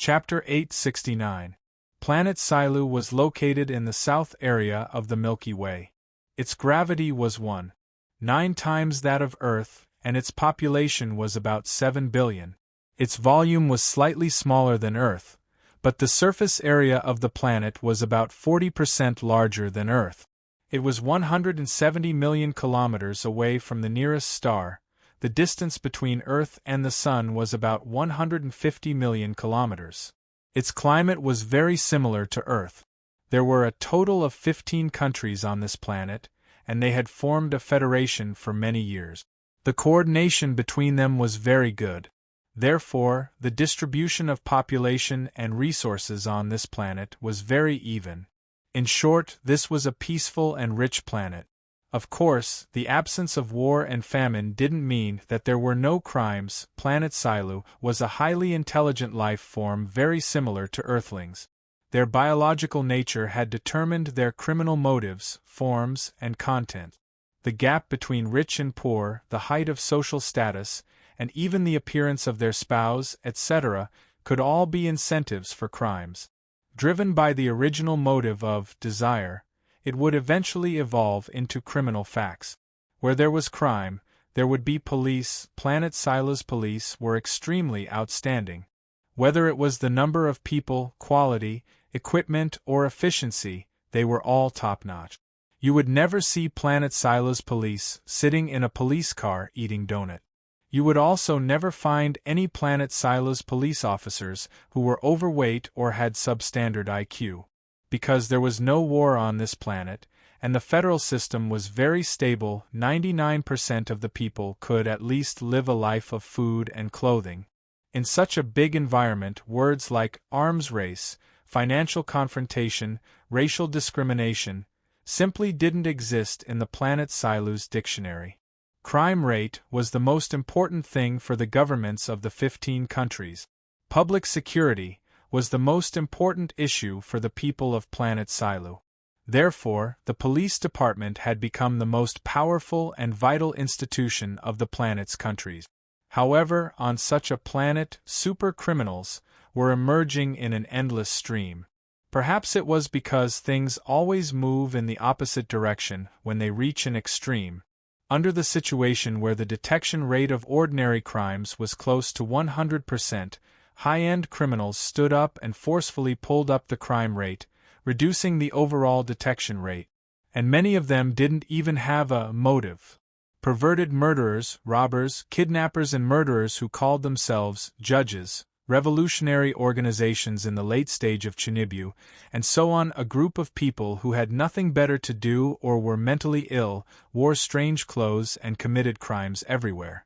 Chapter 869. Planet Silu was located in the south area of the Milky Way. Its gravity was 1.9 times that of Earth, and its population was about 7 billion. Its volume was slightly smaller than Earth, but the surface area of the planet was about 40% larger than Earth. It was 170 million kilometers away from the nearest star. The distance between Earth and the Sun was about 150 million kilometers. Its climate was very similar to Earth. There were a total of 15 countries on this planet, and they had formed a federation for many years. The coordination between them was very good. Therefore, the distribution of population and resources on this planet was very even. In short, this was a peaceful and rich planet. Of course, the absence of war and famine didn't mean that there were no crimes. Planet Silu was a highly intelligent life form very similar to Earthlings. Their biological nature had determined their criminal motives, forms, and content. The gap between rich and poor, the height of social status, and even the appearance of their spouse, etc., could all be incentives for crimes. Driven by the original motive of desire, it would eventually evolve into criminal facts. Where there was crime, there would be police. Planet Silu's police were extremely outstanding. Whether it was the number of people, quality, equipment, or efficiency, they were all top-notch. You would never see Planet Silu's police sitting in a police car eating donut. You would also never find any Planet Silu's police officers who were overweight or had substandard IQ. Because there was no war on this planet, and the federal system was very stable, 99% of the people could at least live a life of food and clothing. In such a big environment, words like arms race, financial confrontation, racial discrimination, simply didn't exist in the Planet Silu's dictionary. Crime rate was the most important thing for the governments of the 15 countries. Public security was the most important issue for the people of Planet Silu. Therefore, the police department had become the most powerful and vital institution of the planet's countries. However, on such a planet, super criminals were emerging in an endless stream. Perhaps it was because things always move in the opposite direction when they reach an extreme. Under the situation where the detection rate of ordinary crimes was close to 100%, high-end criminals stood up and forcefully pulled up the crime rate, reducing the overall detection rate. And many of them didn't even have a motive. Perverted murderers, robbers, kidnappers and murderers who called themselves judges, revolutionary organizations in the late stage of Chinibu, and so on. A group of people who had nothing better to do or were mentally ill, wore strange clothes and committed crimes everywhere.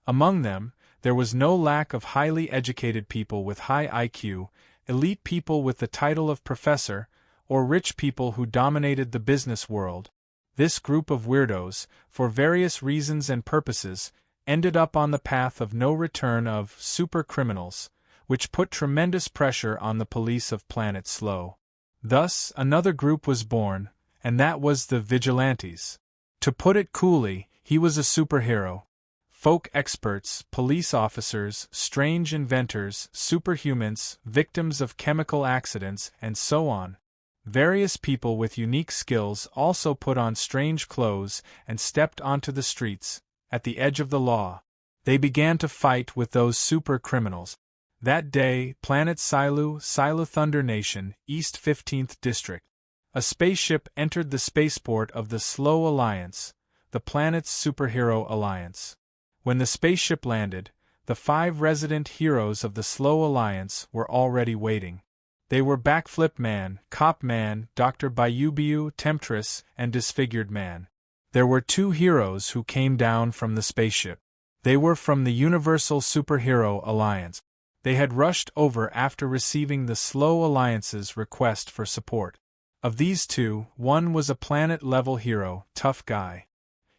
Among them, there was no lack of highly educated people with high IQ, elite people with the title of professor, or rich people who dominated the business world. This group of weirdos, for various reasons and purposes, ended up on the path of no return of super criminals, which put tremendous pressure on the police of Planet Silu. Thus, another group was born, and that was the vigilantes. To put it coolly, he was a superhero. Folk experts, police officers, strange inventors, superhumans, victims of chemical accidents, and so on. Various people with unique skills also put on strange clothes and stepped onto the streets, at the edge of the law. They began to fight with those super criminals. That day, Planet Silu, Silu Thunder Nation, East 15th District. A spaceship entered the spaceport of the Slow Alliance, the planet's superhero alliance. When the spaceship landed, the 5 resident heroes of the Slow Alliance were already waiting. They were Backflip Man, Cop Man, Dr. Bayubiu, Temptress, and Disfigured Man. There were 2 heroes who came down from the spaceship. They were from the Universal Superhero Alliance. They had rushed over after receiving the Slow Alliance's request for support. Of these 2, one was a planet-level hero, Tough Guy.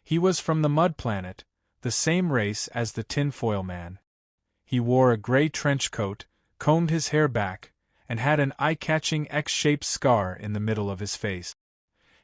He was from the Mud Planet, the same race as the Tinfoil Man. He wore a gray trench coat, combed his hair back, and had an eye-catching X-shaped scar in the middle of his face.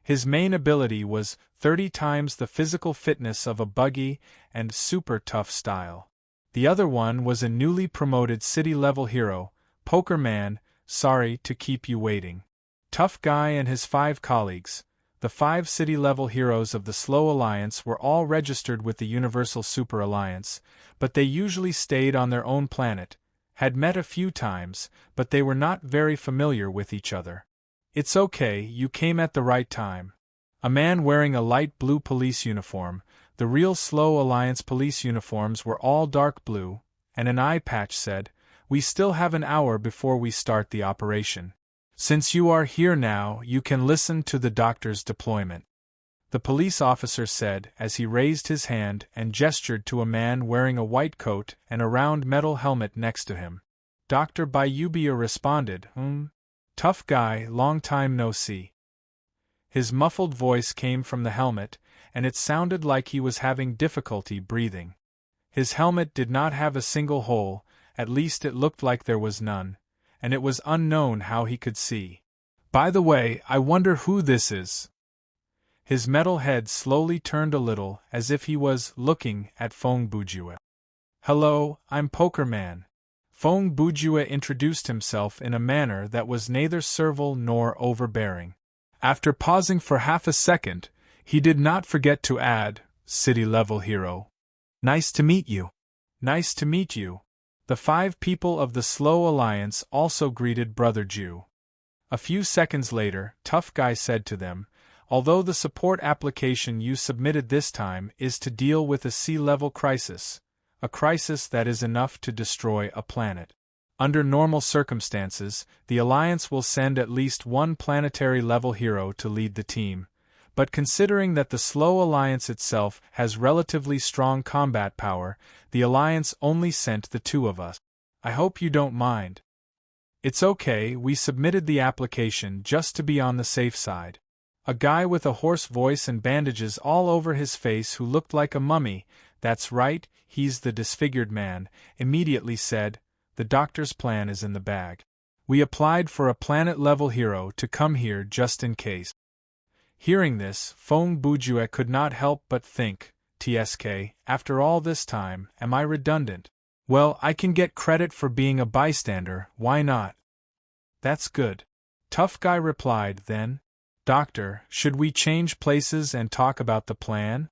His main ability was 30 times the physical fitness of a buggy and super tough style. The other one was a newly promoted city-level hero, Poker Man, sorry to keep you waiting. Tough Guy and his 5 colleagues, the 5 city-level heroes of the Slow Alliance, were all registered with the Universal Super Alliance, but they usually stayed on their own planet, had met a few times, but they were not very familiar with each other. It's okay, you came at the right time. A man wearing a light blue police uniform, the real Slow Alliance police uniforms were all dark blue, and an eye patch said, "We still have an hour before we start the operation. Since you are here now, you can listen to the doctor's deployment," the police officer said as he raised his hand and gestured to a man wearing a white coat and a round metal helmet next to him. Dr. Bayubia responded, Tough Guy, long time no see." His muffled voice came from the helmet, and it sounded like he was having difficulty breathing. His helmet did not have a single hole, at least it looked like there was none, and it was unknown how he could see. "By the way, I wonder who this is." His metal head slowly turned a little, as if he was looking at Fong Bujua. "Hello, I'm Poker Man." Fong Bujua introduced himself in a manner that was neither servile nor overbearing. After pausing for half a second, he did not forget to add, "City-level hero. Nice to meet you." "Nice to meet you." The 5 people of the Slow Alliance also greeted Brother Jew. A few seconds later, Tough Guy said to them, "Although the support application you submitted this time is to deal with a sea-level crisis, a crisis that is enough to destroy a planet. Under normal circumstances, the Alliance will send at least one planetary-level hero to lead the team, but considering that the Slow Alliance itself has relatively strong combat power, the Alliance only sent the 2 of us. I hope you don't mind." "It's okay, we submitted the application just to be on the safe side." A guy with a hoarse voice and bandages all over his face who looked like a mummy, "That's right, he's the disfigured man," immediately said, "The doctor's plan is in the bag. We applied for a planet-level hero to come here just in case." Hearing this, Fong Bujua could not help but think, "TSK, after all this time, am I redundant? Well, I can get credit for being a bystander, why not?" "That's good." Tough Guy replied then, "Doctor, should we change places and talk about the plan?"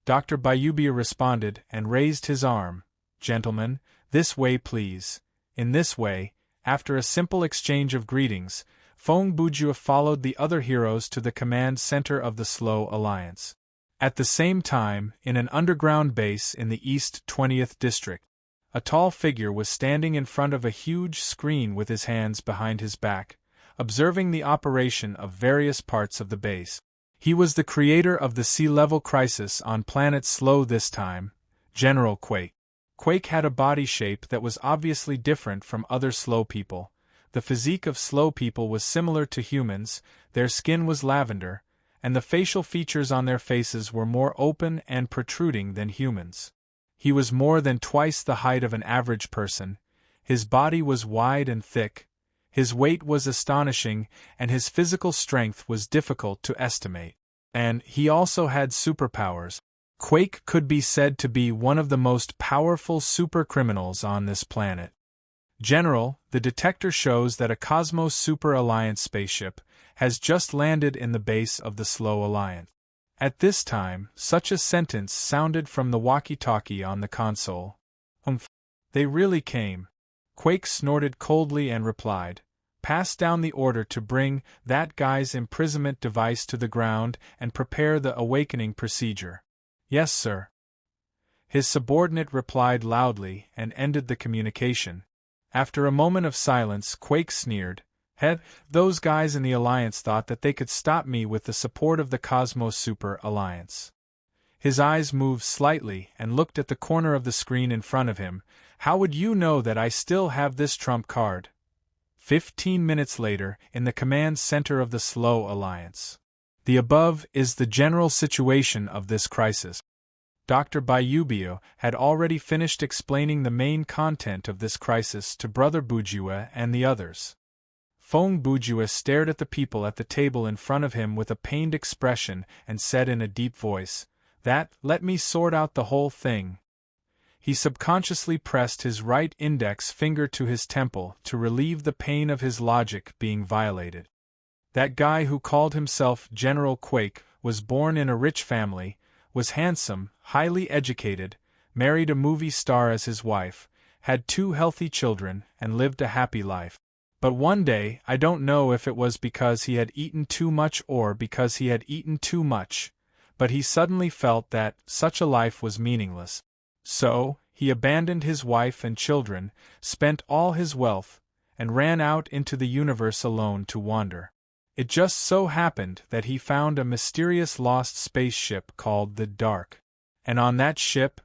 Dr. Bayubia responded and raised his arm. "Gentlemen, this way please." In this way, after a simple exchange of greetings, Fong Bujua followed the other heroes to the command center of the Slow Alliance. At the same time, in an underground base in the East 20th District, a tall figure was standing in front of a huge screen with his hands behind his back, observing the operation of various parts of the base. He was the creator of the sea-level crisis on planet Slow this time, General Quake. Quake had a body shape that was obviously different from other Slow people. The physique of Slow people was similar to humans, their skin was lavender, and the facial features on their faces were more open and protruding than humans. He was more than twice the height of an average person, his body was wide and thick, his weight was astonishing, and his physical strength was difficult to estimate. And he also had superpowers. Quake could be said to be one of the most powerful supercriminals on this planet. "General, the detector shows that a Cosmos Super Alliance spaceship has just landed in the base of the Slow Alliance." At this time, such a sentence sounded from the walkie-talkie on the console. They really came." Quake snorted coldly and replied, "Pass down the order to bring that guy's imprisonment device to the ground and prepare the awakening procedure." "Yes, sir." His subordinate replied loudly and ended the communication. After a moment of silence, Quake sneered, Those guys in the Alliance thought that they could stop me with the support of the Cosmos Super Alliance." His eyes moved slightly and looked at the corner of the screen in front of him. "How would you know that I still have this trump card?" 15 minutes later, in the command center of the Slow Alliance. The above is the general situation of this crisis. Dr. Bayubio had already finished explaining the main content of this crisis to Brother Bujua and the others. Fong Bujua stared at the people at the table in front of him with a pained expression and said in a deep voice, "Let me sort out the whole thing." He subconsciously pressed his right index finger to his temple to relieve the pain of his logic being violated. That guy who called himself General Quake was born in a rich family, was handsome, highly educated, married a movie star as his wife, had 2 healthy children, and lived a happy life. But one day, I don't know if it was because he had eaten too much or because he had eaten too much, but he suddenly felt that such a life was meaningless. So, he abandoned his wife and children, spent all his wealth, and ran out into the universe alone to wander. It just so happened that he found a mysterious lost spaceship called the Dark. And on that ship,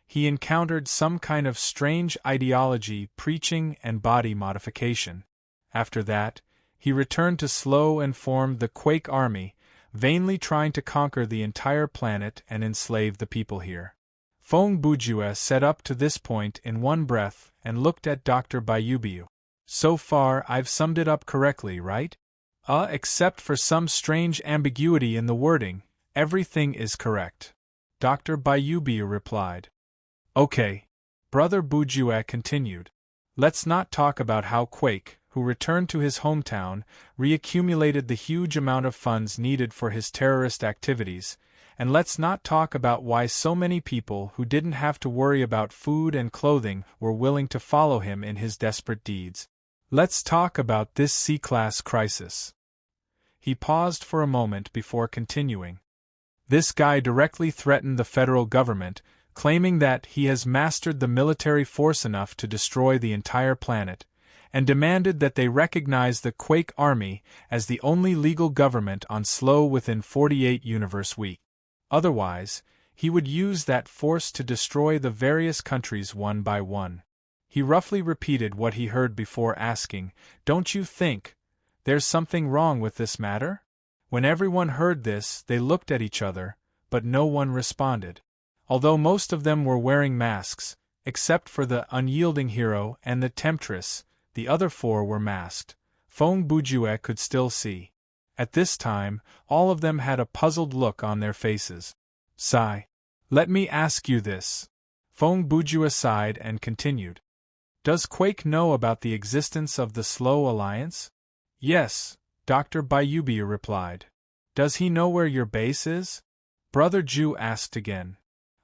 he encountered some kind of strange ideology preaching and body modification. After that, he returned to Slow and formed the Quake Army, vainly trying to conquer the entire planet and enslave the people here. Fong Bujue said up to this point in one breath and looked at Dr. Bayubiu. So far I've summed it up correctly, right? Except for some strange ambiguity in the wording, everything is correct. Dr. Bayubiu replied. Okay. Brother Bujue continued. Let's not talk about how Quake, who returned to his hometown, reaccumulated the huge amount of funds needed for his terrorist activities, and let's not talk about why so many people who didn't have to worry about food and clothing were willing to follow him in his desperate deeds. Let's talk about this C-class crisis. He paused for a moment before continuing. This guy directly threatened the federal government, claiming that he has mastered the military force enough to destroy the entire planet, and demanded that they recognize the Quake Army as the only legal government on Slow within 48 universe week. Otherwise, he would use that force to destroy the various countries one by one. He roughly repeated what he heard before asking, "Don't you think there's something wrong with this matter?" When everyone heard this, they looked at each other, but no one responded. Although most of them were wearing masks, except for the unyielding hero and the temptress, the other 4 were masked. Fong Bujue could still see. At this time, all of them had a puzzled look on their faces. Sigh. Let me ask you this. Fong Bujue sighed and continued. Does Quake know about the existence of the Slow Alliance? Yes, Dr. Bayubiu replied. Does he know where your base is? Brother Ju asked again.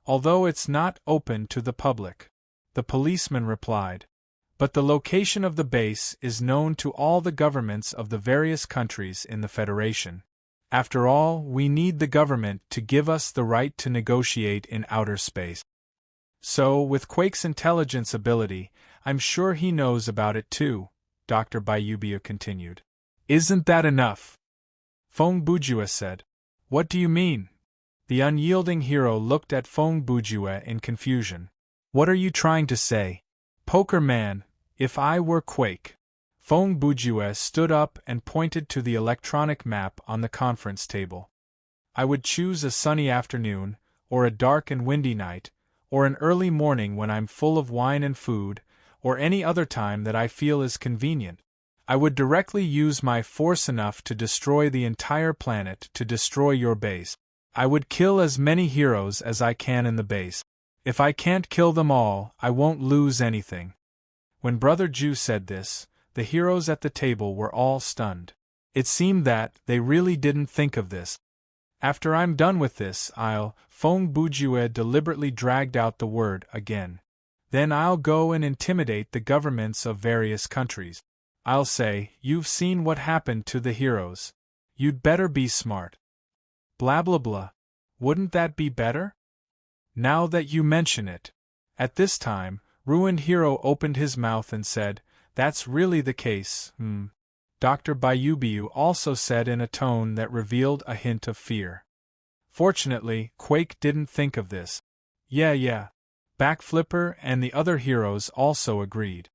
Although it's not open to the public, the policeman replied. But the location of the base is known to all the governments of the various countries in the Federation. After all, we need the government to give us the right to negotiate in outer space. So, with Quake's intelligence ability, I'm sure he knows about it too, Dr. Bayubiu continued. Isn't that enough? Fong Bujue said. What do you mean? The unyielding hero looked at Fong Bujue in confusion. What are you trying to say? Poker man, if I were Quake. Fong Bujue stood up and pointed to the electronic map on the conference table. I would choose a sunny afternoon, or a dark and windy night, or an early morning when I'm full of wine and food, or any other time that I feel is convenient. I would directly use my force enough to destroy the entire planet, to destroy your base. I would kill as many heroes as I can in the base. If I can't kill them all, I won't lose anything. When Brother Ju said this, the heroes at the table were all stunned. It seemed that they really didn't think of this. After I'm done with this, Fong Bujue deliberately dragged out the word again. Then I'll go and intimidate the governments of various countries. I'll say, you've seen what happened to the heroes. You'd better be smart. Blah blah blah. Wouldn't that be better? Now that you mention it. At this time, Ruined Hero opened his mouth and said, That's really the case, Dr. Bayubiu also said in a tone that revealed a hint of fear. Fortunately, Quake didn't think of this. Yeah. Backflipper and the other heroes also agreed.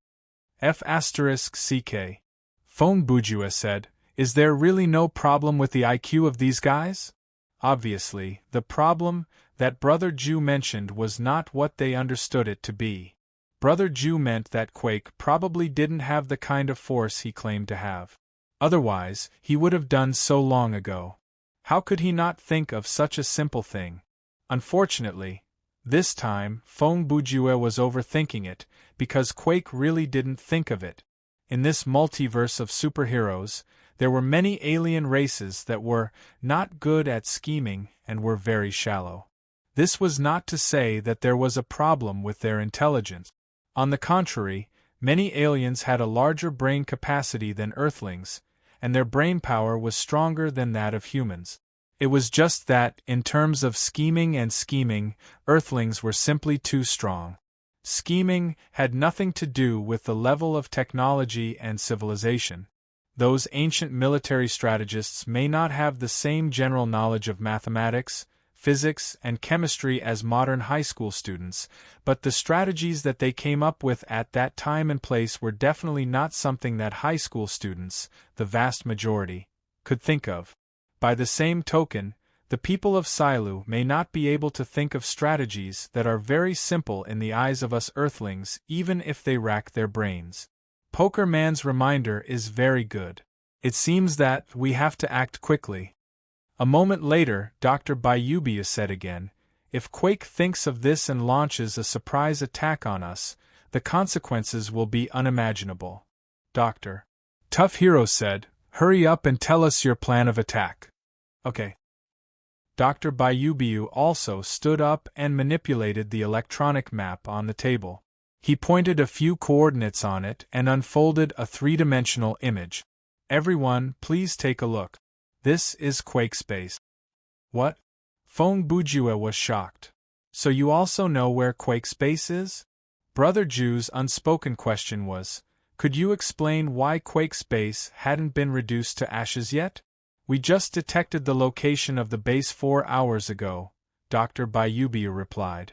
F***CK. Fong Bujue said, Is there really no problem with the IQ of these guys? Obviously, the problem that Brother Ju mentioned was not what they understood it to be. Brother Ju meant that Quake probably didn't have the kind of force he claimed to have. Otherwise, he would have done so long ago. How could he not think of such a simple thing? Unfortunately, This time, Fong Bujue was overthinking it, because Quake really didn't think of it. In this multiverse of superheroes, there were many alien races that were not good at scheming and were very shallow. This was not to say that there was a problem with their intelligence. On the contrary, many aliens had a larger brain capacity than Earthlings, and their brain power was stronger than that of humans. It was just that, in terms of scheming, Earthlings were simply too strong. Scheming had nothing to do with the level of technology and civilization. Those ancient military strategists may not have the same general knowledge of mathematics, physics, and chemistry as modern high school students, but the strategies that they came up with at that time and place were definitely not something that high school students, the vast majority, could think of. By the same token, the people of Silu may not be able to think of strategies that are very simple in the eyes of us Earthlings, even if they rack their brains. Poker Man's reminder is very good. It seems that we have to act quickly. A moment later, Dr. Bayubia said again, if Quake thinks of this and launches a surprise attack on us, the consequences will be unimaginable. Dr. Tough Hero said, hurry up and tell us your plan of attack. Okay. Dr. Bayubiu also stood up and manipulated the electronic map on the table. He pointed a few coordinates on it and unfolded a three-dimensional image. Everyone, please take a look. This is Quake Space. What? Fong Bujue was shocked. So you also know where Quake Space is? Brother Ju's unspoken question was, could you explain why Quake Space hadn't been reduced to ashes yet? We just detected the location of the base 4 hours ago, Dr. Bayubia replied.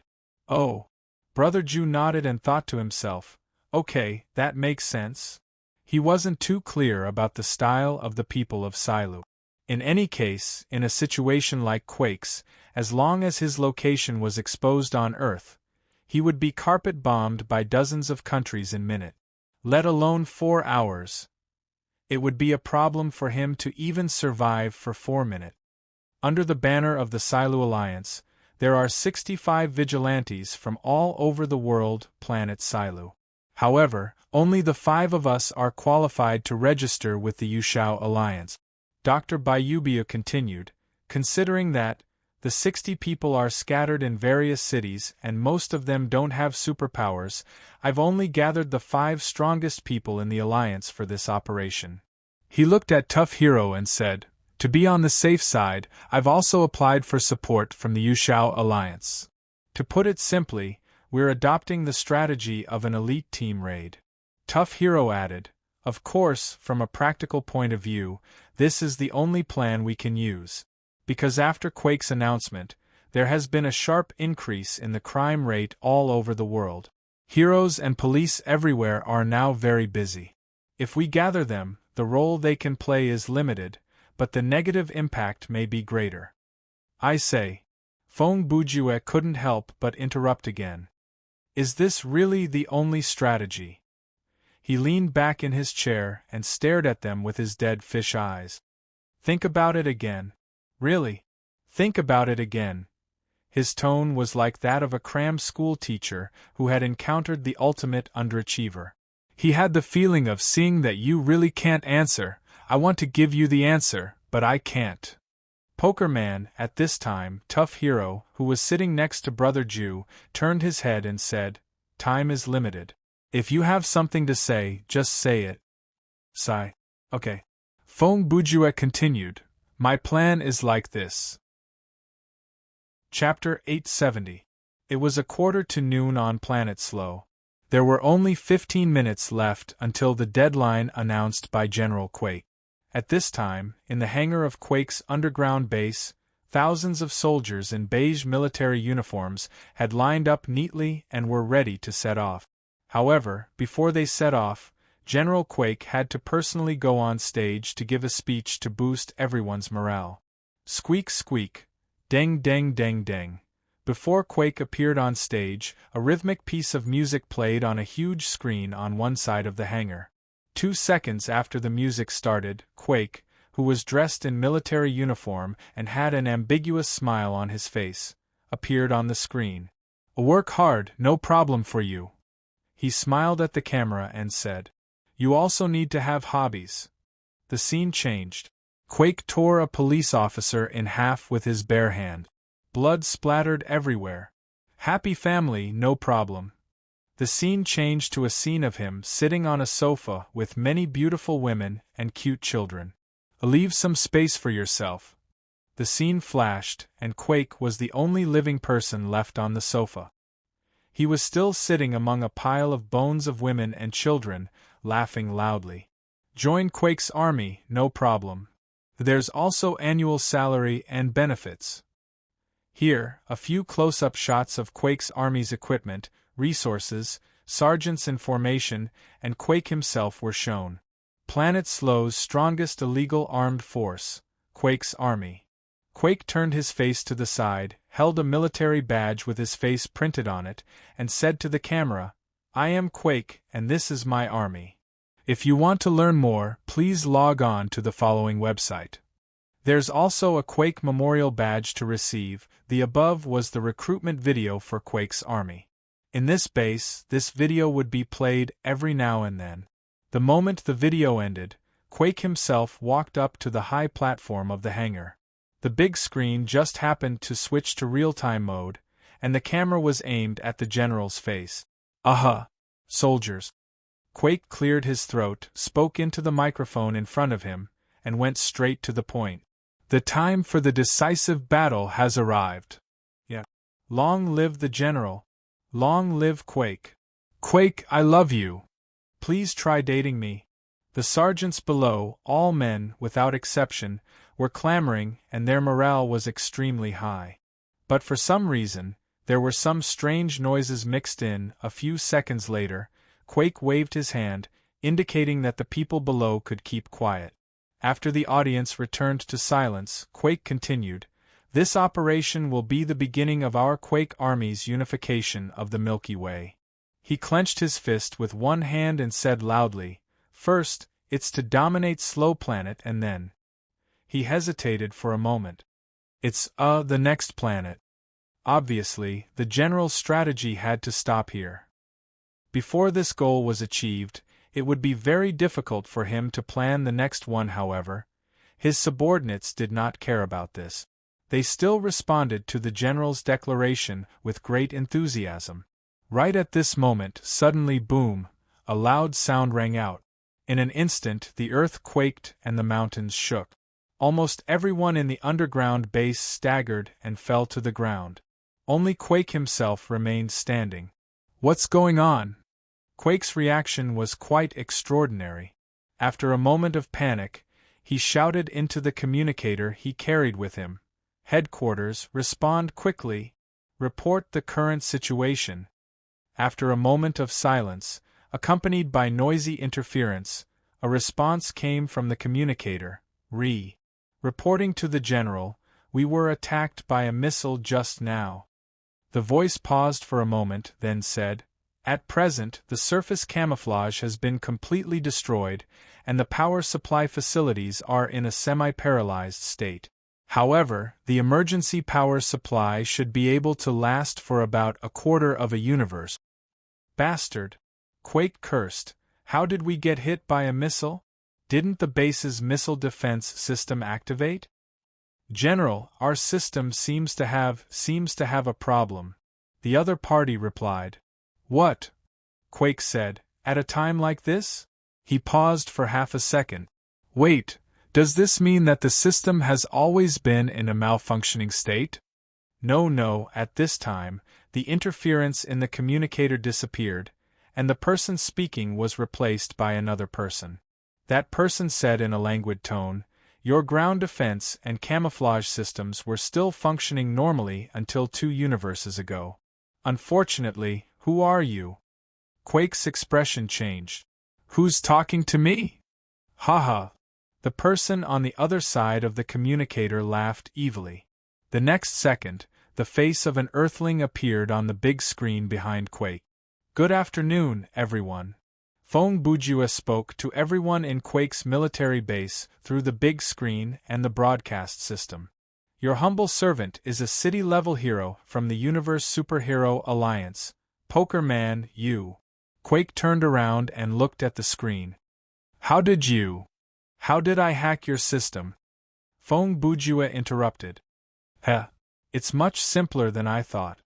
Oh. Brother Ju nodded and thought to himself, okay, that makes sense. He wasn't too clear about the style of the people of Silu. In any case, in a situation like Quake's, as long as his location was exposed on Earth, he would be carpet-bombed by dozens of countries in minute. Let alone 4 hours. It would be a problem for him to even survive for 4 minutes. Under the banner of the Silu Alliance, there are 65 vigilantes from all over the world, planet Silu. However, only the 5 of us are qualified to register with the Yushao Alliance. Dr. Bayubia continued, considering that the 60 people are scattered in various cities and most of them don't have superpowers, I've only gathered the 5 strongest people in the Alliance for this operation. He looked at Tough Hero and said, to be on the safe side, I've also applied for support from the Yushao Alliance. To put it simply, we're adopting the strategy of an elite team raid. Tough Hero added, of course, from a practical point of view, this is the only plan we can use. Because after Quake's announcement, there has been a sharp increase in the crime rate all over the world. Heroes and police everywhere are now very busy. If we gather them, the role they can play is limited, but the negative impact may be greater. I say. Fong Bujue couldn't help but interrupt again. Is this really the only strategy? He leaned back in his chair and stared at them with his dead fish eyes. Think about it again. Really? Think about it again. His tone was like that of a cram school teacher who had encountered the ultimate underachiever. He had the feeling of seeing that you really can't answer. I want to give you the answer, but I can't. Poker Man, at this time, Tough Hero, who was sitting next to Brother Ju, turned his head and said, time is limited. If you have something to say, just say it. Sigh. Okay. Fong Bujue continued, my plan is like this. Chapter 870. It was 1:45 on planet Slow. There were only 15 minutes left until the deadline announced by General Quake. At this time, in the hangar of Quake's underground base, thousands of soldiers in beige military uniforms had lined up neatly and were ready to set off. However, before they set off, General Quake had to personally go on stage to give a speech to boost everyone's morale. Squeak squeak, ding ding ding ding. Before Quake appeared on stage, a rhythmic piece of music played on a huge screen on one side of the hangar. 2 seconds after the music started, Quake, who was dressed in military uniform and had an ambiguous smile on his face, appeared on the screen. Work hard, no problem for you. He smiled at the camera and said, You also need to have hobbies. The scene changed. Quake tore a police officer in half with his bare hand. Blood splattered everywhere. Happy family, no problem. The scene changed to a scene of him sitting on a sofa with many beautiful women and cute children. Leave some space for yourself. The scene flashed, and Quake was the only living person left on the sofa. He was still sitting among a pile of bones of women and children, laughing loudly. Join Quake's army, no problem. There's also annual salary and benefits. Here, a few close-up shots of Quake's army's equipment, resources, sergeants in formation, and Quake himself were shown. Planet Slow's strongest illegal armed force, Quake's army. Quake turned his face to the side, held a military badge with his face printed on it, and said to the camera, I am Quake, and this is my army. If you want to learn more, please log on to the following website. There's also a Quake Memorial badge to receive. The above was the recruitment video for Quake's army. In this base, this video would be played every now and then. The moment the video ended, Quake himself walked up to the high platform of the hangar. The big screen just happened to switch to real-time mode, and the camera was aimed at the general's face. Soldiers. Quake cleared his throat, spoke into the microphone in front of him, and went straight to the point. The time for the decisive battle has arrived. Long live the general. Long live Quake. Quake, I love you. Please try dating me. The sergeants below, all men, without exception, were clamoring, and their morale was extremely high. But for some reason, there were some strange noises mixed in. A few seconds later, Quake waved his hand, indicating that the people below could keep quiet. After the audience returned to silence, Quake continued, This operation will be the beginning of our Quake Army's unification of the Milky Way. He clenched his fist with one hand and said loudly, First, it's to dominate Slow Planet and then. He hesitated for a moment. It's, the next planet. Obviously, the general's strategy had to stop here. Before this goal was achieved, it would be very difficult for him to plan the next one. However, his subordinates did not care about this. They still responded to the general's declaration with great enthusiasm. Right at this moment, suddenly boom, a loud sound rang out. In an instant the earth quaked and the mountains shook. Almost everyone in the underground base staggered and fell to the ground. Only Quake himself remained standing. What's going on? Quake's reaction was quite extraordinary. After a moment of panic, he shouted into the communicator he carried with him. Headquarters, respond quickly. Report the current situation. After a moment of silence, accompanied by noisy interference, a response came from the communicator. Reporting to the general, we were attacked by a missile just now. The voice paused for a moment, then said, At present, the surface camouflage has been completely destroyed, and the power supply facilities are in a semi-paralyzed state. However, the emergency power supply should be able to last for about a quarter of a universe. Bastard! Quake cursed. How did we get hit by a missile? Didn't the base's missile defense system activate? General, our system seems to have a problem. The other party replied. What? Quake said, at a time like this? He paused for half a second. Wait, does this mean that the system has always been in a malfunctioning state? No, at this time, the interference in the communicator disappeared, and the person speaking was replaced by another person. That person said in a languid tone, Your ground defense and camouflage systems were still functioning normally until 2 universes ago. Unfortunately, who are you? Quake's expression changed. Who's talking to me? Haha. The person on the other side of the communicator laughed evilly. The next second, the face of an Earthling appeared on the big screen behind Quake. Good afternoon, everyone. Fong Bujua spoke to everyone in Quake's military base through the big screen and the broadcast system. Your humble servant is a city-level hero from the Universe Superhero Alliance. Poker Man, you. Quake turned around and looked at the screen. How did I hack your system? Fong Bujue interrupted. Heh, it's much simpler than I thought.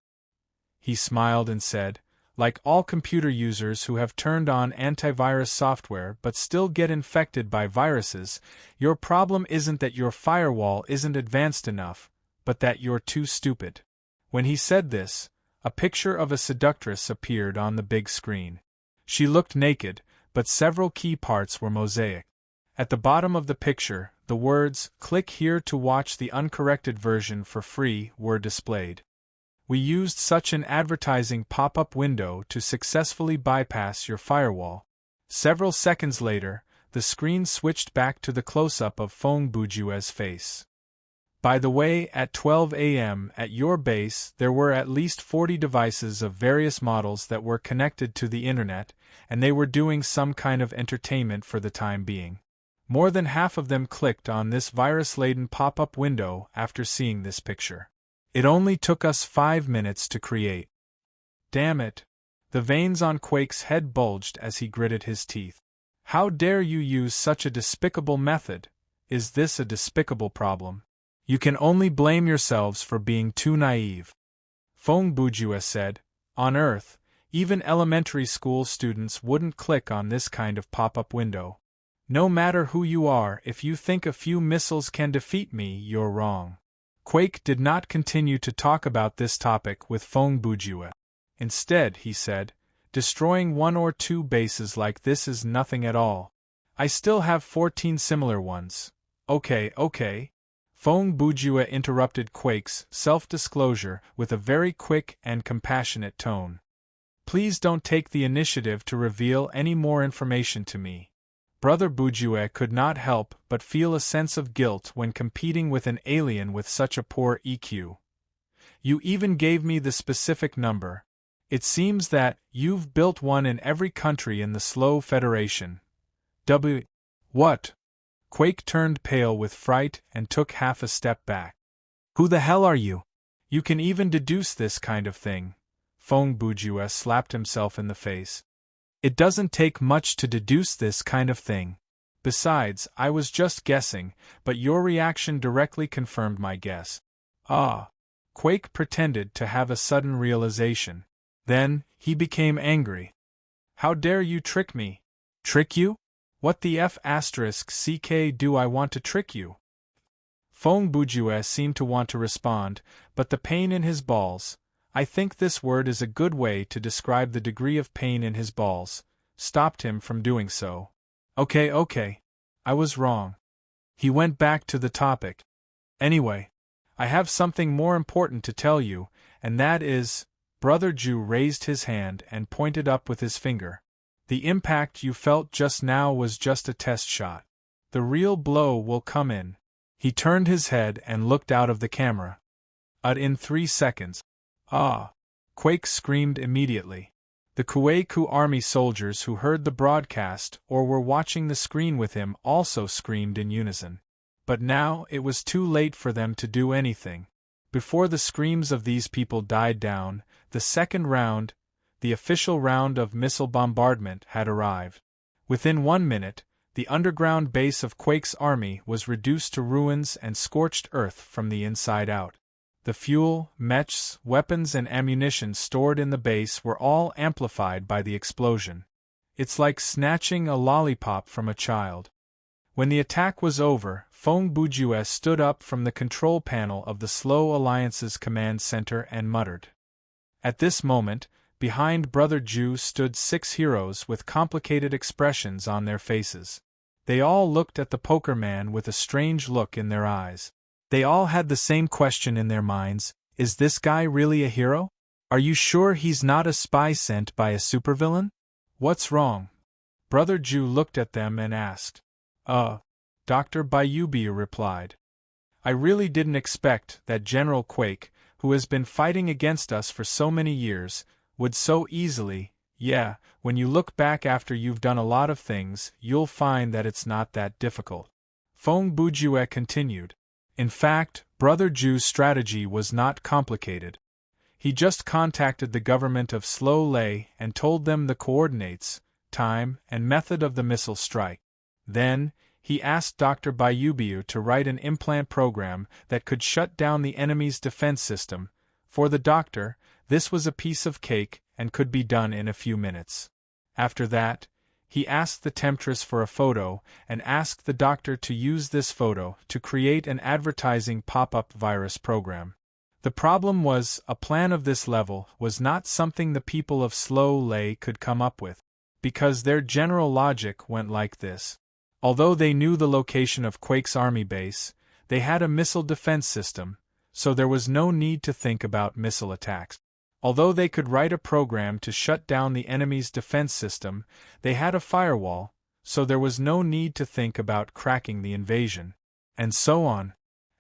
He smiled and said, like all computer users who have turned on antivirus software but still get infected by viruses, your problem isn't that your firewall isn't advanced enough, but that you're too stupid. When he said this, a picture of a seductress appeared on the big screen. She looked naked, but several key parts were mosaic. At the bottom of the picture, the words, "Click here to watch the uncorrected version for free," were displayed. We used such an advertising pop-up window to successfully bypass your firewall. Several seconds later, the screen switched back to the close-up of Fong Bujue's face. By the way, at 12 a.m. at your base there were at least 40 devices of various models that were connected to the internet, and they were doing some kind of entertainment for the time being. More than half of them clicked on this virus-laden pop-up window after seeing this picture. It only took us 5 minutes to create. Damn it! The veins on Quake's head bulged as he gritted his teeth. How dare you use such a despicable method? Is this a despicable problem? You can only blame yourselves for being too naive. Fong Bujue said, on Earth, even elementary school students wouldn't click on this kind of pop-up window. No matter who you are, if you think a few missiles can defeat me, you're wrong. Quake did not continue to talk about this topic with Fong Bujue. Instead, he said, destroying 1 or 2 bases like this is nothing at all. I still have 14 similar ones. Okay. Fong Bujue interrupted Quake's self-disclosure with a very quick and compassionate tone. Please don't take the initiative to reveal any more information to me. Brother Bujue could not help but feel a sense of guilt when competing with an alien with such a poor EQ. You even gave me the specific number. It seems that you've built one in every country in the Slow Federation. What? Quake turned pale with fright and took half a step back. Who the hell are you? You can even deduce this kind of thing. Fong Bujue slapped himself in the face. It doesn't take much to deduce this kind of thing. Besides, I was just guessing, but your reaction directly confirmed my guess. Ah! Quake pretended to have a sudden realization. Then, he became angry. How dare you trick me? Trick you? What the F***ck do I want to trick you? Fong Bujue seemed to want to respond, but the pain in his balls, I think this word is a good way to describe the degree of pain in his balls, stopped him from doing so. Okay. I was wrong. He went back to the topic. Anyway, I have something more important to tell you, and that is, Brother Ju raised his hand and pointed up with his finger. The impact you felt just now was just a test shot. The real blow will come in. He turned his head and looked out of the camera. In 3 seconds. Ah! Quake screamed immediately. The Kuei-ku army soldiers who heard the broadcast or were watching the screen with him also screamed in unison. But now it was too late for them to do anything. Before the screams of these people died down, the second round, the official round of missile bombardment, had arrived. Within 1 minute, the underground base of Quake's army was reduced to ruins and scorched earth from the inside out. The fuel, mechs, weapons and ammunition stored in the base were all amplified by the explosion. It's like snatching a lollipop from a child. When the attack was over, Fong Bujue stood up from the control panel of the Slow Alliance's command center and muttered. At this moment, behind Brother Ju stood 6 heroes with complicated expressions on their faces. They all looked at the poker man with a strange look in their eyes. They all had the same question in their minds, is this guy really a hero? Are you sure he's not a spy sent by a supervillain? What's wrong? Brother Ju looked at them and asked. Dr. Bayubiu replied. I really didn't expect that General Quake, who has been fighting against us for so many years, would so easily, when you look back after you've done a lot of things, you'll find that it's not that difficult. Fong Bujue continued. In fact, Brother Ju's strategy was not complicated. He just contacted the government of Slow Lay and told them the coordinates, time, and method of the missile strike. Then, he asked Dr. Bayubiu to write an implant program that could shut down the enemy's defense system. For the doctor, this was a piece of cake and could be done in a few minutes. After that, he asked the temptress for a photo and asked the doctor to use this photo to create an advertising pop-up virus program. The problem was, a plan of this level was not something the people of Slow Lay could come up with, because their general logic went like this. Although they knew the location of Quake's army base, they had a missile defense system, so there was no need to think about missile attacks. Although they could write a program to shut down the enemy's defense system, they had a firewall, so there was no need to think about cracking the invasion. And so on.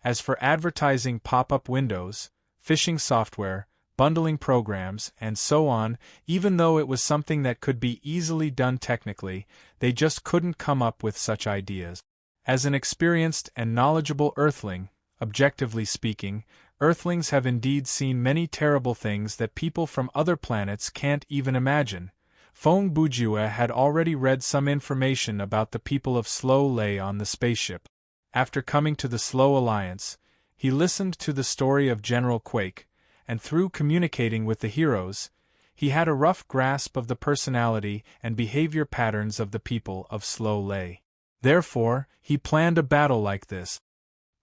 As for advertising pop-up windows, phishing software, bundling programs, and so on, even though it was something that could be easily done technically, they just couldn't come up with such ideas. As an experienced and knowledgeable Earthling, objectively speaking, Earthlings have indeed seen many terrible things that people from other planets can't even imagine. Feng Bujue had already read some information about the people of Slow Lay on the spaceship. After coming to the Slow Alliance, he listened to the story of General Quake, and through communicating with the heroes, he had a rough grasp of the personality and behavior patterns of the people of Slow Lay. Therefore, he planned a battle like this.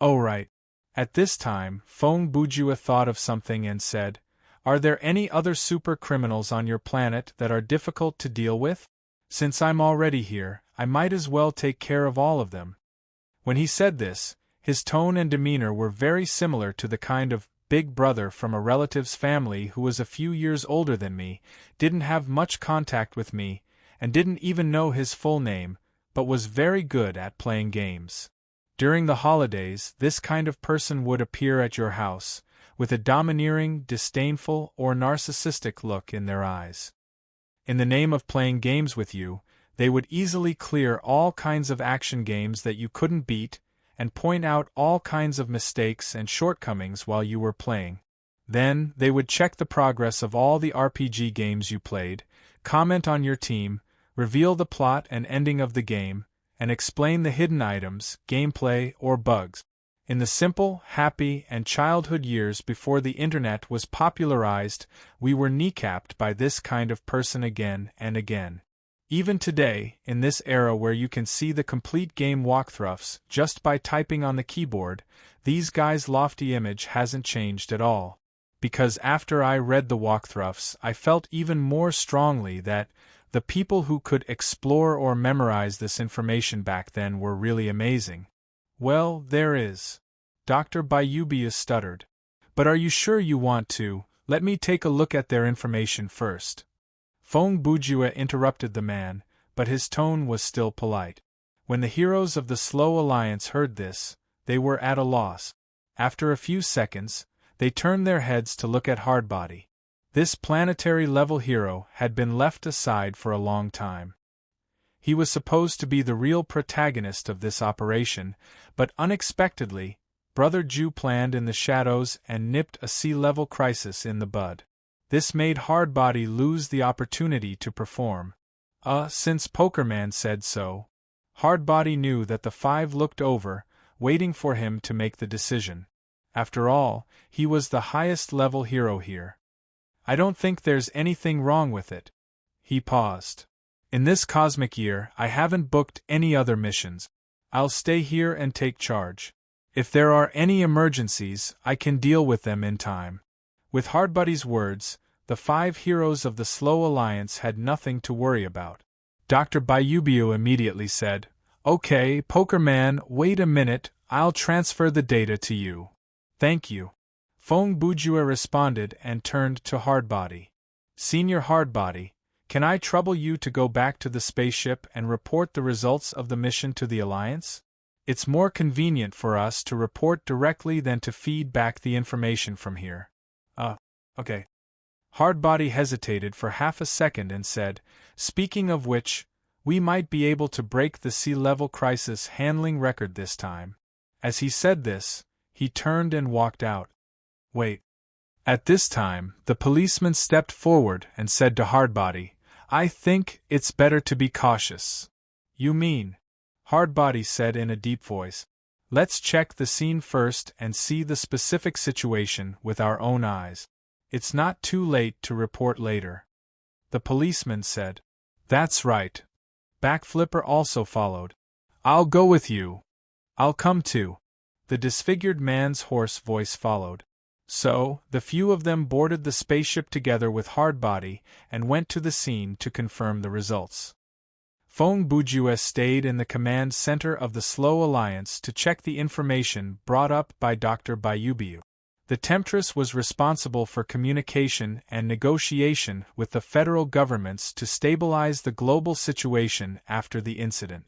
Oh right. At this time, Feng Bujue thought of something and said, "Are there any other super criminals on your planet that are difficult to deal with? Since I'm already here, I might as well take care of all of them." When he said this, his tone and demeanor were very similar to the kind of big brother from a relative's family who was a few years older than me, didn't have much contact with me, and didn't even know his full name, but was very good at playing games. During the holidays, this kind of person would appear at your house, with a domineering, disdainful, or narcissistic look in their eyes. In the name of playing games with you, they would easily clear all kinds of action games that you couldn't beat, and point out all kinds of mistakes and shortcomings while you were playing. Then, they would check the progress of all the RPG games you played, comment on your team, reveal the plot and ending of the game, and explain the hidden items, gameplay, or bugs. In the simple, happy, and childhood years before the internet was popularized, we were kneecapped by this kind of person again and again. Even today, in this era where you can see the complete game walkthroughs just by typing on the keyboard, these guys' lofty image hasn't changed at all. Because after I read the walkthroughs, I felt even more strongly that the people who could explore or memorize this information back then were really amazing. Well, there is. Dr. Bayubius stuttered. But are you sure you want to? Let me take a look at their information first. Feng Bujue interrupted the man, but his tone was still polite. When the heroes of the Slow Alliance heard this, they were at a loss. After a few seconds, they turned their heads to look at Hardbody. This planetary-level hero had been left aside for a long time. He was supposed to be the real protagonist of this operation, but unexpectedly, Brother Ju planned in the shadows and nipped a sea-level crisis in the bud. This made Hardbody lose the opportunity to perform. Since Pokerman said so. Hardbody knew that the five looked over, waiting for him to make the decision. After all, he was the highest-level hero here. I don't think there's anything wrong with it. He paused. In this cosmic year, I haven't booked any other missions. I'll stay here and take charge. If there are any emergencies, I can deal with them in time. With Hardbody's words, the five heroes of the Slow Alliance had nothing to worry about. Dr. Bayubiu immediately said, "Okay, Pokerman, wait a minute, I'll transfer the data to you." "Thank you." Feng Bujue responded and turned to Hardbody. "Senior Hardbody, can I trouble you to go back to the spaceship and report the results of the mission to the Alliance? It's more convenient for us to report directly than to feed back the information from here." Okay. Hardbody hesitated for half a second and said, "Speaking of which, we might be able to break the sea-level crisis handling record this time." As he said this, He turned and walked out. Wait. At this time, the policeman stepped forward and said to Hardbody, I think it's better to be cautious. You mean? Hardbody said in a deep voice. Let's check the scene first and see the specific situation with our own eyes. It's not too late to report later. The policeman said. That's right. Backflipper also followed. I'll go with you. I'll come too. The disfigured man's hoarse voice followed. So, the few of them boarded the spaceship together with Hardbody and went to the scene to confirm the results. Fong Bujue stayed in the command center of the Slow Alliance to check the information brought up by Dr. Bayubiu. The Temptress was responsible for communication and negotiation with the federal governments to stabilize the global situation after the incident.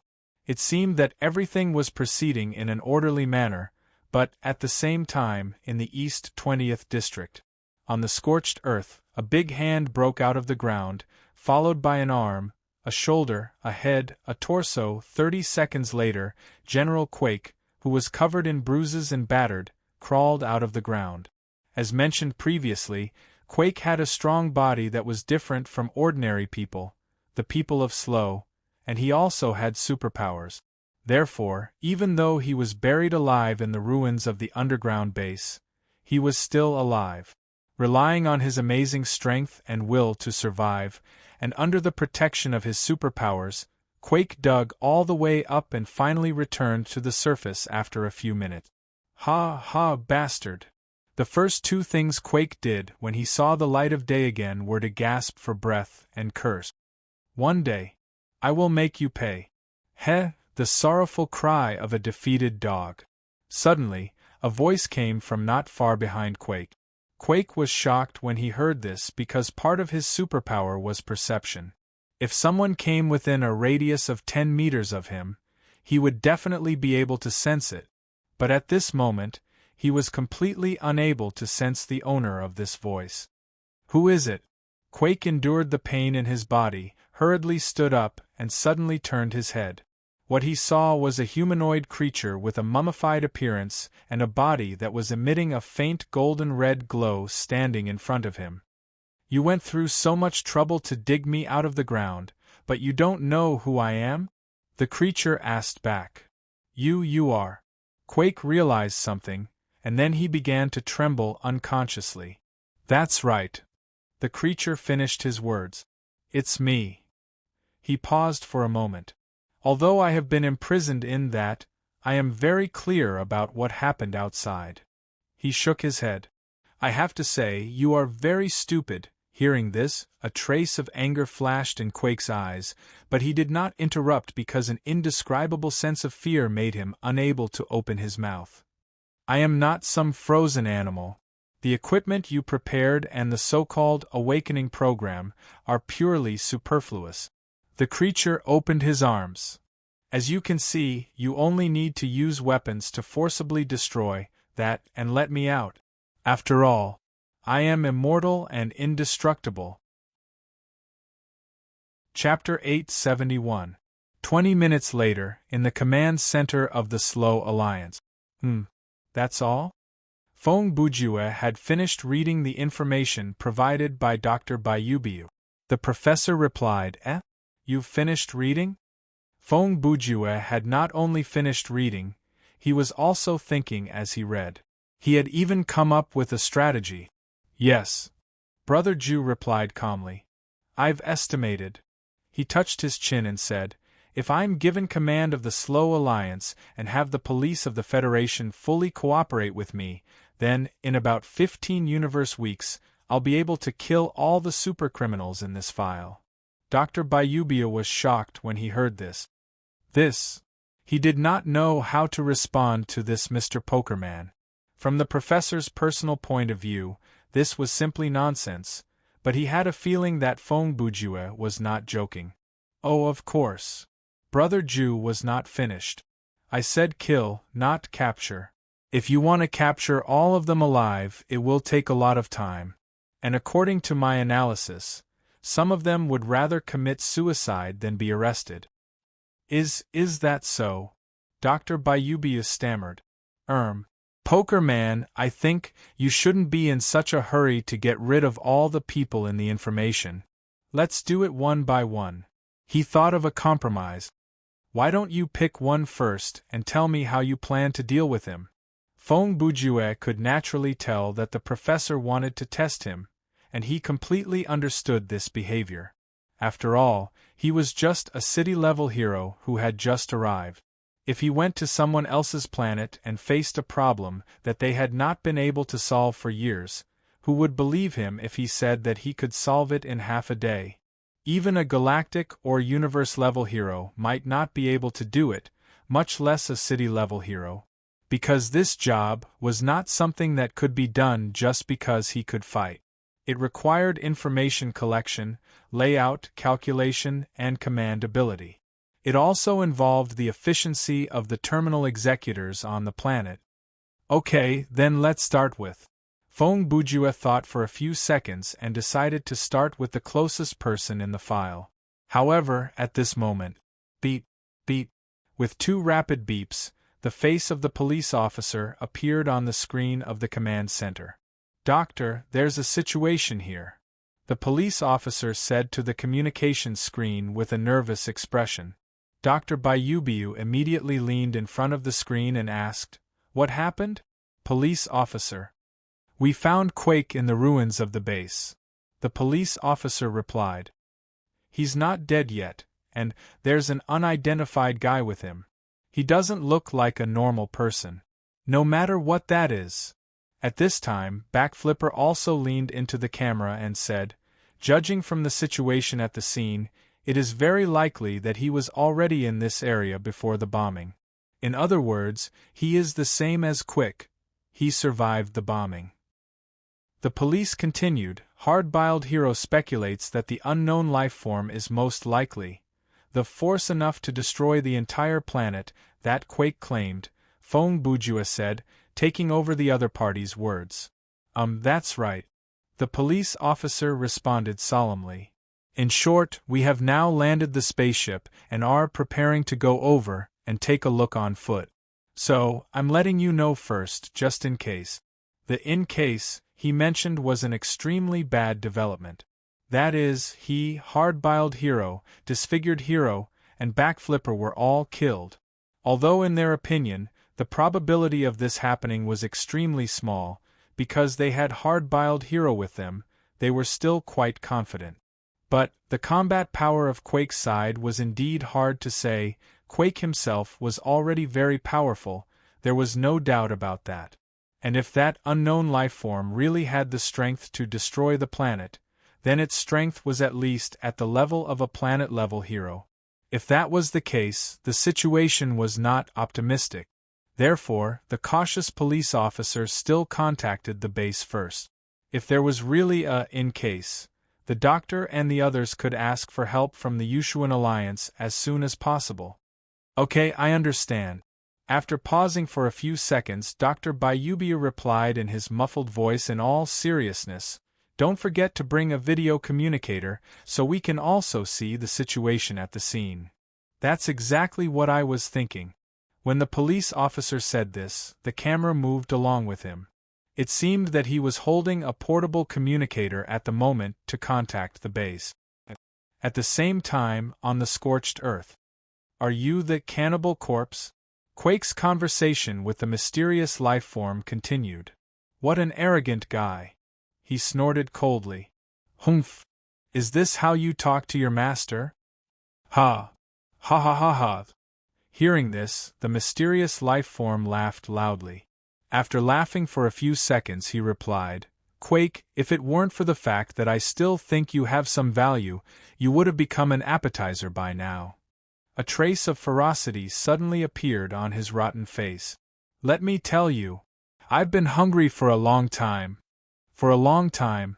It seemed that everything was proceeding in an orderly manner, but, at the same time, in the East 20th District, on the scorched earth, a big hand broke out of the ground, followed by an arm, a shoulder, a head, a torso. 30 seconds later, General Quake, who was covered in bruises and battered, crawled out of the ground. As mentioned previously, Quake had a strong body that was different from ordinary people, the people of Slow, and he also had superpowers. Therefore, even though he was buried alive in the ruins of the underground base, he was still alive. Relying on his amazing strength and will to survive, and under the protection of his superpowers, Quake dug all the way up and finally returned to the surface after a few minutes. Ha ha, bastard! The first two things Quake did when he saw the light of day again were to gasp for breath and curse. One day, I will make you pay. Heh! The sorrowful cry of a defeated dog. Suddenly, a voice came from not far behind Quake. Quake was shocked when he heard this because part of his superpower was perception. If someone came within a radius of 10 meters of him, he would definitely be able to sense it, but at this moment, he was completely unable to sense the owner of this voice. Who is it? Quake endured the pain in his body, hurriedly stood up, and suddenly turned his head. What he saw was a humanoid creature with a mummified appearance and a body that was emitting a faint golden-red glow standing in front of him. You went through so much trouble to dig me out of the ground, but you don't know who I am? The creature asked back. You are. Quake realized something, and then he began to tremble unconsciously. That's right. The creature finished his words. It's me. He paused for a moment. Although I have been imprisoned in that, I am very clear about what happened outside. He shook his head. I have to say, you are very stupid. Hearing this, a trace of anger flashed in Quake's eyes, but he did not interrupt because an indescribable sense of fear made him unable to open his mouth. I am not some frozen animal. The equipment you prepared and the so-called awakening program are purely superfluous. The creature opened his arms. As you can see, you only need to use weapons to forcibly destroy that and let me out. After all, I am immortal and indestructible. Chapter 871. 20 minutes later, in the command center of the Slow Alliance. That's all? Fong Bujue had finished reading the information provided by Dr. Bayubiu. The professor replied, You've finished reading? Fong Bujue had not only finished reading, he was also thinking as he read. He had even come up with a strategy. Yes. Brother Ju replied calmly. I've estimated. He touched his chin and said, if I'm given command of the Slow Alliance and have the police of the Federation fully cooperate with me, then, in about 15 universe weeks, I'll be able to kill all the supercriminals in this file. Dr. Bayubia was shocked when he heard this. He did not know how to respond to this Mr. Pokerman. From the professor's personal point of view, this was simply nonsense, but he had a feeling that Fong Bujue was not joking. Oh, of course. Brother Ju was not finished. I said kill, not capture. If you want to capture all of them alive, it will take a lot of time. And according to my analysis, some of them would rather commit suicide than be arrested. Is that so? Dr. Bayubius stammered. Poker Man, I think you shouldn't be in such a hurry to get rid of all the people in the information. Let's do it one by one. He thought of a compromise. Why don't you pick one first and tell me how you plan to deal with him? Feng Bujue could naturally tell that the professor wanted to test him, and he completely understood this behavior. After all, he was just a city-level hero who had just arrived. If he went to someone else's planet and faced a problem that they had not been able to solve for years, who would believe him if he said that he could solve it in half a day? Even a galactic or universe-level hero might not be able to do it, much less a city-level hero. Because this job was not something that could be done just because he could fight. It required information collection, layout, calculation, and command ability. It also involved the efficiency of the terminal executors on the planet. Okay, then let's start with. Feng Bujue thought for a few seconds and decided to start with the closest person in the file. However, at this moment, beep, beep, with two rapid beeps, the face of the police officer appeared on the screen of the command center. Doctor, there's a situation here, the police officer said to the communications screen with a nervous expression. Dr. Bayubiu immediately leaned in front of the screen and asked, "What happened?" Police officer. "We found Quake in the ruins of the base," the police officer replied. "He's not dead yet, and there's an unidentified guy with him. He doesn't look like a normal person. No matter what that is." At this time, Backflipper also leaned into the camera and said, "Judging from the situation at the scene, it is very likely that he was already in this area before the bombing. In other words, he is the same as Quick. He survived the bombing." The police continued. Hard-boiled Hero speculates that the unknown lifeform is most likely the force enough to destroy the entire planet that Quake claimed, Feng Bujue said, taking over the other party's words. That's right. The police officer responded solemnly. "In short, we have now landed the spaceship and are preparing to go over and take a look on foot. So, I'm letting you know first, just in case." The "in case" he mentioned was an extremely bad development. That is, he, Hard-boiled Hero, Disfigured Hero, and Backflipper were all killed. Although in their opinion, the probability of this happening was extremely small, because they had Hard-boiled Hero with them, they were still quite confident. But the combat power of Quake's side was indeed hard to say. Quake himself was already very powerful, there was no doubt about that. And if that unknown lifeform really had the strength to destroy the planet, then its strength was at least at the level of a planet-level hero. If that was the case, the situation was not optimistic. Therefore, the cautious police officer still contacted the base first. If there was really a "in case," the doctor and the others could ask for help from the Yushuan Alliance as soon as possible. "Okay, I understand." After pausing for a few seconds, Dr. Bayubiu replied in his muffled voice in all seriousness, "Don't forget to bring a video communicator so we can also see the situation at the scene." "That's exactly what I was thinking." When the police officer said this, the camera moved along with him. It seemed that he was holding a portable communicator at the moment to contact the base. At the same time, on the scorched earth. "Are you the cannibal corpse?" Quake's conversation with the mysterious lifeform continued. "What an arrogant guy." He snorted coldly. "Humph! Is this how you talk to your master?" "Ha! Ha ha ha ha!" Hearing this, the mysterious lifeform laughed loudly. After laughing for a few seconds, he replied, "Quake, if it weren't for the fact that I still think you have some value, you would have become an appetizer by now." A trace of ferocity suddenly appeared on his rotten face. "Let me tell you, I've been hungry for a long time. For a long time.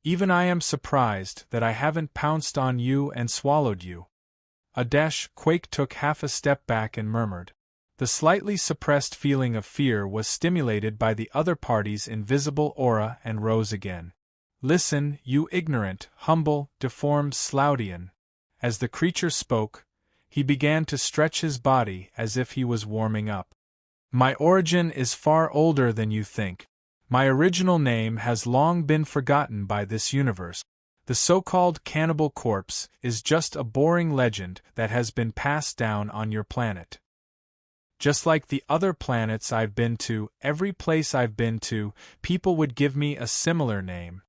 Even I am surprised that I haven't pounced on you and swallowed you." Quake took half a step back and murmured. The slightly suppressed feeling of fear was stimulated by the other party's invisible aura and rose again. "Listen, you ignorant, humble, deformed Sloudian." As the creature spoke, he began to stretch his body as if he was warming up. My origin is far older than you think. My original name has long been forgotten by this universe. The so-called cannibal corpse is just a boring legend that has been passed down on your planet. Just like the other planets I've been to, every place I've been to, people would give me a similar name.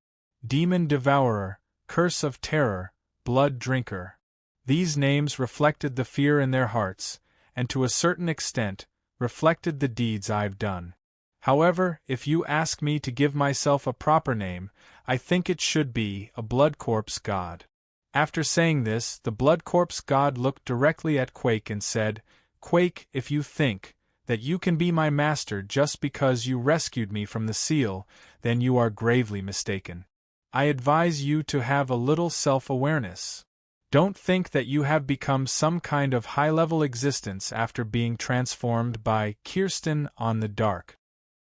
Demon Devourer, Curse of Terror, Blood Drinker. These names reflected the fear in their hearts, and to a certain extent, reflected the deeds I've done. However, if you ask me to give myself a proper name, I think it should be a Blood Corpse God. After saying this, the Blood Corpse God looked directly at Quake and said, Quake, if you think that you can be my master just because you rescued me from the seal, then you are gravely mistaken. I advise you to have a little self-awareness. Don't think that you have become some kind of high-level existence after being transformed by Kirsten on the dark.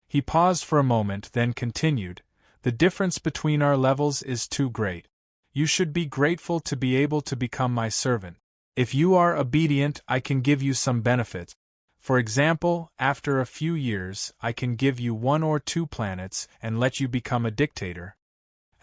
He paused for a moment, then continued, The difference between our levels is too great. You should be grateful to be able to become my servant. If you are obedient, I can give you some benefits. For example, after a few years, I can give you 1 or 2 planets and let you become a dictator.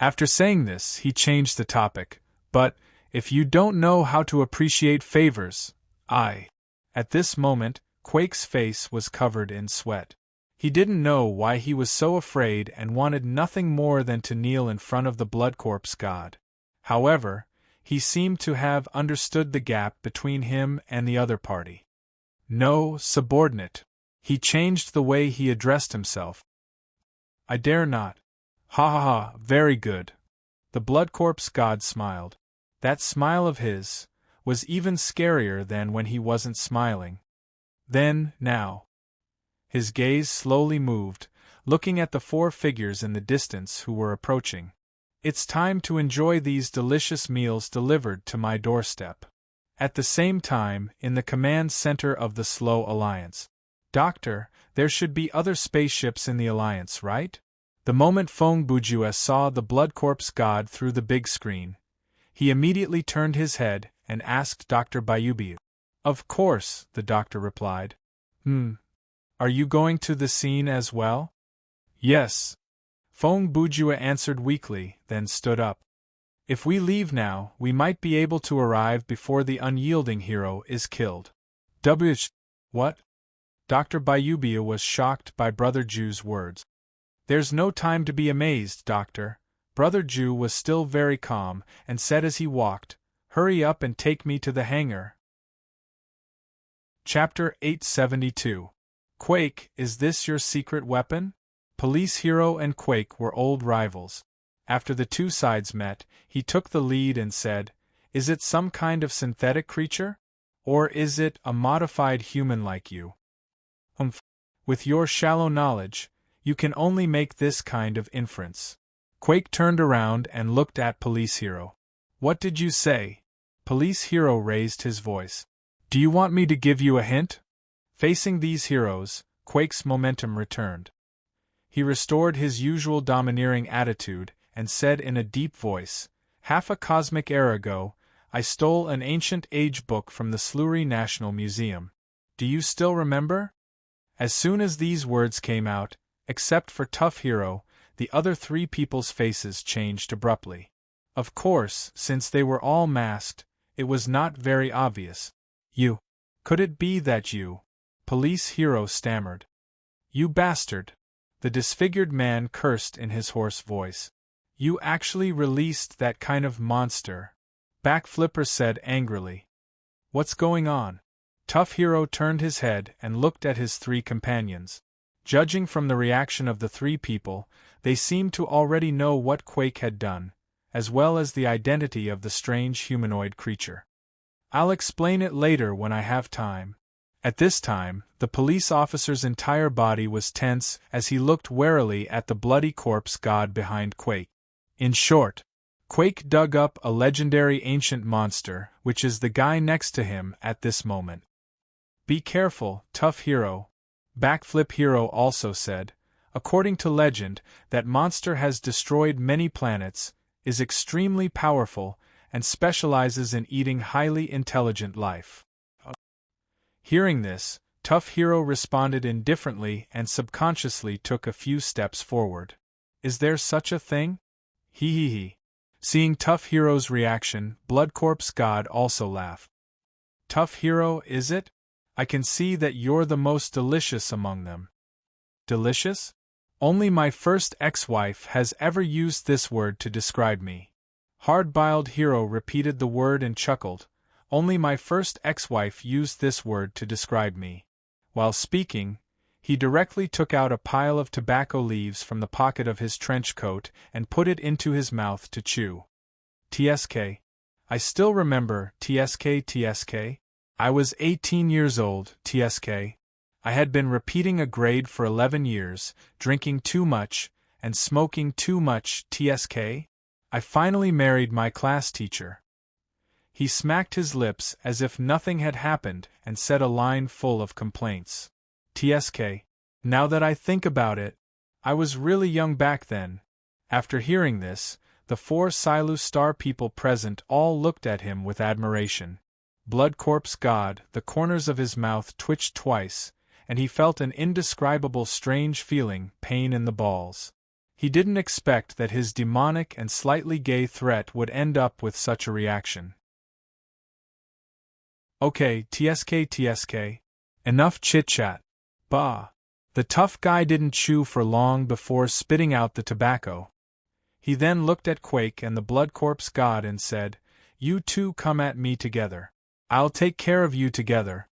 After saying this, he changed the topic. But, if you don't know how to appreciate favors, At this moment, Quake's face was covered in sweat. He didn't know why he was so afraid and wanted nothing more than to kneel in front of the Blood Corpse God. However, he seemed to have understood the gap between him and the other party. No, subordinate. He changed the way he addressed himself. I dare not. Ha ha ha, very good. The Blood Corpse God smiled. That smile of his was even scarier than when he wasn't smiling. Then, now. His gaze slowly moved, looking at the 4 figures in the distance who were approaching. It's time to enjoy these delicious meals delivered to my doorstep. At the same time, in the command center of the Slow Alliance. Doctor, there should be other spaceships in the Alliance, right? The moment Fong Bujue saw the Blood Corpse God through the big screen, he immediately turned his head and asked Dr. Bayubiu. Of course, the doctor replied. Are you going to the scene as well? Yes. Fong Bujue answered weakly, then stood up. If we leave now, we might be able to arrive before the unyielding hero is killed. What? Dr. Bayubiu was shocked by Brother Ju's words. There's no time to be amazed, Doctor. Brother Ju was still very calm, and said as he walked, Hurry up and take me to the hangar. Chapter 872. Quake, is this your secret weapon? Police Hero and Quake were old rivals. After the 2 sides met, he took the lead and said, Is it some kind of synthetic creature? Or is it a modified human like you? With your shallow knowledge, you can only make this kind of inference. Quake turned around and looked at Police Hero. What did you say? Police Hero raised his voice. Do you want me to give you a hint? Facing these heroes, Quake's momentum returned. He restored his usual domineering attitude and said in a deep voice, Half a cosmic era ago, I stole an ancient age book from the Sluri National Museum. Do you still remember? As soon as these words came out, except for Tough Hero, the other 3 people's faces changed abruptly. Of course, since they were all masked, it was not very obvious. You. Could it be that you? Police Hero stammered. You bastard. The disfigured man cursed in his hoarse voice. You actually released that kind of monster. Backflipper said angrily. What's going on? Tough Hero turned his head and looked at his 3 companions. Judging from the reaction of the 3 people, they seemed to already know what Quake had done, as well as the identity of the strange humanoid creature. I'll explain it later when I have time. At this time, the police officer's entire body was tense as he looked warily at the bloody corpse god behind Quake. In short, Quake dug up a legendary ancient monster, which is the guy next to him at this moment. Be careful, Tough Hero. Backflip Hero also said, according to legend, that monster has destroyed many planets, is extremely powerful, and specializes in eating highly intelligent life. Hearing this, Tough Hero responded indifferently and subconsciously took a few steps forward. Is there such a thing? He. Seeing Tough Hero's reaction, Blood Corpse God also laughed. Tough Hero, is it? I can see that you're the most delicious among them. Delicious? Only my first ex-wife has ever used this word to describe me. Hard-boiled Hero repeated the word and chuckled. Only my first ex-wife used this word to describe me. While speaking, he directly took out a pile of tobacco leaves from the pocket of his trench coat and put it into his mouth to chew. TSK. I still remember, TSK. I was 18 years old, TSK. I had been repeating a grade for 11 years, drinking too much, and smoking too much, TSK. I finally married my class teacher. He smacked his lips as if nothing had happened and said a line full of complaints. TSK. Now that I think about it, I was really young back then. After hearing this, the 4 Silu Star people present all looked at him with admiration. Blood Corpse God, the corners of his mouth twitched twice, and he felt an indescribable strange feeling, pain in the balls. He didn't expect that his demonic and slightly gay threat would end up with such a reaction. Okay, TSK. Enough chit-chat. Bah. The tough guy didn't chew for long before spitting out the tobacco. He then looked at Quake and the Blood Corpse God and said, You two come at me together. I'll take care of you together.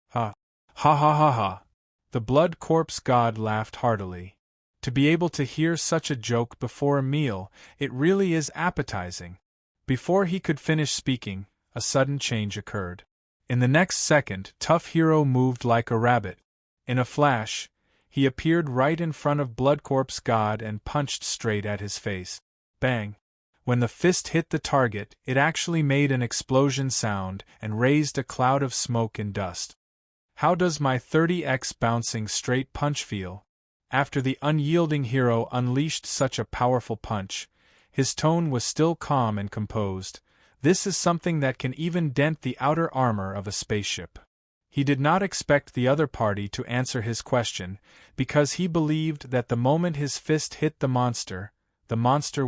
Ha. Ha. The Blood Corpse God laughed heartily. To be able to hear such a joke before a meal, it really is appetizing. Before he could finish speaking, a sudden change occurred. In the next second, Tough Hero moved like a rabbit. In a flash, he appeared right in front of Blood Corpse God and punched straight at his face. Bang! When the fist hit the target, it actually made an explosion sound and raised a cloud of smoke and dust. How does my 30x bouncing straight punch feel? After the unyielding hero unleashed such a powerful punch, his tone was still calm and composed. This is something that can even dent the outer armor of a spaceship. He did not expect the other party to answer his question, because he believed that the moment his fist hit the monster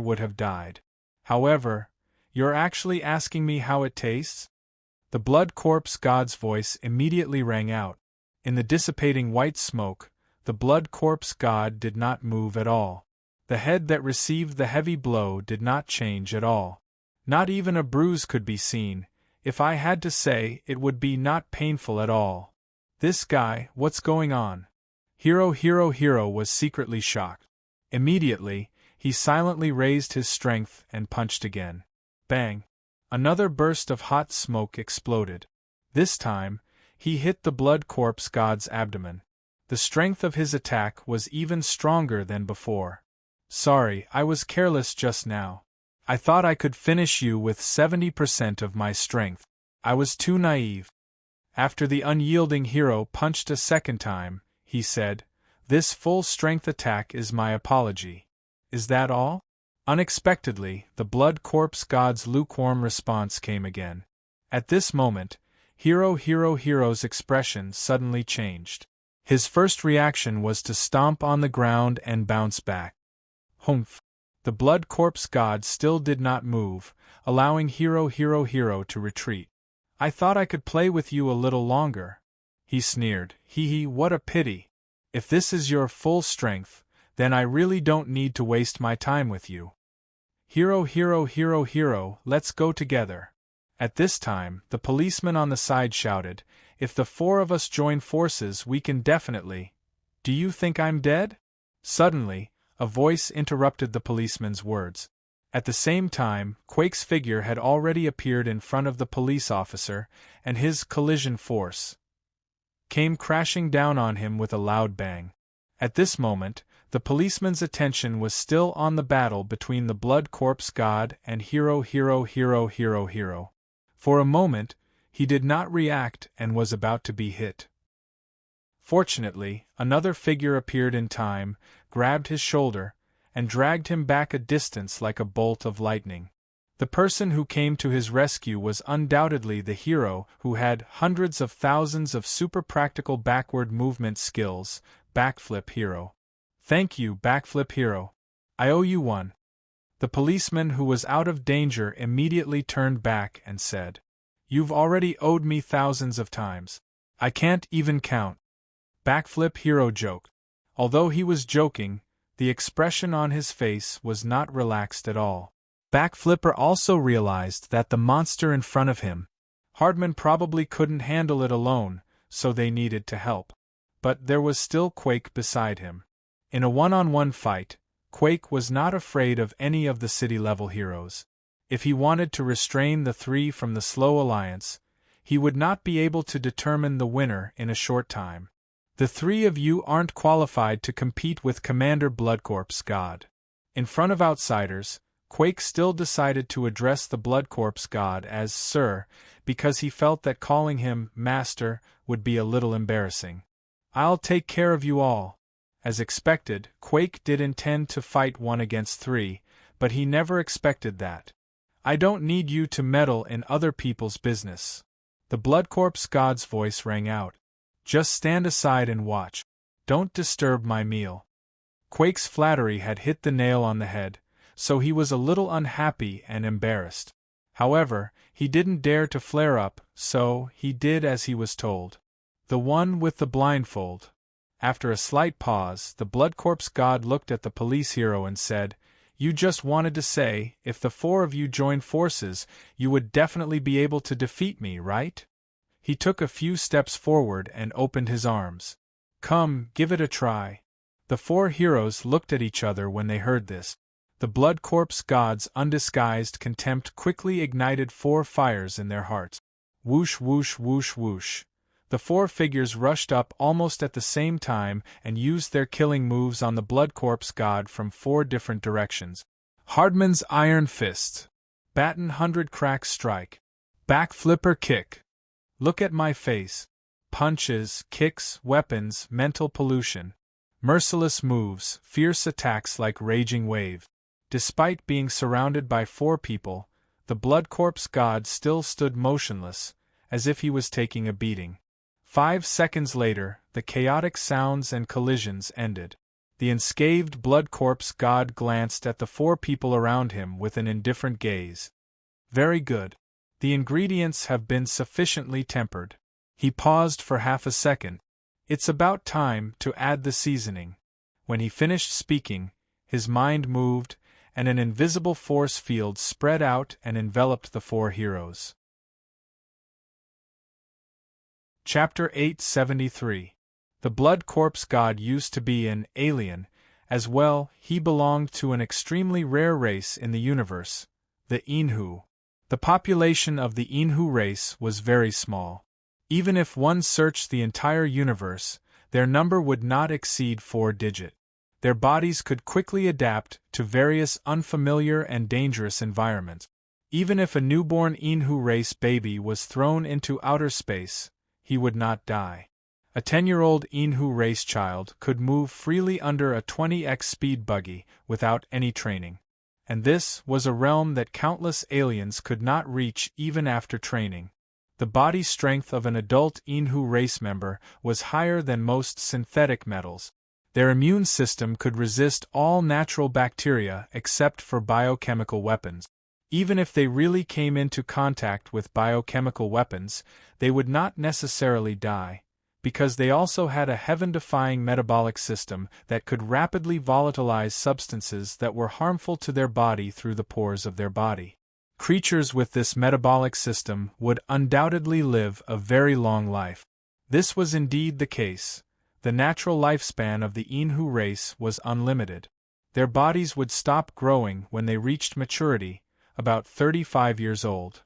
would have died. However, you're actually asking me how it tastes? The Blood Corpse God's voice immediately rang out. In the dissipating white smoke, the Blood Corpse God did not move at all. The head that received the heavy blow did not change at all. Not even a bruise could be seen. If I had to say, it would be not painful at all. This guy, what's going on? Hero was secretly shocked. Immediately, he silently raised his strength and punched again. Bang! Another burst of hot smoke exploded. This time, he hit the Blood Corpse God's abdomen. The strength of his attack was even stronger than before. Sorry, I was careless just now. I thought I could finish you with 70% of my strength. I was too naive. After the unyielding hero punched a second time, he said, This full-strength attack is my apology. Is that all? Unexpectedly, the Blood Corpse God's lukewarm response came again. At this moment, Hero's expression suddenly changed. His first reaction was to stomp on the ground and bounce back. Humph! The Blood Corpse God still did not move, allowing Hero to retreat. I thought I could play with you a little longer. He sneered. What a pity. If this is your full strength, then I really don't need to waste my time with you. Hero, let's go together. At this time, the policeman on the side shouted, If the 4 of us join forces, we can definitely. Do you think I'm dead? Suddenly, a voice interrupted the policeman's words. At the same time, Quake's figure had already appeared in front of the police officer, and his collision force came crashing down on him with a loud bang. At this moment, the policeman's attention was still on the battle between the Blood Corpse God and Hero. For a moment, he did not react and was about to be hit. Fortunately, another figure appeared in time, grabbed his shoulder, and dragged him back a distance like a bolt of lightning. The person who came to his rescue was undoubtedly the hero who had hundreds of thousands of super practical backward movement skills, Backflip Hero. Thank you, Backflip Hero. I owe you one. The policeman who was out of danger immediately turned back and said, You've already owed me thousands of times. I can't even count. Backflip Hero joked. Although he was joking, the expression on his face was not relaxed at all. Backflipper also realized that the monster in front of him, Hardman probably couldn't handle it alone, so they needed to help. But there was still Quake beside him. In a one-on-one fight, Quake was not afraid of any of the city-level heroes. If he wanted to restrain the three from the Slow Alliance, he would not be able to determine the winner in a short time. The three of you aren't qualified to compete with Commander Bloodcorpse God. In front of outsiders, Quake still decided to address the Bloodcorpse God as Sir, because he felt that calling him Master would be a little embarrassing. I'll take care of you all. As expected, Quake did intend to fight 1 against 3, but he never expected that. I don't need you to meddle in other people's business. The Bloodcorpse God's voice rang out. Just stand aside and watch. Don't disturb my meal. Quake's flattery had hit the nail on the head, so he was a little unhappy and embarrassed. However, he didn't dare to flare up, so he did as he was told. The one with the blindfold. After a slight pause, the Bloodcorpse God looked at the police hero and said, You just wanted to say, if the 4 of you joined forces, you would definitely be able to defeat me, right? He took a few steps forward and opened his arms. Come, give it a try. The 4 heroes looked at each other when they heard this. The Bloodcorpse God's undisguised contempt quickly ignited 4 fires in their hearts. Whoosh whoosh whoosh whoosh. The 4 figures rushed up almost at the same time and used their killing moves on the Bloodcorpse God from 4 different directions. Hardman's Iron Fist. Batten 100 Crack Strike. Backflipper Kick. Look at my face. Punches, kicks, weapons, mental pollution. Merciless moves, fierce attacks like raging wave. Despite being surrounded by 4 people, the Bloodcorpse God still stood motionless, as if he was taking a beating. 5 seconds later, the chaotic sounds and collisions ended. The unscathed Bloodcorpse God glanced at the 4 people around him with an indifferent gaze. Very good. The ingredients have been sufficiently tempered. He paused for half a second. It's about time to add the seasoning. When he finished speaking, his mind moved, and an invisible force field spread out and enveloped the 4 heroes. Chapter 873. The Bloodcorpse God used to be an alien. As well, he belonged to an extremely rare race in the universe, the Inhu. The population of the Inhu race was very small. Even if one searched the entire universe, their number would not exceed 4-digit. Their bodies could quickly adapt to various unfamiliar and dangerous environments. Even if a newborn Inhu race baby was thrown into outer space, he would not die. A 10-year-old Inhu race child could move freely under a 20x speed buggy without any training. And this was a realm that countless aliens could not reach even after training. The body strength of an adult Inhu race member was higher than most synthetic metals. Their immune system could resist all natural bacteria except for biochemical weapons. Even if they really came into contact with biochemical weapons, they would not necessarily die, because they also had a heaven-defying metabolic system that could rapidly volatilize substances that were harmful to their body through the pores of their body. Creatures with this metabolic system would undoubtedly live a very long life. This was indeed the case. The natural lifespan of the Inhu race was unlimited. Their bodies would stop growing when they reached maturity, about 35 years old.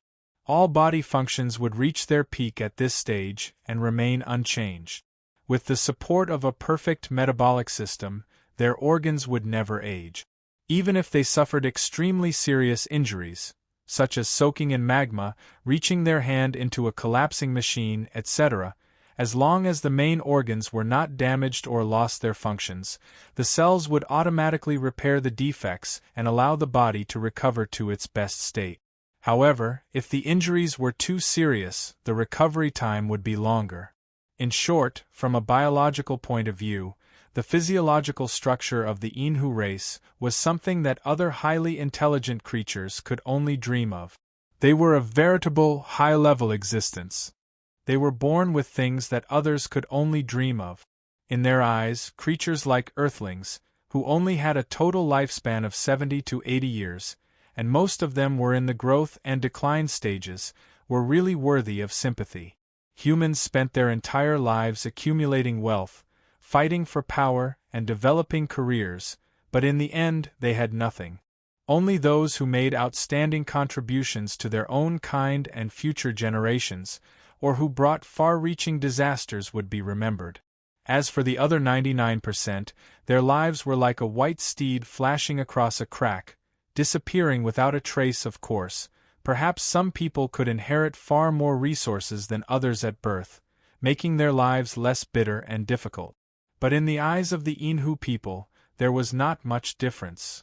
All body functions would reach their peak at this stage and remain unchanged. With the support of a perfect metabolic system, their organs would never age. Even if they suffered extremely serious injuries, such as soaking in magma, reaching their hand into a collapsing machine, etc., As long as the main organs were not damaged or lost their functions, the cells would automatically repair the defects and allow the body to recover to its best state. However, if the injuries were too serious, the recovery time would be longer. In short, from a biological point of view, the physiological structure of the Inhu race was something that other highly intelligent creatures could only dream of. They were a veritable, high-level existence. They were born with things that others could only dream of. In their eyes, creatures like Earthlings, who only had a total lifespan of 70 to 80 years, and most of them were in the growth and decline stages, were really worthy of sympathy. Humans spent their entire lives accumulating wealth, fighting for power, and developing careers, but in the end they had nothing. Only those who made outstanding contributions to their own kind and future generations, or who brought far-reaching disasters would be remembered. As for the other 99%, their lives were like a white steed flashing across a crack, disappearing without a trace. Of course, perhaps some people could inherit far more resources than others at birth, making their lives less bitter and difficult. But in the eyes of the Inhu people, there was not much difference.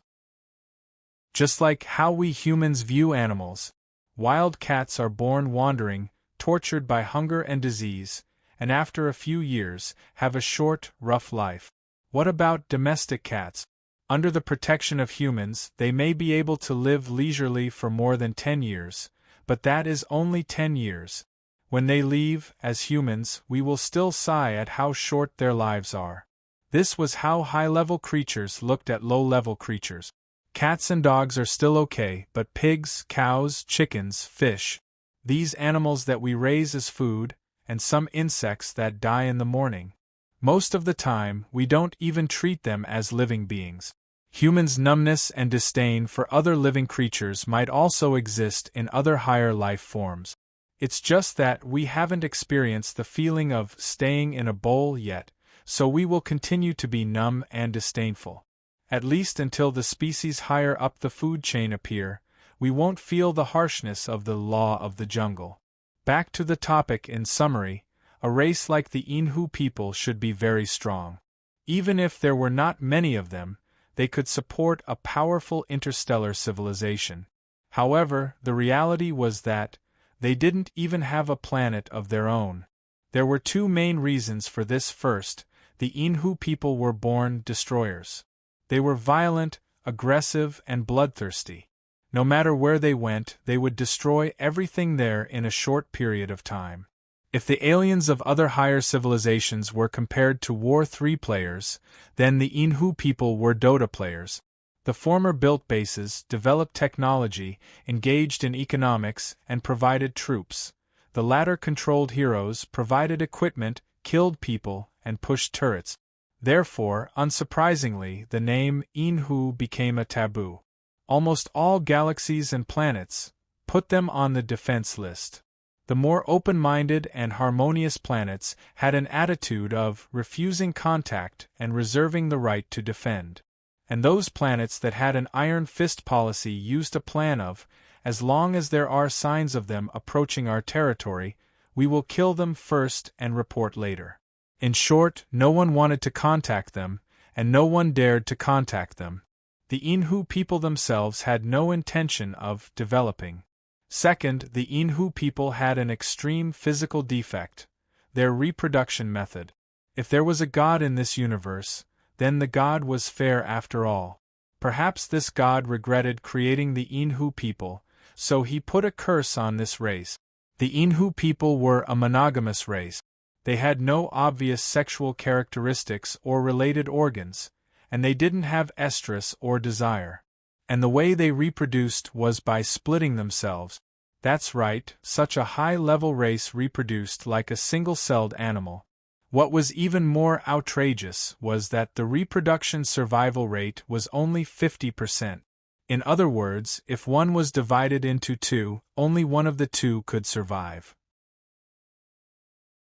Just like how we humans view animals, wild cats are born wandering, tortured by hunger and disease, and after a few years, have a short, rough life. What about domestic cats? Under the protection of humans, they may be able to live leisurely for more than 10 years, but that is only 10 years. When they leave, as humans, we will still sigh at how short their lives are. This was how high-level creatures looked at low-level creatures. Cats and dogs are still okay, but pigs, cows, chickens, fish, these animals that we raise as food, and some insects that die in the morning. Most of the time, we don't even treat them as living beings. Humans' numbness and disdain for other living creatures might also exist in other higher life forms. It's just that we haven't experienced the feeling of staying in a bowl yet, so we will continue to be numb and disdainful. At least until the species higher up the food chain appear, we won't feel the harshness of the law of the jungle. Back to the topic. In summary, a race like the Inhu people should be very strong. Even if there were not many of them, they could support a powerful interstellar civilization. However, the reality was that they didn't even have a planet of their own. There were two main reasons for this. First, the Inhu people were born destroyers. They were violent, aggressive, and bloodthirsty. No matter where they went, they would destroy everything there in a short period of time. If the aliens of other higher civilizations were compared to War 3 players, then the Inhu people were Dota players. The former built bases, developed technology, engaged in economics, and provided troops. The latter controlled heroes, provided equipment, killed people, and pushed turrets. Therefore, unsurprisingly, the name Inhu became a taboo. Almost all galaxies and planets put them on the defense list. The more open-minded and harmonious planets had an attitude of refusing contact and reserving the right to defend. And those planets that had an iron fist policy used a plan of, as long as there are signs of them approaching our territory, we will kill them first and report later. In short, no one wanted to contact them, and no one dared to contact them. The Inhu people themselves had no intention of developing. Second, the Inhu people had an extreme physical defect, their reproduction method. If there was a god in this universe, then the god was fair after all. Perhaps this god regretted creating the Inhu people, so he put a curse on this race. The Inhu people were a monogamous race. They had no obvious sexual characteristics or related organs, and they didn't have estrus or desire. And the way they reproduced was by splitting themselves. That's right, such a high-level race reproduced like a single-celled animal. What was even more outrageous was that the reproduction survival rate was only 50%. In other words, if one was divided into two, only one of the two could survive.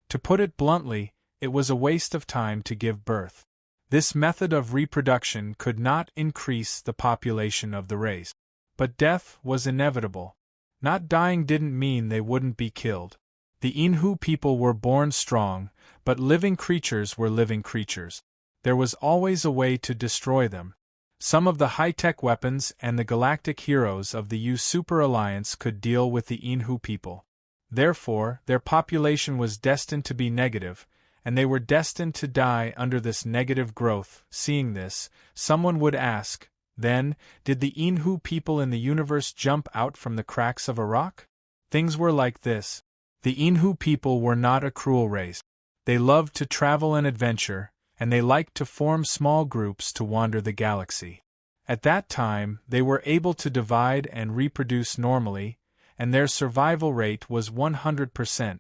To put it bluntly, it was a waste of time to give birth. This method of reproduction could not increase the population of the race. But death was inevitable. Not dying didn't mean they wouldn't be killed. The Inhu people were born strong, but living creatures were living creatures. There was always a way to destroy them. Some of the high-tech weapons and the galactic heroes of the U Super Alliance could deal with the Inhu people. Therefore, their population was destined to be negative, and they were destined to die under this negative growth. Seeing this, someone would ask, then, did the Inhu people in the universe jump out from the cracks of a rock? Things were like this. The Inhu people were not a cruel race. They loved to travel and adventure, and they liked to form small groups to wander the galaxy. At that time, they were able to divide and reproduce normally, and their survival rate was 100%.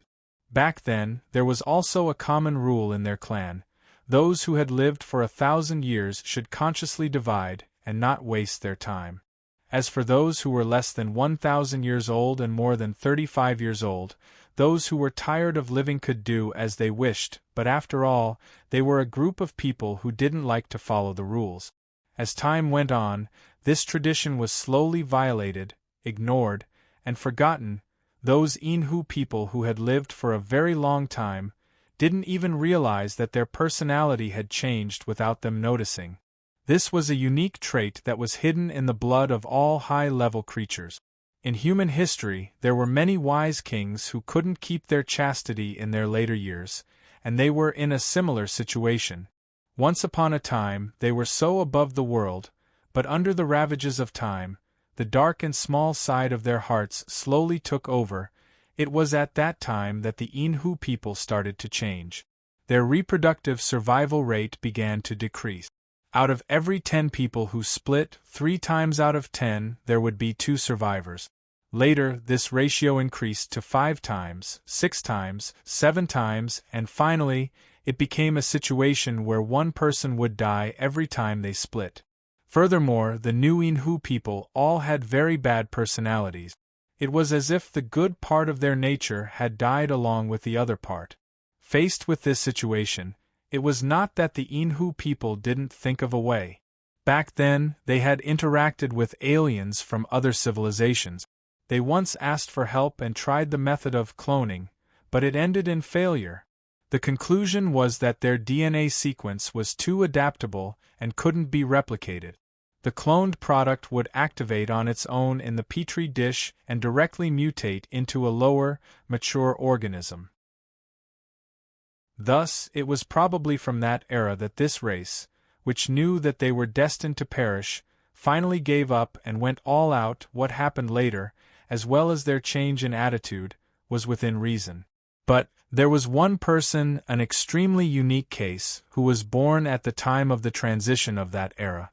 Back then, there was also a common rule in their clan. Those who had lived for 1,000 years should consciously divide and not waste their time. As for those who were less than 1,000 years old and more than 35 years old, those who were tired of living could do as they wished, but after all, they were a group of people who didn't like to follow the rules. As time went on, this tradition was slowly violated, ignored, and forgotten. Those Inhu people who had lived for a very long time didn't even realize that their personality had changed without them noticing. This was a unique trait that was hidden in the blood of all high-level creatures. In human history, there were many wise kings who couldn't keep their chastity in their later years, and they were in a similar situation. Once upon a time, they were so above the world, but under the ravages of time, the dark and small side of their hearts slowly took over. It was at that time that the Inhu people started to change. Their reproductive survival rate began to decrease. Out of every 10 people who split, 3 times out of 10 there would be 2 survivors. Later, this ratio increased to 5 times, 6 times, 7 times, and finally, it became a situation where one person would die every time they split. Furthermore, the new Inhu people all had very bad personalities. It was as if the good part of their nature had died along with the other part. Faced with this situation, it was not that the Inhu people didn't think of a way. Back then, they had interacted with aliens from other civilizations. They once asked for help and tried the method of cloning, but it ended in failure. The conclusion was that their DNA sequence was too adaptable and couldn't be replicated. The cloned product would activate on its own in the petri dish and directly mutate into a lower, mature organism. Thus, it was probably from that era that this race, which knew that they were destined to perish, finally gave up and went all out. What happened later, as well as their change in attitude, was within reason. But there was one person, an extremely unique case, who was born at the time of the transition of that era.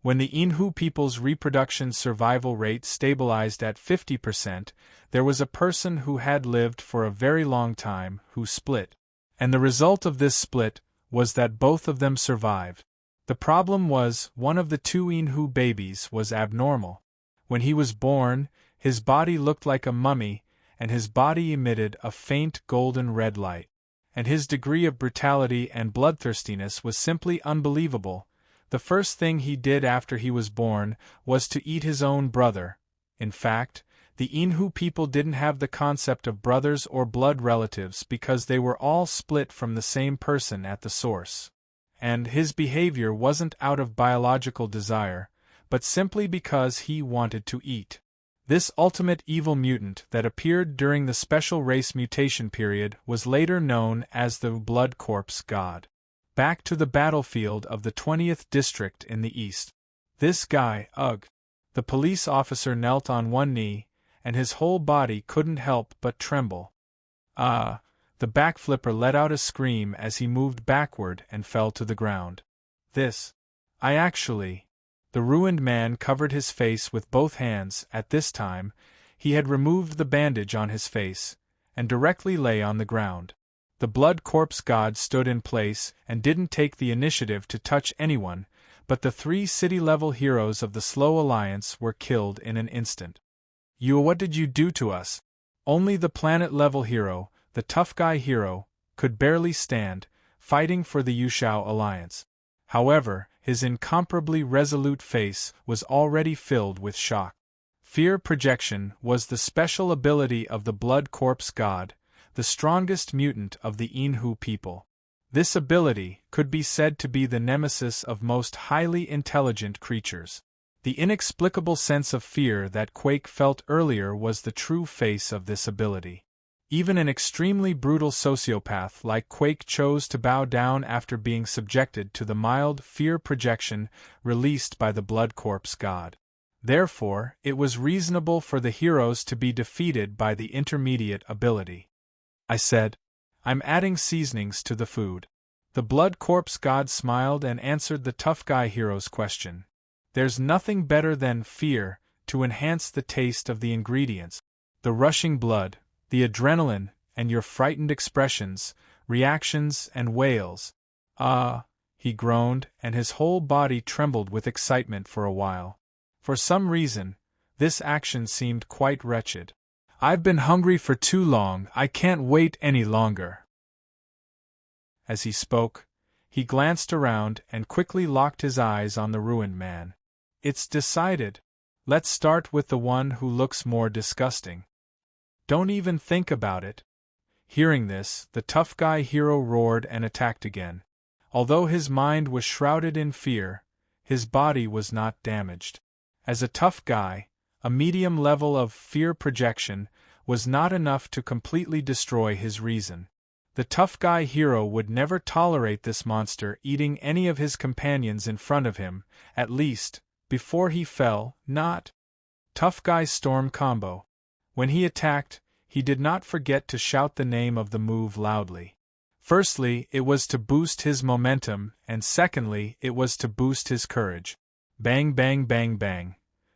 When the Inhu people's reproduction survival rate stabilized at 50%, there was a person who had lived for a very long time who split. And the result of this split was that both of them survived. The problem was, one of the 2 Inhu babies was abnormal. When he was born, his body looked like a mummy, and his body emitted a faint golden red light. And his degree of brutality and bloodthirstiness was simply unbelievable. The first thing he did after he was born was to eat his own brother. In fact, the Inhu people didn't have the concept of brothers or blood relatives because they were all split from the same person at the source. And his behavior wasn't out of biological desire, but simply because he wanted to eat. This ultimate evil mutant that appeared during the special race mutation period was later known as the Blood Corpse God. Back to the battlefield of the 20th District in the east. This guy, ugh. The police officer knelt on one knee, and his whole body couldn't help but tremble. The backflipper let out a scream as he moved backward and fell to the ground. The ruined man covered his face with both hands. At this time, he had removed the bandage on his face, and directly lay on the ground. The Blood Corpse God stood in place and didn't take the initiative to touch anyone, but the 3 city-level heroes of the Slow Alliance were killed in an instant. What did you do to us? Only the planet-level hero, the tough guy hero, could barely stand, fighting for the Yushao Alliance. However, his incomparably resolute face was already filled with shock. Fear projection was the special ability of the Blood Corpse God, the strongest mutant of the Inhu people. This ability could be said to be the nemesis of most highly intelligent creatures. The inexplicable sense of fear that Quake felt earlier was the true face of this ability. Even an extremely brutal sociopath like Quake chose to bow down after being subjected to the mild fear projection released by the Blood Corpse god. Therefore, it was reasonable for the heroes to be defeated by the intermediate ability. I said, "I'm adding seasonings to the food." The Blood Corpse god smiled and answered the tough guy hero's question. "There's nothing better than fear to enhance the taste of the ingredients. The rushing blood, the adrenaline, and your frightened expressions, reactions, and wails." "Ah," he groaned, and his whole body trembled with excitement for a while. For some reason, this action seemed quite wretched. "I've been hungry for too long, I can't wait any longer." As he spoke, he glanced around and quickly locked his eyes on the ruined man. "It's decided. Let's start with the one who looks more disgusting. Don't even think about it." Hearing this, the tough guy hero roared and attacked again. Although his mind was shrouded in fear, his body was not damaged. As a tough guy, a medium level of fear projection was not enough to completely destroy his reason. The tough guy hero would never tolerate this monster eating any of his companions in front of him, at least, before he fell, not. Tough guy storm combo. When he attacked, he did not forget to shout the name of the move loudly. Firstly, it was to boost his momentum, and secondly, it was to boost his courage. Bang bang bang bang.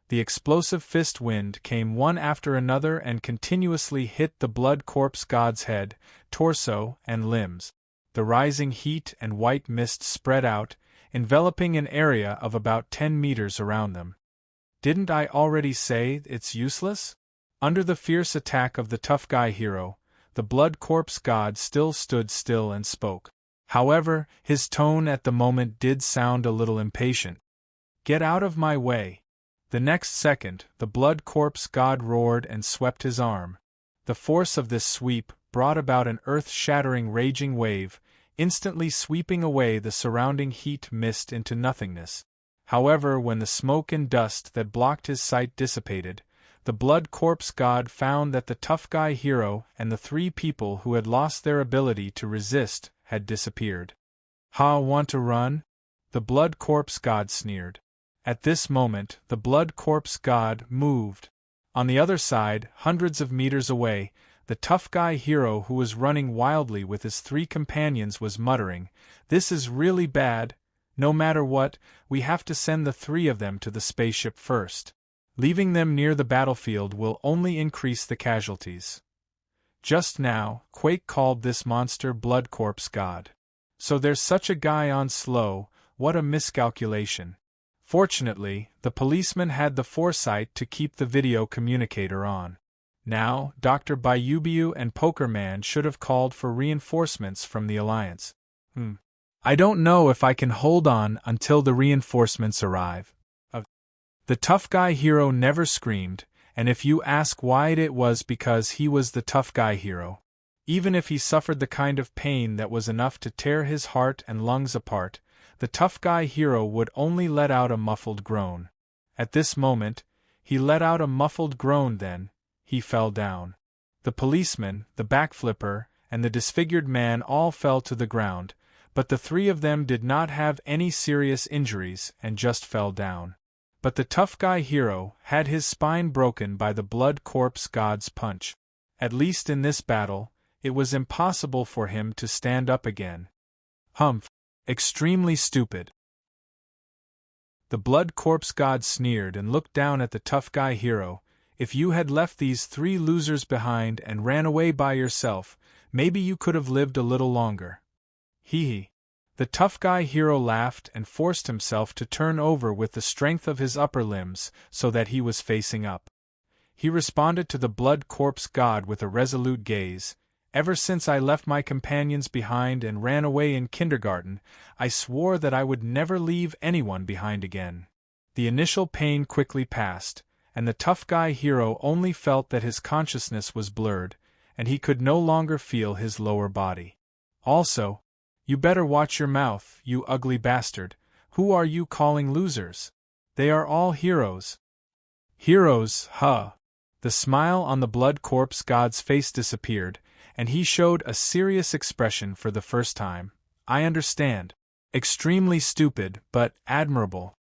The explosive fist wind came one after another and continuously hit the Blood Corpse god's head, torso, and limbs. The rising heat and white mist spread out, enveloping an area of about 10 meters around them. "Didn't I already say it's useless?" Under the fierce attack of the tough guy hero, the Blood Corpse god still stood still and spoke. However, his tone at the moment did sound a little impatient. "Get out of my way." The next second, the Blood Corpse god roared and swept his arm. The force of this sweep brought about an earth-shattering raging wave, instantly sweeping away the surrounding heat mist into nothingness. However, when the smoke and dust that blocked his sight dissipated, the Blood Corpse god found that the tough guy hero and the 3 people who had lost their ability to resist had disappeared. "Ha, want to run?" the Blood Corpse god sneered. At this moment, the Blood Corpse god moved. On the other side, hundreds of meters away, the tough guy hero who was running wildly with his 3 companions was muttering, "This is really bad. No matter what, we have to send the 3 of them to the spaceship first. Leaving them near the battlefield will only increase the casualties." Just now, Quake called this monster Blood Corpse god. So there's such a guy on Slow, what a miscalculation. Fortunately, the policeman had the foresight to keep the video communicator on. Now, Dr. Bayubiu and Poker Man should have called for reinforcements from the Alliance. I don't know if I can hold on until the reinforcements arrive. The tough guy hero never screamed, and if you ask why, it was because he was the tough guy hero. Even if he suffered the kind of pain that was enough to tear his heart and lungs apart, the tough guy hero would only let out a muffled groan. At this moment, he let out a muffled groan, then he fell down. The policeman, the backflipper, and the disfigured man all fell to the ground, but the 3 of them did not have any serious injuries and just fell down. But the tough guy hero had his spine broken by the Blood Corpse god's punch. At least in this battle, it was impossible for him to stand up again. Humph! Extremely stupid. The Blood Corpse god sneered and looked down at the tough guy hero. "If you had left these 3 losers behind and ran away by yourself, maybe you could have lived a little longer." Hee hee. The tough guy hero laughed and forced himself to turn over with the strength of his upper limbs so that he was facing up. He responded to the Blood Corpse god with a resolute gaze. "Ever since I left my companions behind and ran away in kindergarten, I swore that I would never leave anyone behind again." The initial pain quickly passed, and the tough guy hero only felt that his consciousness was blurred, and he could no longer feel his lower body. Also, you better watch your mouth, you ugly bastard. Who are you calling losers? They are all heroes. Heroes, huh? The smile on the blood corpse god's face disappeared, and he showed a serious expression for the first time. I understand. Extremely stupid, but admirable.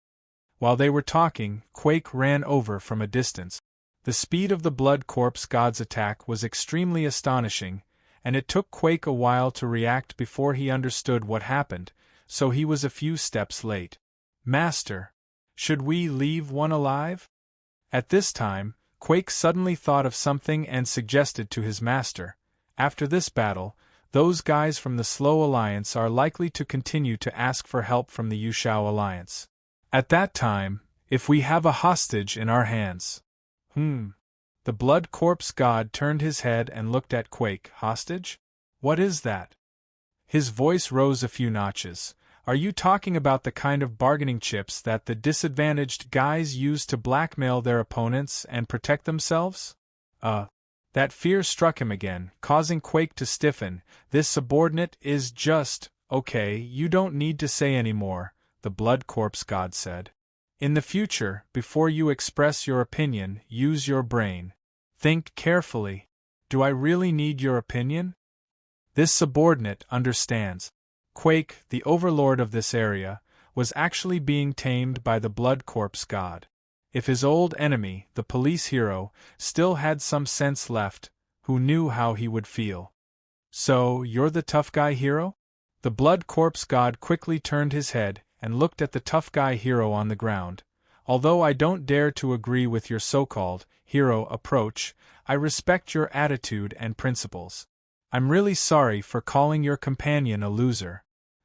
While they were talking, Quake ran over from a distance. The speed of the blood corpse god's attack was extremely astonishing, and it took Quake a while to react before he understood what happened, so he was a few steps late. Master, should we leave one alive? At this time, Quake suddenly thought of something and suggested to his master, after this battle, those guys from the Slow Alliance are likely to continue to ask for help from the Yushao Alliance. At that time, if we have a hostage in our hands. The blood corpse god turned his head and looked at Quake. Hostage? What is that? His voice rose a few notches. Are you talking about the kind of bargaining chips that the disadvantaged guys use to blackmail their opponents and protect themselves? That fear struck him again, causing Quake to stiffen. This subordinate is just, okay, you don't need to say any more, the blood corpse god said. In the future, before you express your opinion, use your brain. Think carefully. Do I really need your opinion? This subordinate understands. Quake, the overlord of this area, was actually being tamed by the blood corpse god. If his old enemy, the police hero, still had some sense left, who knew how he would feel? So, you're the tough guy hero? The blood corpse god quickly turned his head and looked at the tough guy hero on the ground. Although I don't dare to agree with your so-called hero approach, I respect your attitude and principles. I'm really sorry for calling your companion a loser.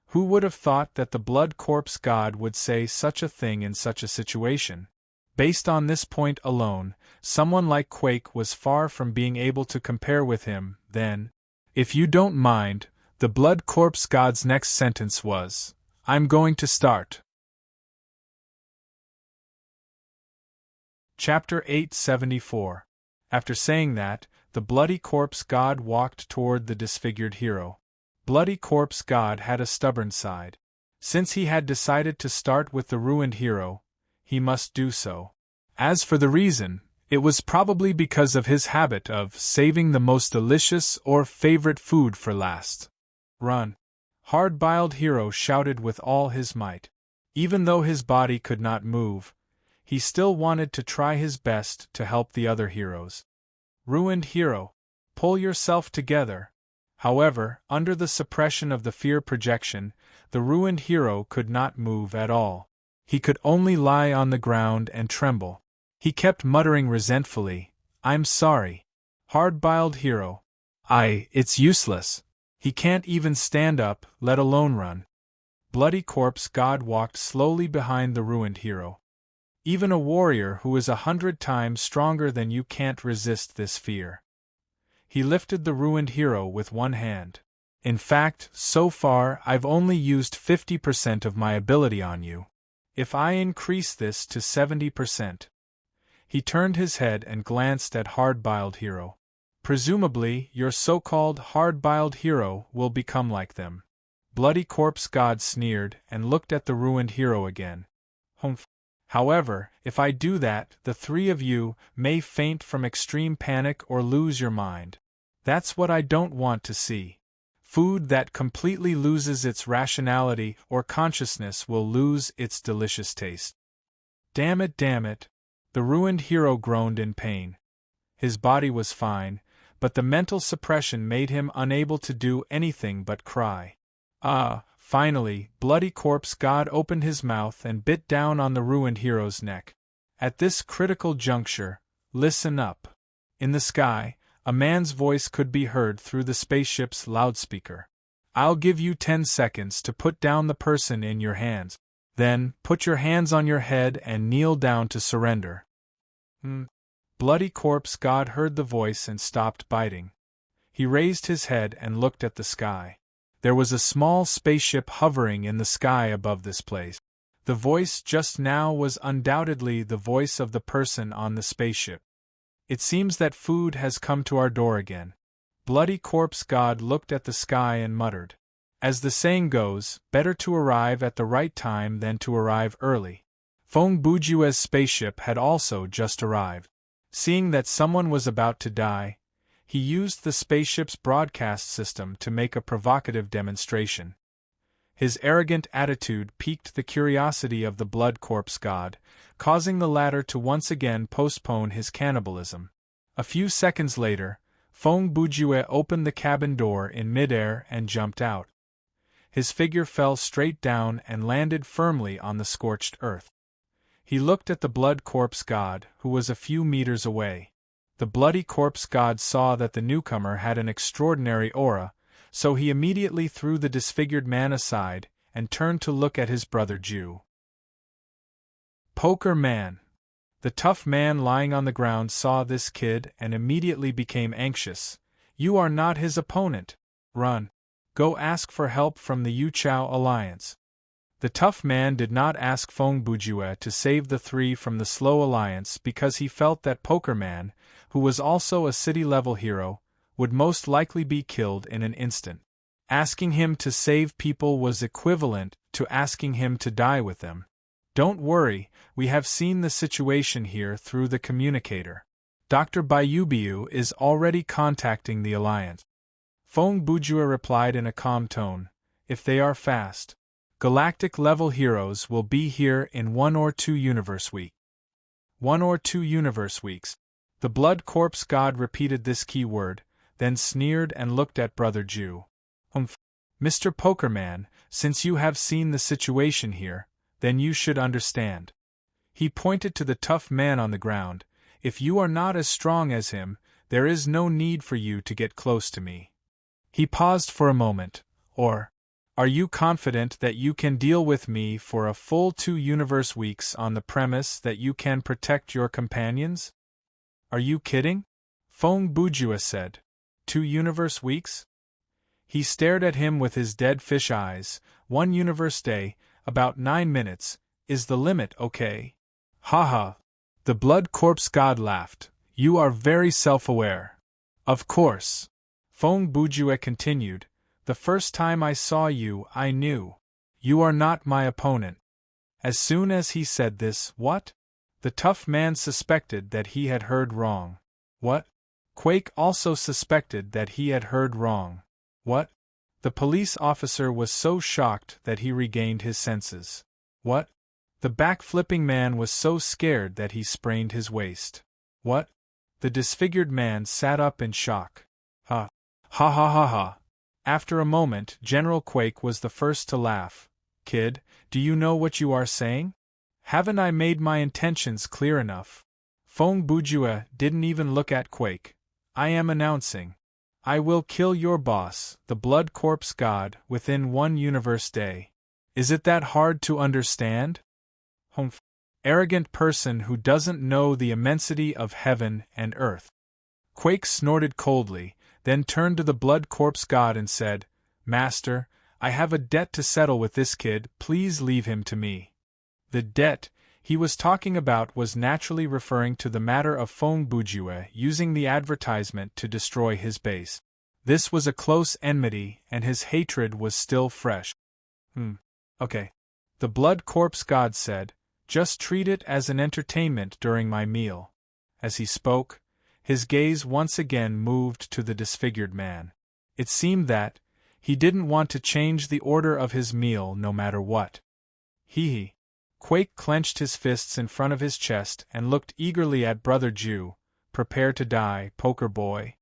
Who would have thought that the blood corpse god would say such a thing in such a situation? Based on this point alone, someone like Quake was far from being able to compare with him. Then, if you don't mind, the blood corpse god's next sentence was, I'm going to start. Chapter 874. After saying that, the bloody corpse god walked toward the disfigured hero. Bloody corpse god had a stubborn side. Since he had decided to start with the ruined hero, he must do so. As for the reason, it was probably because of his habit of saving the most delicious or favorite food for last. Run! Hard-biled hero shouted with all his might. Even though his body could not move, he still wanted to try his best to help the other heroes. Ruined hero, pull yourself together. However, under the suppression of the fear projection, the ruined hero could not move at all. He could only lie on the ground and tremble. He kept muttering resentfully, I'm sorry. Hard-biled hero. It's useless. He can't even stand up, let alone run. Bloody corpse god walked slowly behind the ruined hero. Even a warrior who is 100 times stronger than you can't resist this fear. He lifted the ruined hero with one hand. In fact, so far I've only used 50% of my ability on you. If I increase this to 70%. He turned his head and glanced at hard-biled hero. Presumably, your so-called hard-biled hero will become like them. Bloody corpse god sneered and looked at the ruined hero again. Humph. However, if I do that, the three of you may faint from extreme panic or lose your mind. That's what I don't want to see. Food that completely loses its rationality or consciousness will lose its delicious taste. Damn it, the ruined hero groaned in pain. His body was fine, but the mental suppression made him unable to do anything but cry. Finally, bloody corpse god opened his mouth and bit down on the ruined hero's neck. At this critical juncture, listen up. In the sky, a man's voice could be heard through the spaceship's loudspeaker. I'll give you 10 seconds to put down the person in your hands. Then, put your hands on your head and kneel down to surrender. Bloody corpse god heard the voice and stopped biting. He raised his head and looked at the sky. There was a small spaceship hovering in the sky above this place. The voice just now was undoubtedly the voice of the person on the spaceship. It seems that food has come to our door again. bloody corpse god looked at the sky and muttered. As the saying goes, better to arrive at the right time than to arrive early. Feng Bujue's spaceship had also just arrived. Seeing that someone was about to die, he used the spaceship's broadcast system to make a provocative demonstration. His arrogant attitude piqued the curiosity of the blood corpse god, causing the latter to once again postpone his cannibalism. A few seconds later, Feng Bujue opened the cabin door in midair and jumped out. His figure fell straight down and landed firmly on the scorched earth. He looked at the blood corpse god, who was a few meters away. The bloody corpse god saw that the newcomer had an extraordinary aura, so he immediately threw the disfigured man aside and turned to look at his brother Jew. Poker man. The tough man lying on the ground saw this kid and immediately became anxious. You are not his opponent. Run. Go ask for help from the Yu Chao Alliance. The tough man did not ask Feng Bujue to save the three from the slow alliance because he felt that Poker Man, who was also a city-level hero, would most likely be killed in an instant. Asking him to save people was equivalent to asking him to die with them. Don't worry, we have seen the situation here through the communicator. Dr. Bayubiu is already contacting the alliance. Feng Bujue replied in a calm tone, if they are fast. Galactic-level heroes will be here in 1 or 2 universe weeks. 1 or 2 universe weeks. The blood corpse god repeated this key word, then sneered and looked at Brother Jew. Mr. Pokerman, since you have seen the situation here, then you should understand. He pointed to the tough man on the ground. If you are not as strong as him, there is no need for you to get close to me. He paused for a moment. Are you confident that you can deal with me for a full 2 universe weeks on the premise that you can protect your companions? Are you kidding? Feng Bujue said. 2 universe weeks? He stared at him with his dead fish eyes. 1 universe day, about 9 minutes, is the limit, okay? Ha. The blood corpse god laughed. You are very self-aware. Of course. Feng Bujue continued. The first time I saw you, I knew. You are not my opponent. As soon as he said this, what? The tough man suspected that he had heard wrong. What? Quake also suspected that he had heard wrong. What? The police officer was so shocked that he regained his senses. What? The backflipping man was so scared that he sprained his waist. What? The disfigured man sat up in shock. Ha. Ha ha ha ha. After a moment, General Quake was the first to laugh. Kid, do you know what you are saying? Haven't I made my intentions clear enough? Feng Bujue didn't even look at Quake. I am announcing. I will kill your boss, the blood corpse god, within 1 universe day. Is it that hard to understand? Humph. Arrogant person who doesn't know the immensity of heaven and earth. Quake snorted coldly, then turned to the blood corpse god and said, Master, I have a debt to settle with this kid, please leave him to me. The debt he was talking about was naturally referring to the matter of Feng Bujue using the advertisement to destroy his base. This was a close enmity and his hatred was still fresh. Okay. The blood corpse god said, just treat it as an entertainment during my meal. As he spoke, his gaze once again moved to the disfigured man. It seemed that he didn't want to change the order of his meal no matter what. Hee. Quake clenched his fists in front of his chest and looked eagerly at Brother Jew. Prepare to die, poker boy.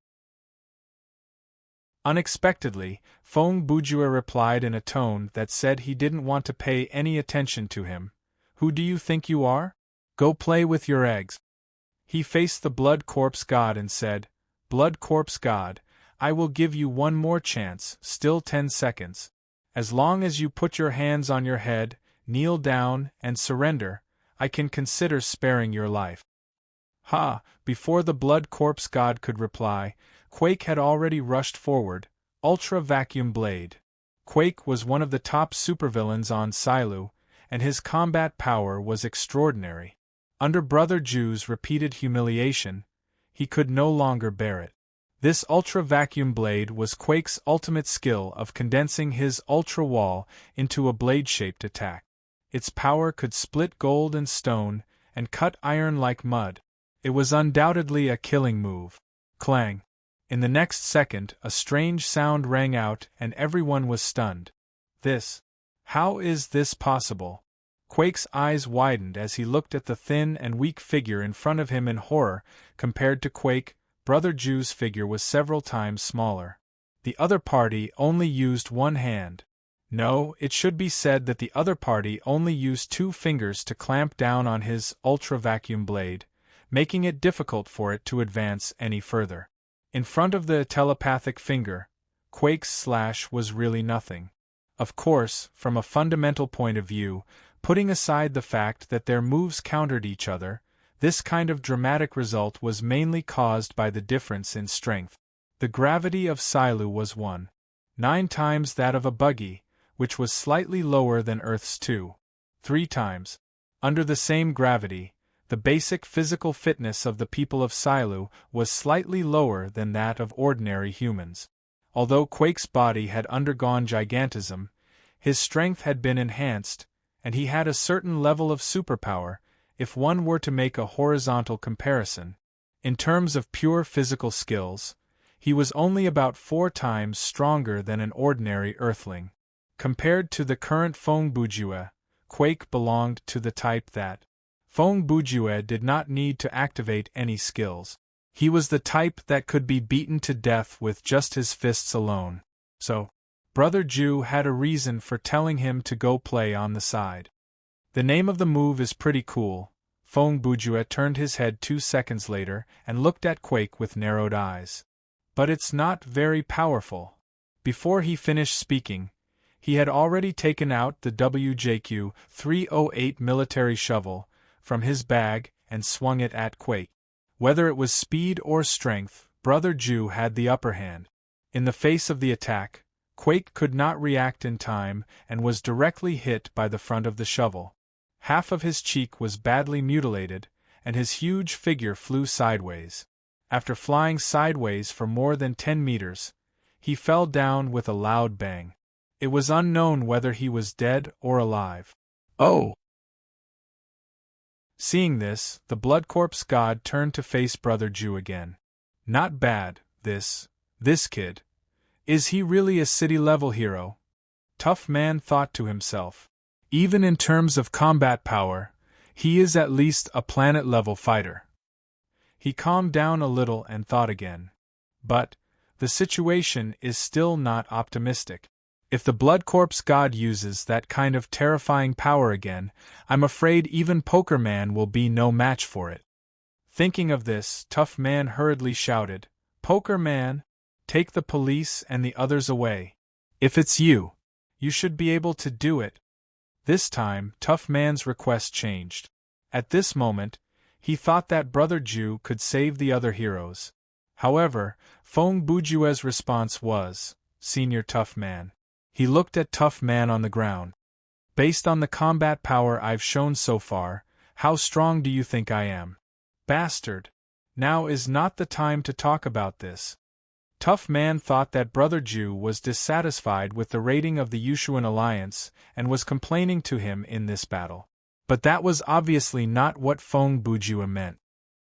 Unexpectedly, Feng Bujue replied in a tone that said he didn't want to pay any attention to him. Who do you think you are? Go play with your eggs. He faced the blood corpse god and said, Blood corpse god, I will give you 1 more chance, still 10 seconds. As long as you put your hands on your head, kneel down, and surrender, I can consider sparing your life. Ha! Before the blood corpse god could reply, Quake had already rushed forward, Ultra Vacuum Blade. Quake was one of the top supervillains on Silu, and his combat power was extraordinary. Under Brother Jew's repeated humiliation, he could no longer bear it. This ultra-vacuum blade was Quake's ultimate skill of condensing his ultra-wall into a blade-shaped attack. Its power could split gold and stone, and cut iron like mud. It was undoubtedly a killing move. Clang! In the next second, a strange sound rang out and everyone was stunned. How is this possible? Quake's eyes widened as he looked at the thin and weak figure in front of him in horror. Compared to Quake, Brother Jew's figure was several times smaller. The other party only used one hand. No, it should be said that the other party only used 2 fingers to clamp down on his ultra-vacuum blade, making it difficult for it to advance any further. In front of the telepathic finger, Quake's slash was really nothing. Of course, from a fundamental point of view, putting aside the fact that their moves countered each other, this kind of dramatic result was mainly caused by the difference in strength. The gravity of Silu was 1.9 times that of a buggy, which was slightly lower than Earth's 2.3 times. Under the same gravity, the basic physical fitness of the people of Silu was slightly lower than that of ordinary humans. Although Quake's body had undergone gigantism, his strength had been enhanced, and he had a certain level of superpower, if one were to make a horizontal comparison. In terms of pure physical skills, he was only about 4 times stronger than an ordinary Earthling. Compared to the current Fong Bujue, Quake belonged to the type that Fong Bujue did not need to activate any skills. He was the type that could be beaten to death with just his fists alone. So, Brother Jew had a reason for telling him to go play on the side. The name of the move is pretty cool. Fong Bujue turned his head 2 seconds later and looked at Quake with narrowed eyes. But it's not very powerful. Before he finished speaking, he had already taken out the WJQ-308 military shovel from his bag and swung it at Quake. Whether it was speed or strength, Brother Jew had the upper hand. In the face of the attack, Quake could not react in time and was directly hit by the front of the shovel. Half of his cheek was badly mutilated, and his huge figure flew sideways. After flying sideways for more than 10 meters, he fell down with a loud bang. It was unknown whether he was dead or alive. Oh! Seeing this, the Blood Corpse god turned to face Brother Jew again. Not bad, this kid. Is he really a city-level hero? Tough Man thought to himself. Even in terms of combat power, he is at least a planet-level fighter. He calmed down a little and thought again. But the situation is still not optimistic. If the Blood Corpse god uses that kind of terrifying power again, I'm afraid even Poker Man will be no match for it. Thinking of this, Tough Man hurriedly shouted, "Poker Man, take the police and the others away. If it's you, you should be able to do it." This time, Tough Man's request changed. At this moment, he thought that Brother Jew could save the other heroes. However, Fong Bujue's response was, "Senior Tough Man." He looked at Tough Man on the ground. "Based on the combat power I've shown so far, how strong do you think I am?" "Bastard! Now is not the time to talk about this." Tough Man thought that Brother Jew was dissatisfied with the rating of the Yushuan Alliance and was complaining to him in this battle. But that was obviously not what Fong Bujue meant.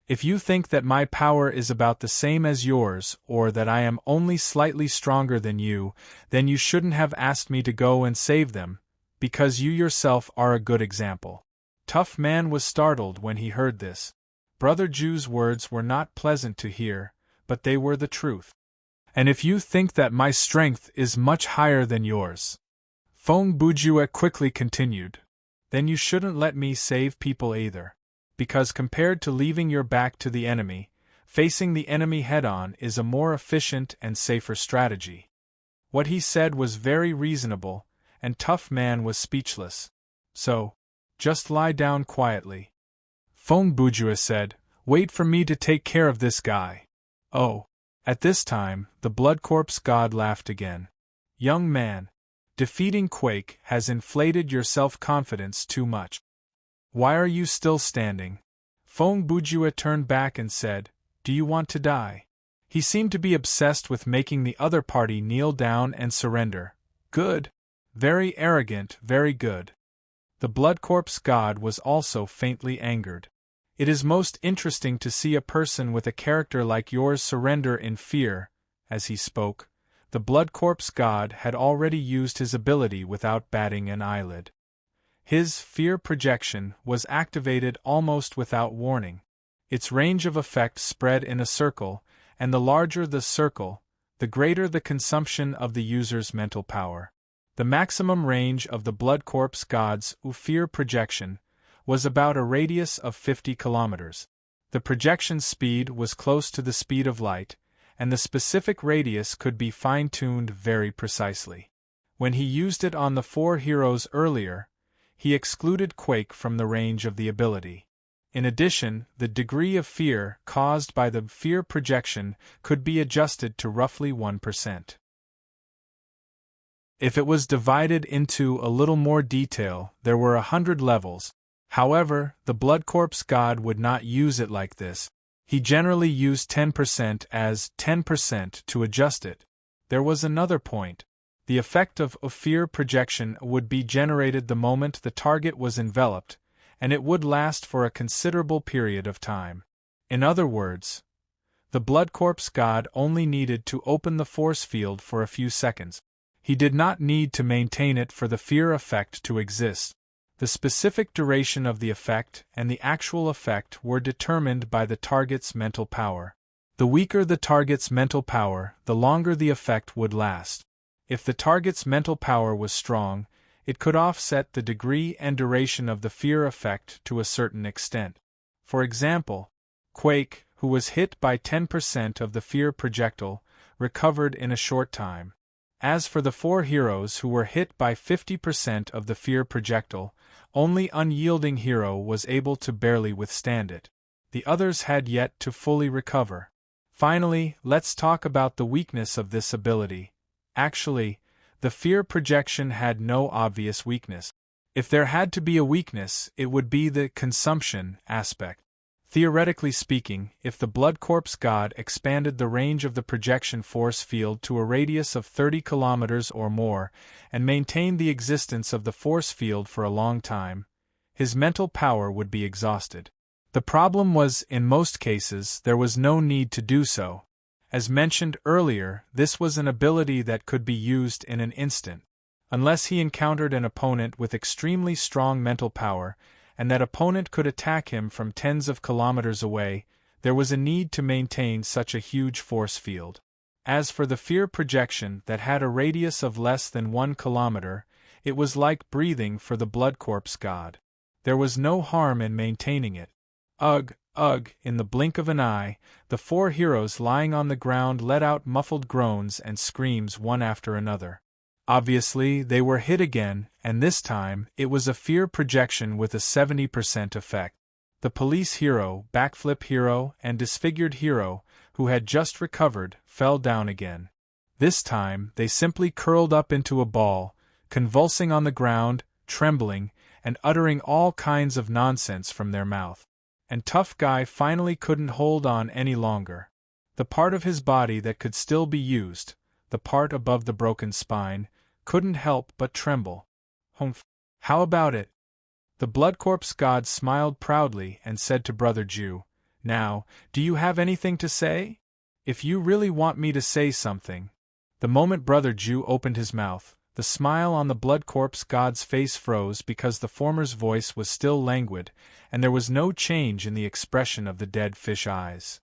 "If you think that my power is about the same as yours, or that I am only slightly stronger than you, then you shouldn't have asked me to go and save them, because you yourself are a good example." Tough Man was startled when he heard this. Brother Jew's words were not pleasant to hear, but they were the truth. "And if you think that my strength is much higher than yours," Fong Bujue quickly continued, "then you shouldn't let me save people either. Because compared to leaving your back to the enemy, facing the enemy head-on is a more efficient and safer strategy." What he said was very reasonable, and Tough Man was speechless. "So, just lie down quietly," Fong Bujue said. "Wait for me to take care of this guy." "Oh." At this time, the Blood Corpse god laughed again. "Young man, defeating Quake has inflated your self-confidence too much. Why are you still standing?" Fong Bujue turned back and said, "Do you want to die?" He seemed to be obsessed with making the other party kneel down and surrender. Good. Very arrogant, very good. The Blood Corpse god was also faintly angered. It is most interesting to see a person with a character like yours surrender in fear. As he spoke, the Blood Corpse god had already used his ability without batting an eyelid. His fear projection was activated almost without warning. Its range of effect spread in a circle, and the larger the circle, the greater the consumption of the user's mental power. The maximum range of the Blood Corpse god's fear projection was about a radius of 50 kilometers. The projection speed was close to the speed of light, and the specific radius could be fine-tuned very precisely. When he used it on the 4 heroes earlier, he excluded Quake from the range of the ability. In addition, the degree of fear caused by the fear projection could be adjusted to roughly 1%. If it was divided into a little more detail, there were 100 levels. However, the Blood Corpse god would not use it like this. He generally used 10% as 10% to adjust it. There was another point. The effect of fear projection would be generated the moment the target was enveloped, and it would last for a considerable period of time. In other words, the Blood Corpse god only needed to open the force field for a few seconds. He did not need to maintain it for the fear effect to exist. The specific duration of the effect and the actual effect were determined by the target's mental power. The weaker the target's mental power, the longer the effect would last. If the target's mental power was strong, it could offset the degree and duration of the fear effect to a certain extent. For example, Quake, who was hit by 10% of the fear projectile, recovered in a short time. As for the 4 heroes who were hit by 50% of the fear projectile, only Unyielding Hero was able to barely withstand it. The others had yet to fully recover. Finally, let's talk about the weakness of this ability. Actually, the fear projection had no obvious weakness. If there had to be a weakness, it would be the consumption aspect. Theoretically speaking, if the Blood Corpse god expanded the range of the projection force field to a radius of 30 kilometers or more, and maintained the existence of the force field for a long time, his mental power would be exhausted. The problem was, in most cases, there was no need to do so. As mentioned earlier, this was an ability that could be used in an instant. Unless he encountered an opponent with extremely strong mental power, and that opponent could attack him from tens of kilometers away, there was a need to maintain such a huge force field. As for the fear projection that had a radius of less than 1 kilometer, it was like breathing for the Blood Corpse god. There was no harm in maintaining it. Ugh, in the blink of an eye, the 4 heroes lying on the ground let out muffled groans and screams one after another. Obviously, they were hit again, and this time, it was a fear projection with a 70% effect. The police hero, backflip hero, and disfigured hero, who had just recovered, fell down again. This time, they simply curled up into a ball, convulsing on the ground, trembling, and uttering all kinds of nonsense from their mouth. And Tough Guy finally couldn't hold on any longer. The part of his body that could still be used, the part above the broken spine, couldn't help but tremble. Humph! How about it? The Blood Corpse god smiled proudly and said to Brother Jew, "Now, do you have anything to say? If you really want me to say something." The moment Brother Jew opened his mouth, the smile on the Blood Corpse god's face froze because the former's voice was still languid, and there was no change in the expression of the dead fish eyes.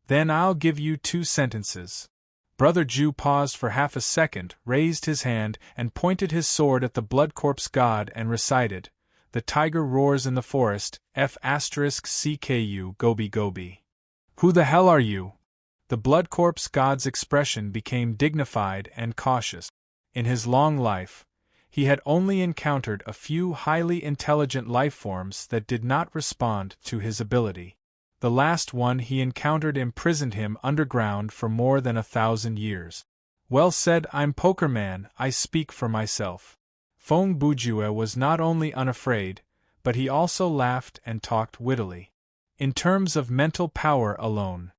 "Then I'll give you 2 sentences. Brother Jew paused for half a second, raised his hand, and pointed his sword at the Blood Corpse god and recited, "The tiger roars in the forest, F***CKU Gobi Gobi. Who the hell are you?" The Blood Corpse god's expression became dignified and cautious. In his long life, he had only encountered a few highly intelligent life forms that did not respond to his ability. The last one he encountered imprisoned him underground for more than 1,000 years. "Well said, I'm Poker Man, I speak for myself." Fong Bujue was not only unafraid, but he also laughed and talked wittily. In terms of mental power alone,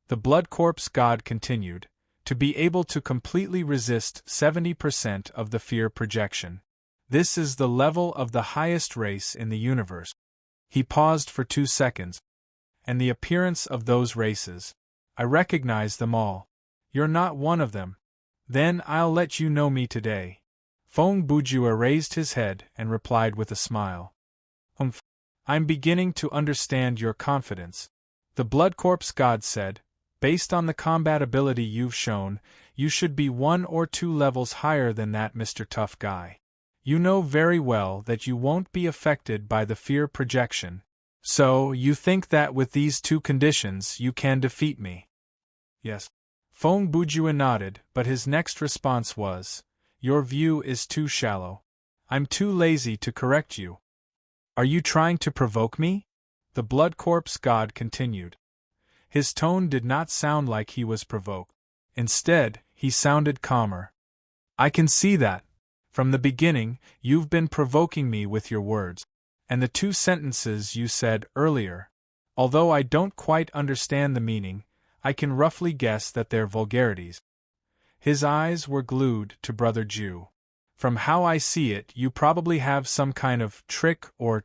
the Blood Corpse God continued, to be able to completely resist 70% of the fear projection. This is the level of the highest race in the universe. He paused for 2 seconds. And the appearance of those races. I recognize them all. You're not one of them. Then I'll let you know me today. Feng Bujua raised his head and replied with a smile. I'm beginning to understand your confidence. The Blood Corpse God said, based on the combat ability you've shown, you should be 1 or 2 levels higher than that, Mr. Tough Guy. You know very well that you won't be affected by the fear projection. So, you think that with these 2 conditions you can defeat me? Yes. Feng Bujua nodded, but his next response was, your view is too shallow. I'm too lazy to correct you. Are you trying to provoke me? The Blood Corpse God continued. His tone did not sound like he was provoked. Instead, he sounded calmer. I can see that. From the beginning, you've been provoking me with your words. And the 2 sentences you said earlier. Although I don't quite understand the meaning, I can roughly guess that they're vulgarities. His eyes were glued to Brother Jew. From how I see it, you probably have some kind of trick, or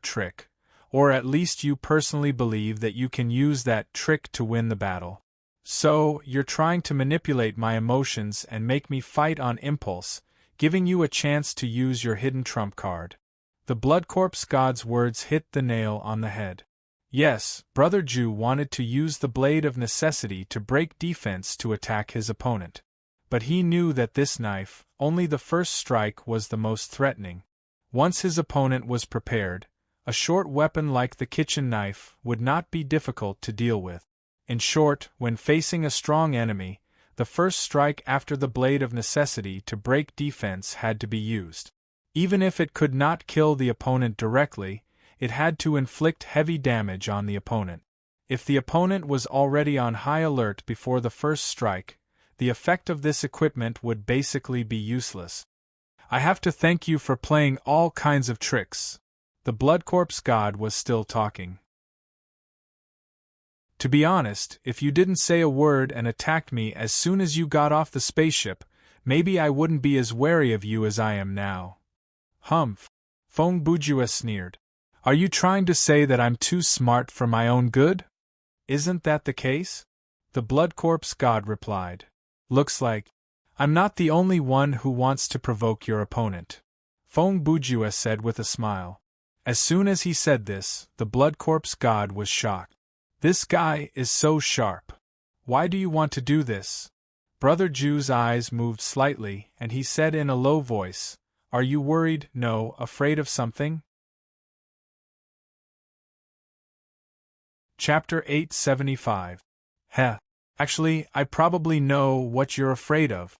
at least you personally believe that you can use that trick to win the battle. So, you're trying to manipulate my emotions and make me fight on impulse, giving you a chance to use your hidden trump card. The Blood Corpse God's words hit the nail on the head. Yes, Brother Jew wanted to use the blade of necessity to break defense to attack his opponent. But he knew that this knife, only the first strike, was the most threatening. Once his opponent was prepared, a short weapon like the kitchen knife would not be difficult to deal with. In short, when facing a strong enemy, the first strike after the blade of necessity to break defense had to be used. Even if it could not kill the opponent directly, it had to inflict heavy damage on the opponent. If the opponent was already on high alert before the first strike, the effect of this equipment would basically be useless. I have to thank you for playing all kinds of tricks. The Blood Corpse God was still talking. To be honest, if you didn't say a word and attacked me as soon as you got off the spaceship, maybe I wouldn't be as wary of you as I am now. Humph. Feng Bujua sneered. Are you trying to say that I'm too smart for my own good? Isn't that the case? The Blood Corpse God replied. Looks like. I'm not the only one who wants to provoke your opponent. Feng Bujua said with a smile. As soon as he said this, the Blood Corpse God was shocked. This guy is so sharp. Why do you want to do this? Brother Jew's eyes moved slightly, and he said in a low voice, Are you worried, no, afraid of something? Chapter 875. Heh. Actually, I probably know what you're afraid of.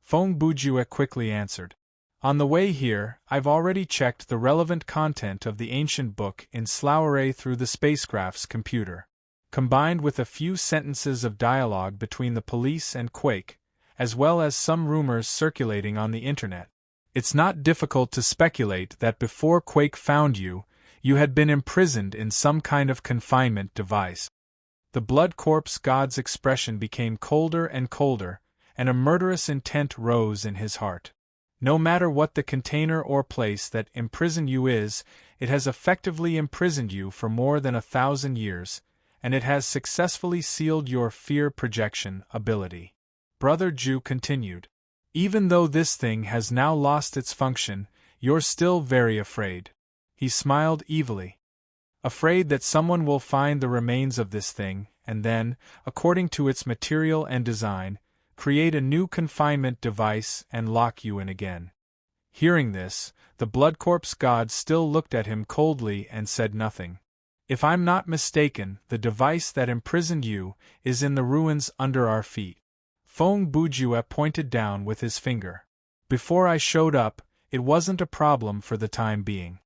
Feng Bujua quickly answered. On the way here, I've already checked the relevant content of the ancient book in Slough through the spacecraft's computer. Combined with a few sentences of dialogue between the police and Quake, as well as some rumors circulating on the internet, it's not difficult to speculate that before Quake found you, you had been imprisoned in some kind of confinement device. The Blood Corpse God's expression became colder and colder, and a murderous intent rose in his heart. No matter what the container or place that imprisoned you is, it has effectively imprisoned you for more than 1,000 years, and it has successfully sealed your fear projection ability. Brother Jew continued. Even though this thing has now lost its function, you're still very afraid. He smiled evilly. Afraid that someone will find the remains of this thing, and then, according to its material and design, create a new confinement device and lock you in again. Hearing this, the Blood Corpse God still looked at him coldly and said nothing. If I'm not mistaken, the device that imprisoned you is in the ruins under our feet. Feng Bujua pointed down with his finger. Before I showed up, it wasn't a problem for the time being.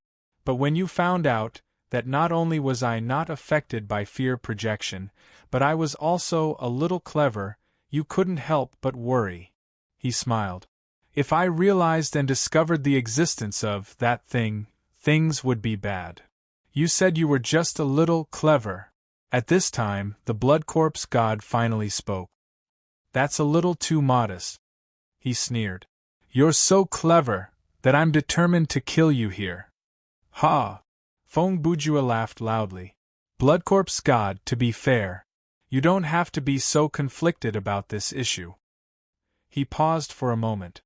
But when you found out that not only was I not affected by fear projection, but I was also a little clever, you couldn't help but worry. He smiled. If I realized and discovered the existence of that thing, things would be bad. You said you were just a little clever. At this time, the Blood Corpse god finally spoke. That's a little too modest, he sneered. You're so clever that I'm determined to kill you here. Ha! Feng Bujua laughed loudly. Blood Corpse god, to be fair, you don't have to be so conflicted about this issue. He paused for a moment.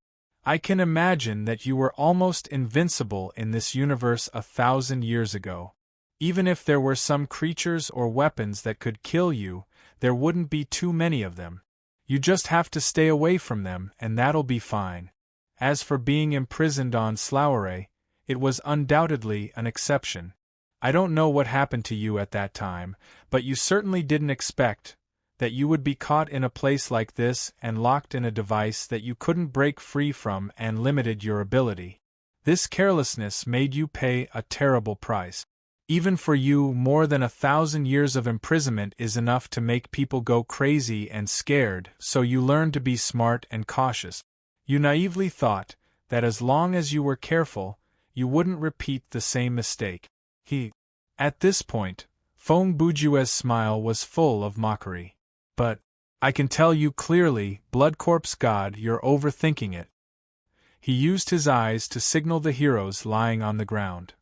I can imagine that you were almost invincible in this universe 1,000 years ago. Even if there were some creatures or weapons that could kill you, there wouldn't be too many of them. You just have to stay away from them, and that'll be fine. As for being imprisoned on Sloughere, it was undoubtedly an exception. I don't know what happened to you at that time, but you certainly didn't expect that you would be caught in a place like this and locked in a device that you couldn't break free from and limited your ability. This carelessness made you pay a terrible price. Even for you, more than 1,000 years of imprisonment is enough to make people go crazy and scared, so you learned to be smart and cautious. You naively thought that as long as you were careful, you wouldn't repeat the same mistake. At this point, Feng Bujue's smile was full of mockery. But, I can tell you clearly, Blood Corpse god, you're overthinking it. He used his eyes to signal the heroes lying on the ground.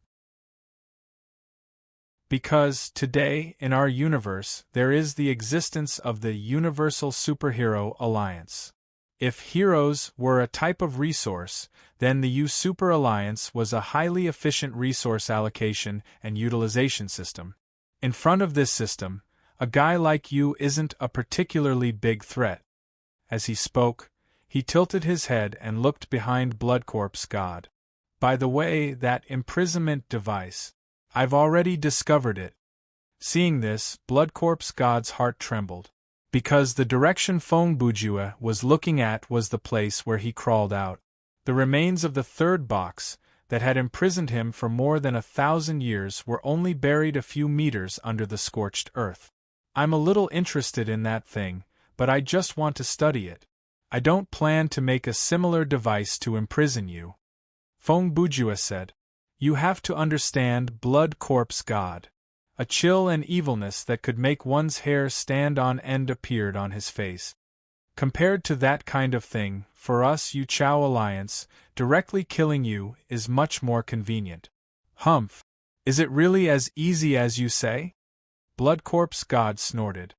Because, today, in our universe, there is the existence of the Universal Superhero Alliance. If heroes were a type of resource, then the U-Super Alliance was a highly efficient resource allocation and utilization system. In front of this system, a guy like you isn't a particularly big threat. As he spoke, he tilted his head and looked behind Blood Corpse god. By the way, that imprisonment device, I've already discovered it. Seeing this, Blood Corpse god's heart trembled. Because the direction Feng Bujue was looking at was the place where he crawled out. The remains of the third box, that had imprisoned him for more than 1,000 years, were only buried a few meters under the scorched earth. I'm a little interested in that thing, but I just want to study it. I don't plan to make a similar device to imprison you. Feng Bujue said. You have to understand, Blood Corpse god. A chill and evilness that could make one's hair stand on end appeared on his face. Compared to that kind of thing, for us Yu Chao Alliance, directly killing you is much more convenient. Humph! Is it really as easy as you say? Blood Corpse god snorted.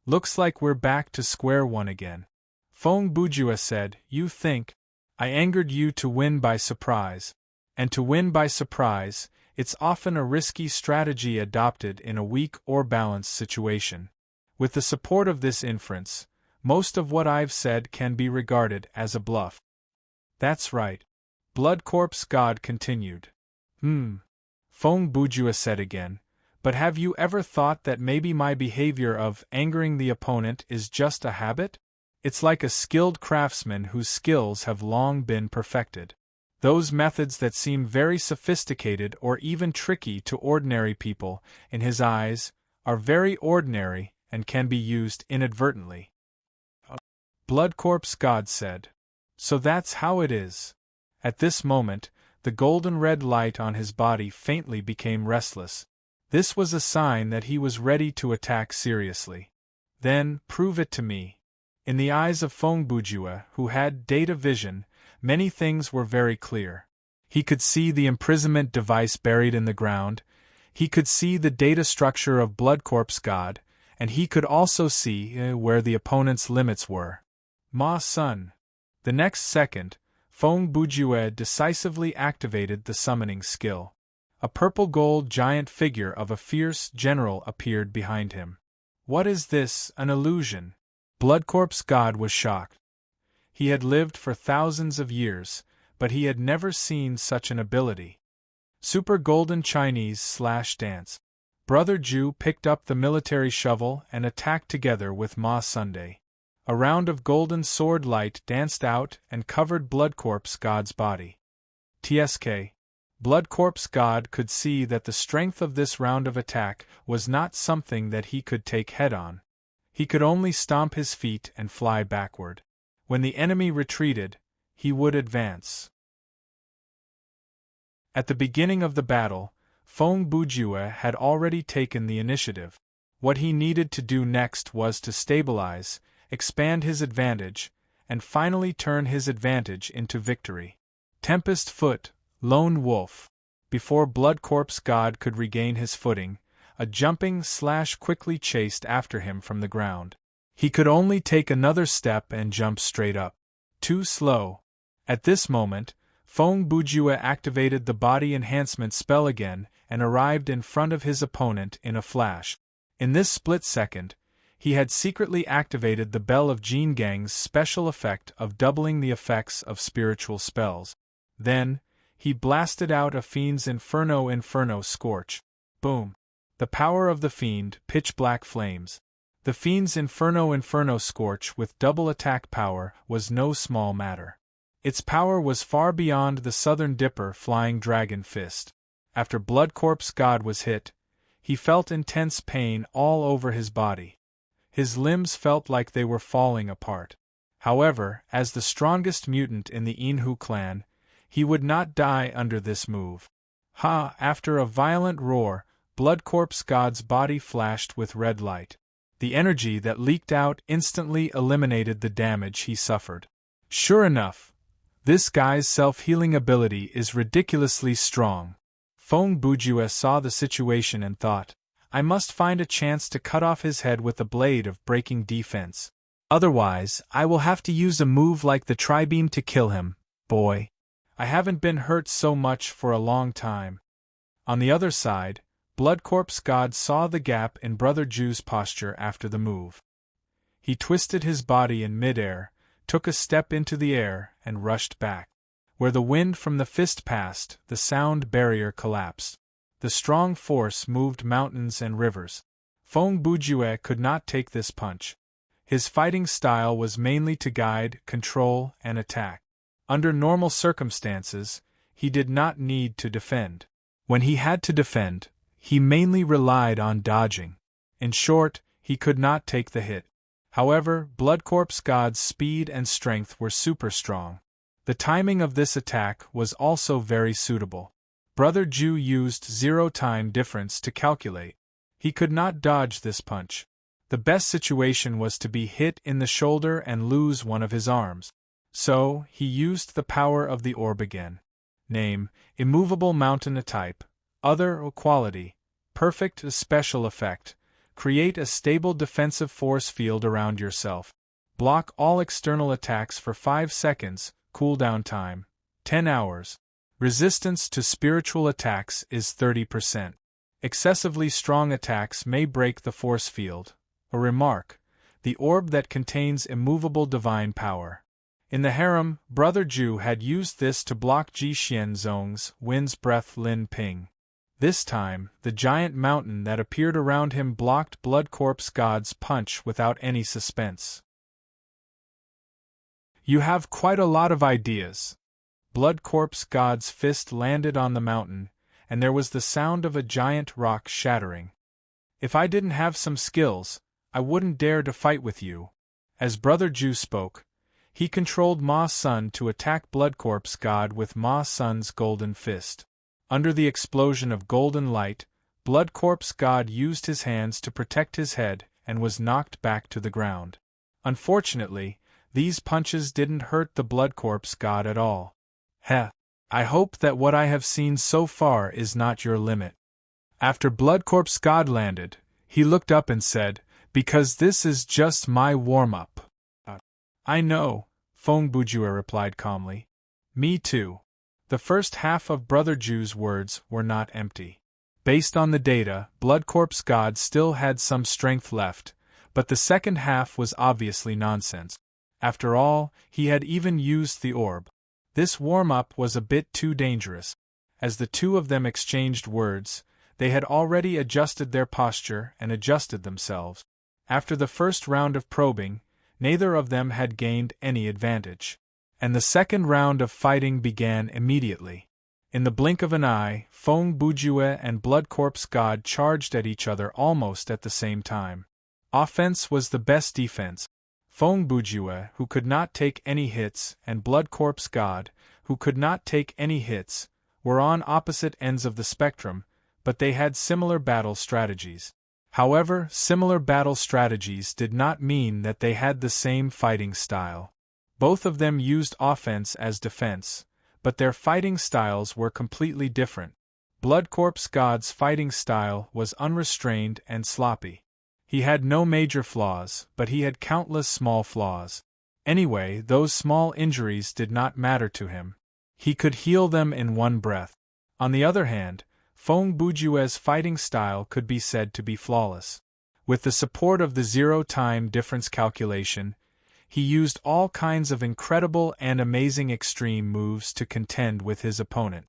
Looks like we're back to square one again. Feng Bujue said, You think I angered you to win by surprise. And to win by surprise, it's often a risky strategy adopted in a weak or balanced situation. With the support of this inference, most of what I've said can be regarded as a bluff. That's right. Blood Corpse god continued. Feng Bujue said again, but have you ever thought that maybe my behavior of angering the opponent is just a habit? It's like a skilled craftsman whose skills have long been perfected. Those methods that seem very sophisticated or even tricky to ordinary people, in his eyes, are very ordinary and can be used inadvertently. Blood Corpse god said. So that's how it is. At this moment, the golden red light on his body faintly became restless. This was a sign that he was ready to attack seriously. Then, prove it to me. In the eyes of Feng Bujue, who had data vision, many things were very clear. He could see the imprisonment device buried in the ground, he could see the data structure of Blood Corpse god, and he could also see where the opponent's limits were. Ma Sun. The next second, Feng Bujue decisively activated the summoning skill. A purple-gold giant figure of a fierce general appeared behind him. What is this, an illusion? Blood Corpse god was shocked. He had lived for thousands of years, but he had never seen such an ability. Super Golden Chinese / dance. Brother Ju picked up the military shovel and attacked together with Ma Sunday. A round of golden sword light danced out and covered Blood Corpse god's body. TSK. Blood Corpse god could see that the strength of this round of attack was not something that he could take head-on. He could only stomp his feet and fly backward. When the enemy retreated, he would advance. At the beginning of the battle, Feng Bujue had already taken the initiative. What he needed to do next was to stabilize, expand his advantage, and finally turn his advantage into victory. Tempest Foot, Lone Wolf. Before Blood Corpse God could regain his footing, a jumping slash quickly chased after him from the ground. He could only take another step and jump straight up. Too slow. At this moment, Fong Bujue activated the body enhancement spell again and arrived in front of his opponent in a flash. In this split second, he had secretly activated the Bell of Jean Gang's special effect of doubling the effects of spiritual spells. Then, he blasted out a Fiend's Inferno Scorch. Boom. The power of the Fiend, pitch-black flames. The Fiend's Inferno Scorch with double attack power was no small matter. Its power was far beyond the Southern Dipper Flying Dragon Fist. After Blood Corpse God was hit, he felt intense pain all over his body. His limbs felt like they were falling apart. However, as the strongest mutant in the Inhu clan, he would not die under this move. Ha! After a violent roar, Blood Corpse God's body flashed with red light. The energy that leaked out instantly eliminated the damage he suffered. Sure enough, this guy's self-healing ability is ridiculously strong. Fong Bujue saw the situation and thought, I must find a chance to cut off his head with a blade of breaking defense. Otherwise, I will have to use a move like the Tri-Beam to kill him, boy. I haven't been hurt so much for a long time. On the other side, Blood Corpse God saw the gap in Brother Ju's posture after the move. He twisted his body in midair, took a step into the air, and rushed back. Where the wind from the fist passed, the sound barrier collapsed. The strong force moved mountains and rivers. Fong Bujue could not take this punch. His fighting style was mainly to guide, control, and attack. Under normal circumstances, he did not need to defend. When he had to defend, he mainly relied on dodging. In short, he could not take the hit. However, Blood Corpse God's speed and strength were super strong. The timing of this attack was also very suitable. Brother Ju used zero time difference to calculate. He could not dodge this punch. The best situation was to be hit in the shoulder and lose one of his arms. So, he used the power of the orb again. Name, Immovable Mountain Type. Other quality, Perfect Special Effect. Create a stable defensive force field around yourself. Block all external attacks for 5 seconds, cooldown time, 10 hours. Resistance to spiritual attacks is 30%. Excessively strong attacks may break the force field. A remark, the orb that contains immovable divine power. In the harem, Brother Ju had used this to block Ji Xian Zong's Wind's Breath Lin Ping. This time, the giant mountain that appeared around him blocked Blood Corpse God's punch without any suspense. You have quite a lot of ideas. Blood Corpse God's fist landed on the mountain, and there was the sound of a giant rock shattering. If I didn't have some skills, I wouldn't dare to fight with you. As Brother Ju spoke, he controlled Ma Sun to attack Blood Corpse God with Ma Sun's golden fist. Under the explosion of golden light, Blood Corpse God used his hands to protect his head and was knocked back to the ground. Unfortunately, these punches didn't hurt the Blood Corpse God at all. Heh. I hope that what I have seen so far is not your limit. After Blood Corpse God landed, he looked up and said, because this is just my warm-up. I know, Fong Bujue replied calmly. Me too. The first half of Brother Ju's words were not empty. Based on the data, Blood Corpse God still had some strength left, but the second half was obviously nonsense. After all, he had even used the orb. This warm-up was a bit too dangerous. As the two of them exchanged words, they had already adjusted their posture and adjusted themselves. After the first round of probing, neither of them had gained any advantage. And the second round of fighting began immediately. In the blink of an eye, Fong Bujue and Blood Corpse God charged at each other almost at the same time. Offense was the best defense. Fong Bujue, who could not take any hits, and Blood Corpse God, who could not take any hits, were on opposite ends of the spectrum, but they had similar battle strategies. However, similar battle strategies did not mean that they had the same fighting style. Both of them used offense as defense, but their fighting styles were completely different. Bloodcorpse God's fighting style was unrestrained and sloppy. He had no major flaws, but he had countless small flaws. Anyway, those small injuries did not matter to him. He could heal them in one breath. On the other hand, Feng Bujue's fighting style could be said to be flawless. With the support of the zero-time difference calculation, he used all kinds of incredible and amazing extreme moves to contend with his opponent.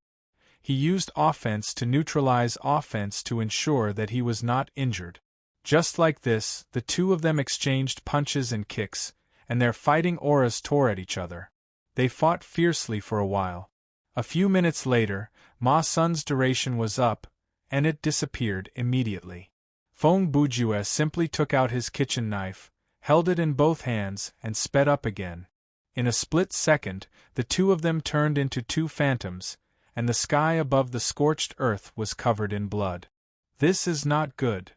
He used offense to neutralize offense to ensure that he was not injured. Just like this, the two of them exchanged punches and kicks, and their fighting auras tore at each other. They fought fiercely for a while. A few minutes later, Ma Sun's duration was up, and it disappeared immediately. Feng Bujue simply took out his kitchen knife, held it in both hands, and sped up again. In a split second, the two of them turned into two phantoms, and the sky above the scorched earth was covered in blood. This is not good.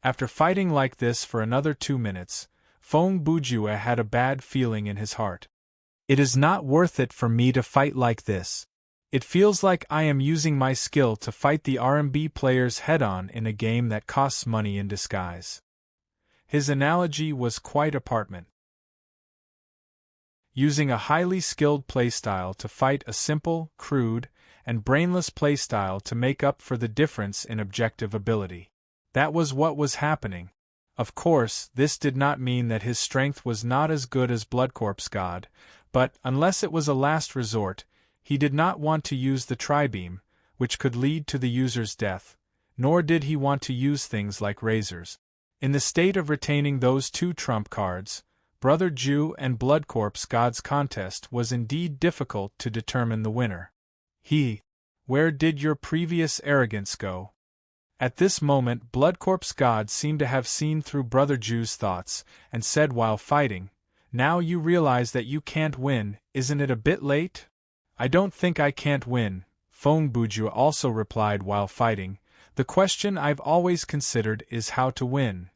After fighting like this for another 2 minutes, Feng Bujue had a bad feeling in his heart. It is not worth it for me to fight like this. It feels like I am using my skill to fight the RMB players head-on in a game that costs money in disguise. His analogy was quite apartment. Using a highly skilled playstyle to fight a simple, crude, and brainless playstyle to make up for the difference in objective ability. That was what was happening. Of course, this did not mean that his strength was not as good as Bloodcorpse God, but, unless it was a last resort, he did not want to use the tri-beam, which could lead to the user's death, nor did he want to use things like razors. In the state of retaining those two trump cards, Brother Jew and Bloodcorpse God's contest was indeed difficult to determine the winner. Where did your previous arrogance go? At this moment, Bloodcorpse God seemed to have seen through Brother Jew's thoughts, and said while fighting, "Now you realize that you can't win, isn't it a bit late?" "I don't think I can't win," Feng Bujue also replied while fighting. "The question I've always considered is how to win."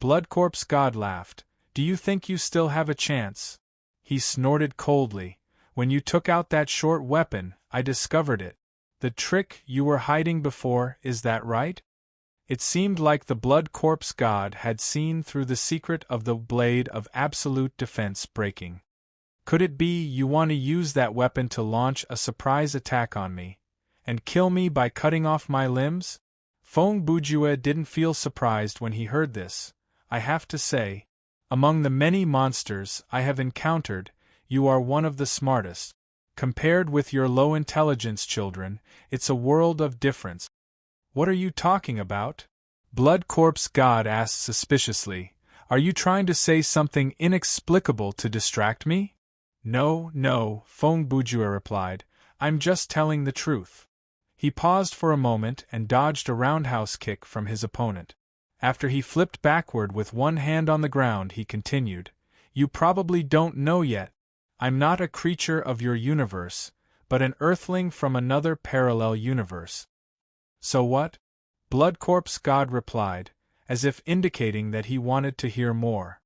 Bloodcorpse God laughed. "Do you think you still have a chance?" He snorted coldly. "When you took out that short weapon, I discovered it. The trick you were hiding before, is that right?" It seemed like the Bloodcorpse God had seen through the secret of the blade of absolute defense breaking. "Could it be you want to use that weapon to launch a surprise attack on me, and kill me by cutting off my limbs?" Feng Bujue didn't feel surprised when he heard this. "I have to say, among the many monsters I have encountered, you are one of the smartest. Compared with your low intelligence children, it's a world of difference." "What are you talking about?" Bloodcorpse God asked suspiciously. "Are you trying to say something inexplicable to distract me?" No, Feng Bujue replied. "I'm just telling the truth." He paused for a moment and dodged a roundhouse kick from his opponent. After he flipped backward with one hand on the ground, he continued, "You probably don't know yet. I'm not a creature of your universe, but an earthling from another parallel universe." "So what?" Bloodcorpse God replied, as if indicating that he wanted to hear more.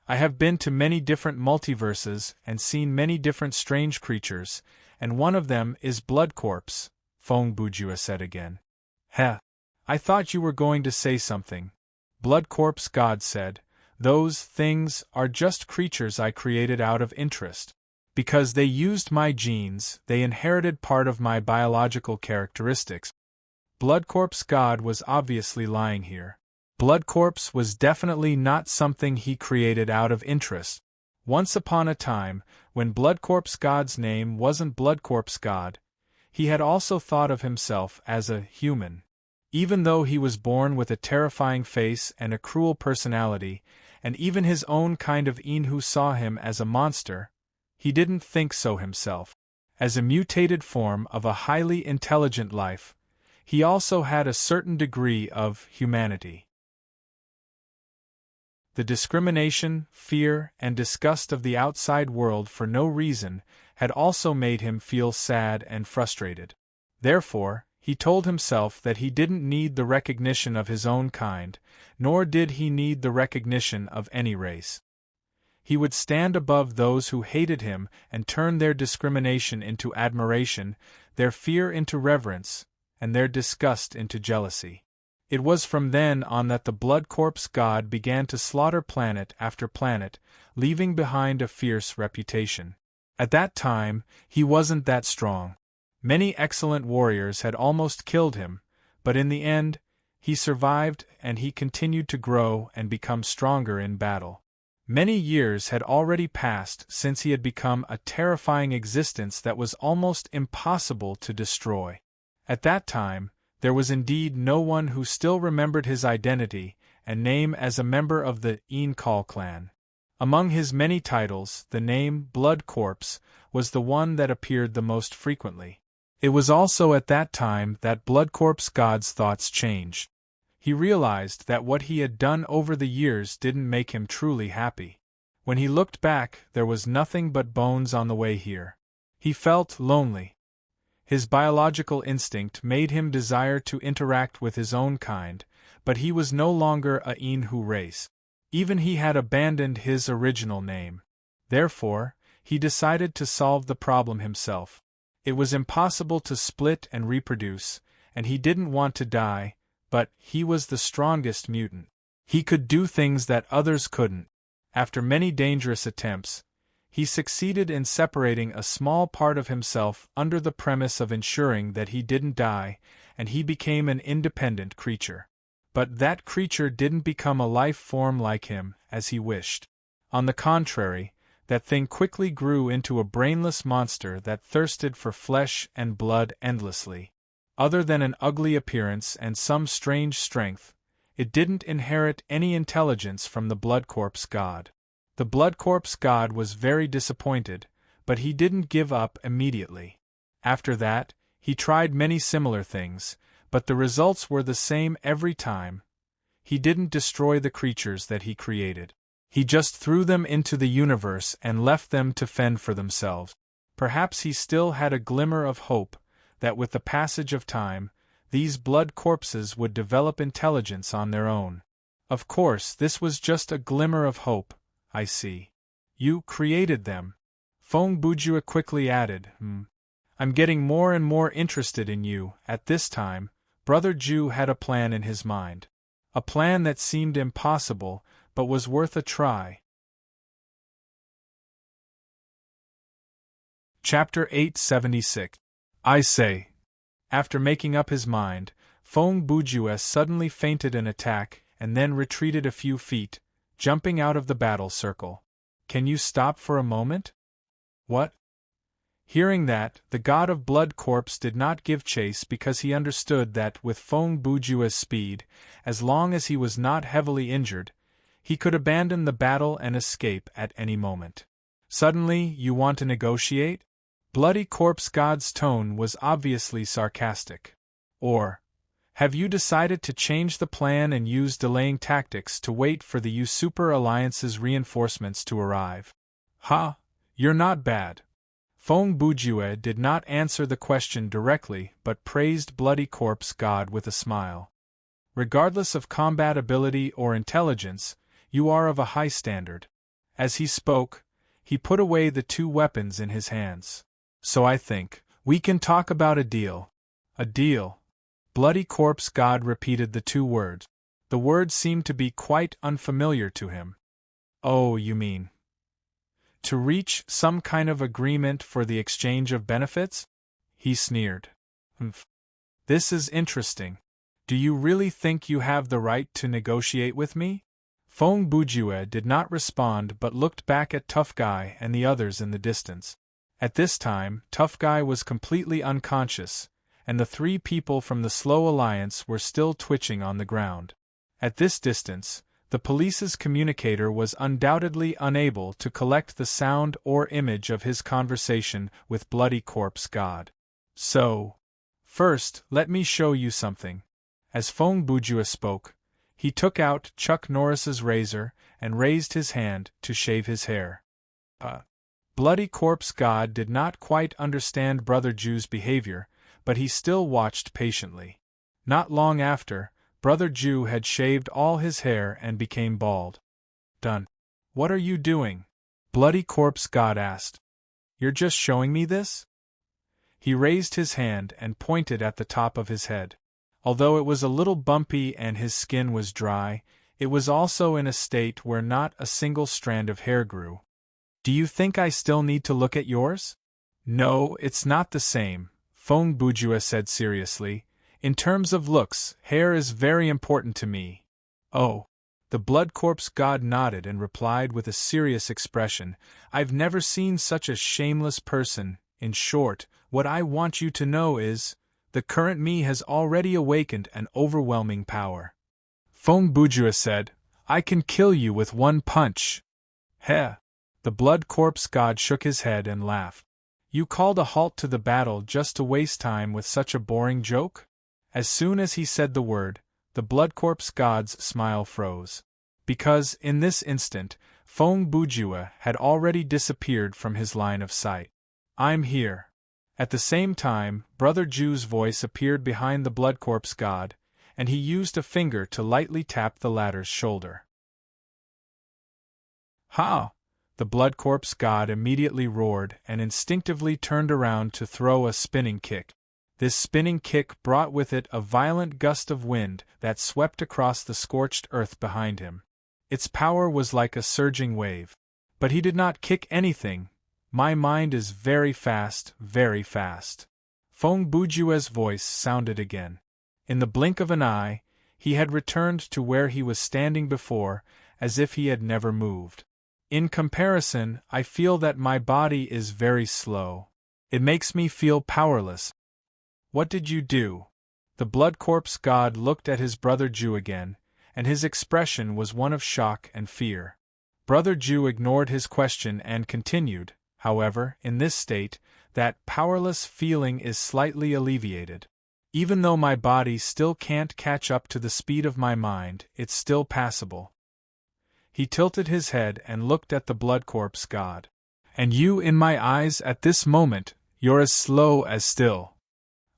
"I have been to many different multiverses and seen many different strange creatures, and one of them is Bloodcorpse," Feng Bujue said again. I thought you were going to say something," Bloodcorpse God said. "Those things are just creatures I created out of interest. Because they used my genes, they inherited part of my biological characteristics." Bloodcorpse God was obviously lying here. Bloodcorpse was definitely not something he created out of interest. Once upon a time, when Bloodcorpse God's name wasn't Bloodcorpse God, he had also thought of himself as a human. Even though he was born with a terrifying face and a cruel personality, and even his own kind of Inhu saw him as a monster, he didn't think so himself. As a mutated form of a highly intelligent life, he also had a certain degree of humanity. The discrimination, fear, and disgust of the outside world for no reason had also made him feel sad and frustrated. Therefore, He told himself that he didn't need the recognition of his own kind, nor did he need the recognition of any race. He would stand above those who hated him and turn their discrimination into admiration, their fear into reverence, and their disgust into jealousy. It was from then on that the blood corpse god began to slaughter planet after planet, leaving behind a fierce reputation. At that time, he wasn't that strong. Many excellent warriors had almost killed him, but in the end, he survived and he continued to grow and become stronger in battle. Many years had already passed since he had become a terrifying existence that was almost impossible to destroy. At that time, there was indeed no one who still remembered his identity and name as a member of the Enchantment clan. Among his many titles, the name Blood Corpse was the one that appeared the most frequently. It was also at that time that Blood Corpse god's thoughts changed. He realized that what he had done over the years didn't make him truly happy. When he looked back, there was nothing but bones on the way here. He felt lonely. His biological instinct made him desire to interact with his own kind, but he was no longer a Inhu race. Even he had abandoned his original name. Therefore, he decided to solve the problem himself. It was impossible to split and reproduce, and he didn't want to die, but he was the strongest mutant. He could do things that others couldn't. After many dangerous attempts, he succeeded in separating a small part of himself under the premise of ensuring that he didn't die, and he became an independent creature. But that creature didn't become a life form like him, as he wished. On the contrary, that thing quickly grew into a brainless monster that thirsted for flesh and blood endlessly. Other than an ugly appearance and some strange strength, it didn't inherit any intelligence from the Blood Corpse god. The Blood Corpse god was very disappointed, but he didn't give up immediately. After that, he tried many similar things, but the results were the same every time. He didn't destroy the creatures that he created. He just threw them into the universe and left them to fend for themselves. Perhaps he still had a glimmer of hope that with the passage of time, these blood corpses would develop intelligence on their own. Of course, this was just a glimmer of hope, I see. You created them. Fong Bujua quickly added, I'm getting more and more interested in you. At this time, Brother Ju had a plan in his mind. A plan that seemed impossible, but was worth a try. Chapter 876. I say. After making up his mind, Fong Bujua suddenly feinted an attack and then retreated a few feet, jumping out of the battle circle. Can you stop for a moment? What? Hearing that, the god of Blood Corpse did not give chase because he understood that with Fong Bujua's speed, as long as he was not heavily injured, he could abandon the battle and escape at any moment. Suddenly, you want to negotiate? Bloody Corpse god's tone was obviously sarcastic. Or, have you decided to change the plan and use delaying tactics to wait for the Super Alliance's reinforcements to arrive? Ha! You're not bad. Fong Bujue did not answer the question directly but praised Bloody Corpse God with a smile. Regardless of combat ability or intelligence, you are of a high standard. As he spoke, he put away the two weapons in his hands. So I think, we can talk about a deal. A deal. Bloody Corpse God repeated the two words. The words seemed to be quite unfamiliar to him. Oh, you mean to reach some kind of agreement for the exchange of benefits? He sneered. This is interesting. Do you really think you have the right to negotiate with me? Fong Bujue did not respond but looked back at Tough Guy and the others in the distance. At this time, Tough Guy was completely unconscious, and the three people from the Slow Alliance were still twitching on the ground. At this distance, the police's communicator was undoubtedly unable to collect the sound or image of his conversation with Bloody Corpse God. So, first, let me show you something. As Fong Bujua spoke, he took out Chuck Norris's razor and raised his hand to shave his hair. Bloody Corpse God did not quite understand Brother Ju's behavior, but he still watched patiently. Not long after, Brother Jew had shaved all his hair and became bald. Done. What are you doing? Bloody Corpse God asked. You're just showing me this? He raised his hand and pointed at the top of his head. Although it was a little bumpy and his skin was dry, it was also in a state where not a single strand of hair grew. Do you think I still need to look at yours? No, it's not the same, Feng Bujua said seriously. In terms of looks, hair is very important to me. Oh. The Blood Corpse God nodded and replied with a serious expression, I've never seen such a shameless person. In short, what I want you to know is, the current me has already awakened an overwhelming power. Feng Bujua said, I can kill you with one punch. Heh. The Blood Corpse God shook his head and laughed. You called a halt to the battle just to waste time with such a boring joke? As soon as he said the word, the Blood Corpse God's smile froze. Because, in this instant, Feng Bujua had already disappeared from his line of sight. I'm here. At the same time, Brother Jew's voice appeared behind the Blood Corpse God, and he used a finger to lightly tap the latter's shoulder. Ha! The Blood Corpse God immediately roared and instinctively turned around to throw a spinning kick. This spinning kick brought with it a violent gust of wind that swept across the scorched earth behind him. Its power was like a surging wave. But he did not kick anything. My mind is very fast, very fast. Feng Bujua's voice sounded again. In the blink of an eye, he had returned to where he was standing before, as if he had never moved. In comparison, I feel that my body is very slow. It makes me feel powerless. What did you do? The Blood Corpse God looked at his Brother Jew again, and his expression was one of shock and fear. Brother Jew ignored his question and continued, however, in this state, that powerless feeling is slightly alleviated. Even though my body still can't catch up to the speed of my mind, it's still passable. He tilted his head and looked at the Blood Corpse God. And you, in my eyes at this moment, you're as slow as still.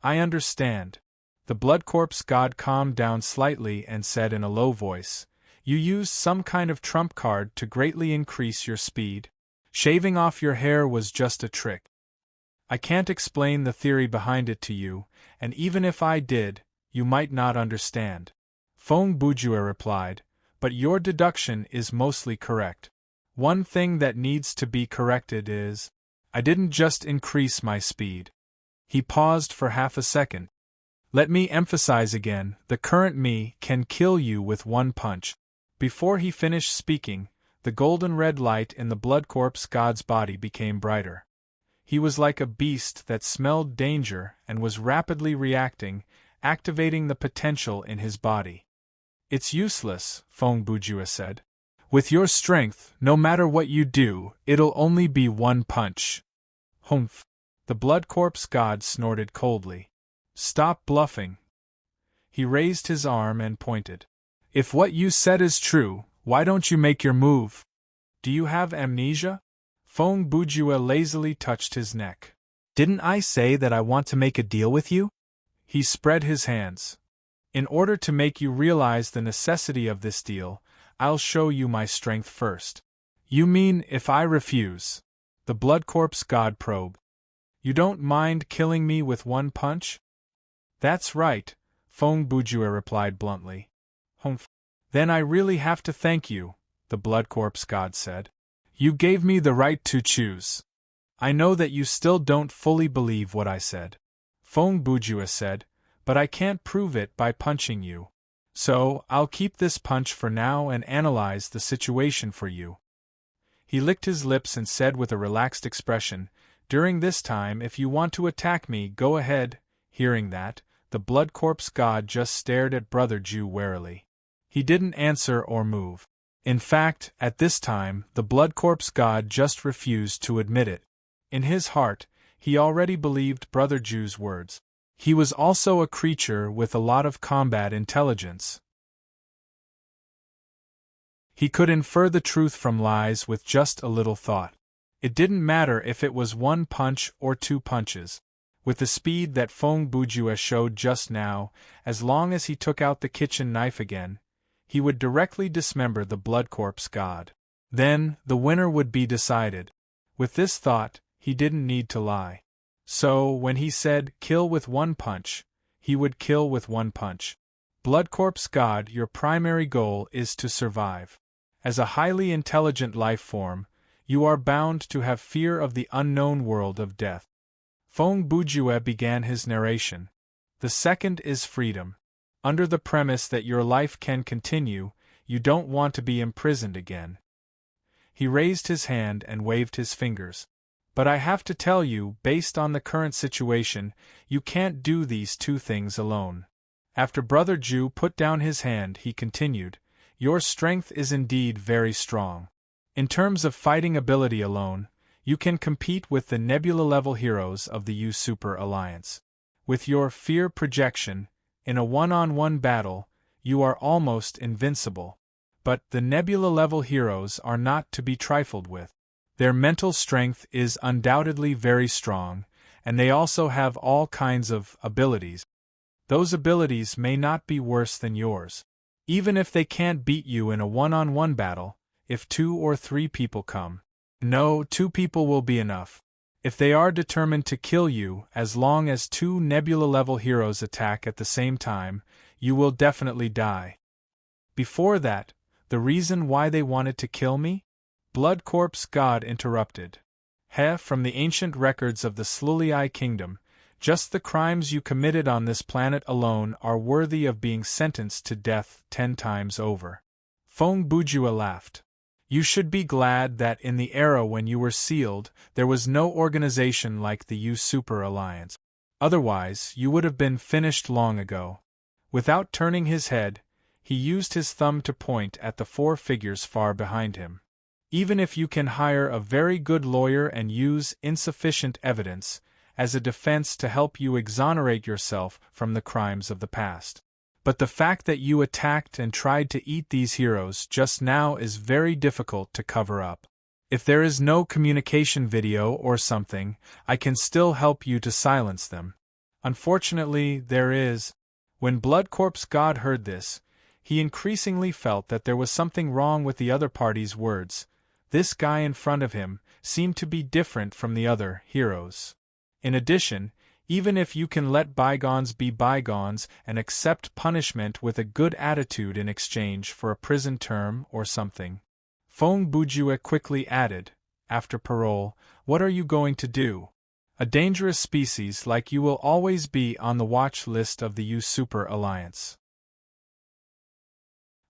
I understand. The Blood Corpse God calmed down slightly and said in a low voice, You used some kind of trump card to greatly increase your speed. Shaving off your hair was just a trick. I can't explain the theory behind it to you, and even if I did, you might not understand. Feng Bujua replied, but your deduction is mostly correct. One thing that needs to be corrected is, I didn't just increase my speed. He paused for half a second. Let me emphasize again, the current me can kill you with one punch. Before he finished speaking, the golden red light in the Blood Corpse God's body became brighter. He was like a beast that smelled danger and was rapidly reacting, activating the potential in his body. It's useless, Feng Bujua said. With your strength, no matter what you do, it'll only be one punch. Humph. The Blood Corpse God snorted coldly. Stop bluffing. He raised his arm and pointed. If what you said is true, why don't you make your move? Do you have amnesia? Feng Bujua lazily touched his neck. Didn't I say that I want to make a deal with you? He spread his hands. In order to make you realize the necessity of this deal, I'll show you my strength first. You mean if I refuse? The Blood Corpse God probed. You don't mind killing me with one punch? That's right, Feng Bujua replied bluntly. Humph. Then I really have to thank you, the Blood Corpse God said. You gave me the right to choose. I know that you still don't fully believe what I said. Feng Bujua said, but I can't prove it by punching you. So, I'll keep this punch for now and analyze the situation for you. He licked his lips and said with a relaxed expression, During this time, if you want to attack me, go ahead. Hearing that, the Blood Corpse God just stared at Brother Jew warily. He didn't answer or move. In fact, at this time, the Blood Corpse God just refused to admit it. In his heart, he already believed Brother Jew's words. He was also a creature with a lot of combat intelligence. He could infer the truth from lies with just a little thought. It didn't matter if it was one punch or two punches. With the speed that Feng Bujue showed just now, as long as he took out the kitchen knife again, he would directly dismember the blood corpse god. Then, the winner would be decided. With this thought, he didn't need to lie. So, when he said, "kill with one punch," he would kill with one punch. Blood corpse god, your primary goal is to survive. As a highly intelligent life form, you are bound to have fear of the unknown world of death. Feng Bujue began his narration. The second is freedom. Under the premise that your life can continue, you don't want to be imprisoned again. He raised his hand and waved his fingers. But I have to tell you, based on the current situation, you can't do these two things alone. After Brother Ju put down his hand, he continued, your strength is indeed very strong. In terms of fighting ability alone, you can compete with the Nebula-level heroes of the U-Super Alliance. With your fear projection, in a one-on-one battle, you are almost invincible. But the Nebula-level heroes are not to be trifled with. Their mental strength is undoubtedly very strong, and they also have all kinds of abilities. Those abilities may not be worse than yours. Even if they can't beat you in a one-on-one battle, if 2 or 3 people come. No, 2 people will be enough. If they are determined to kill you, as long as 2 Nebula-level heroes attack at the same time, you will definitely die. Before that, the reason why they wanted to kill me? Blood Corpse God interrupted. From the ancient records of the Slulii Kingdom, just the crimes you committed on this planet alone are worthy of being sentenced to death 10 times over. Feng Bujue laughed. You should be glad that in the era when you were sealed, there was no organization like the U-Super Alliance. Otherwise, you would have been finished long ago. Without turning his head, he used his thumb to point at the 4 figures far behind him. Even if you can hire a very good lawyer and use insufficient evidence as a defense to help you exonerate yourself from the crimes of the past. But the fact that you attacked and tried to eat these heroes just now is very difficult to cover up. If there is no communication video or something, I can still help you to silence them. Unfortunately, there is. When Blood Corpse God heard this, he increasingly felt that there was something wrong with the other party's words. This guy in front of him seemed to be different from the other heroes. In addition, even if you can let bygones be bygones and accept punishment with a good attitude in exchange for a prison term or something. Feng Bujue quickly added, after parole, what are you going to do? A dangerous species like you will always be on the watch list of the U-Super Alliance.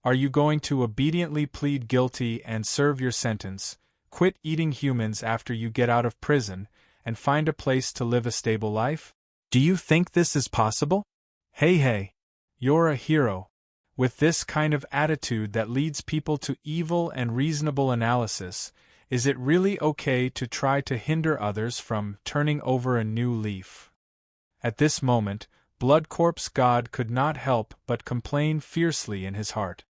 Are you going to obediently plead guilty and serve your sentence, quit eating humans after you get out of prison, and find a place to live a stable life? Do you think this is possible? Hey, you're a hero. With this kind of attitude that leads people to evil and reasonable analysis, is it really okay to try to hinder others from turning over a new leaf? At this moment, Blood Corpse God could not help but complain fiercely in his heart.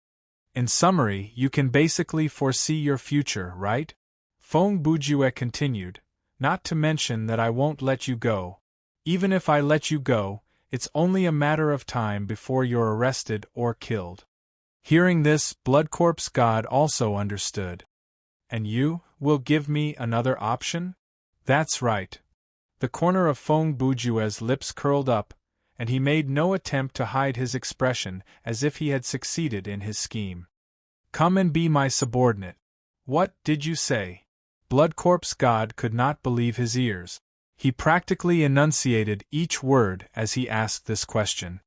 In summary, you can basically foresee your future, right? Feng Bujue continued, not to mention that I won't let you go. Even if I let you go, it's only a matter of time before you're arrested or killed. Hearing this, Blood Corpse God also understood. And you will give me another option? That's right. The corner of Feng Bujue's lips curled up, and he made no attempt to hide his expression as if he had succeeded in his scheme. Come and be my subordinate. What did you say? Blood Corpse God could not believe his ears. He practically enunciated each word as he asked this question.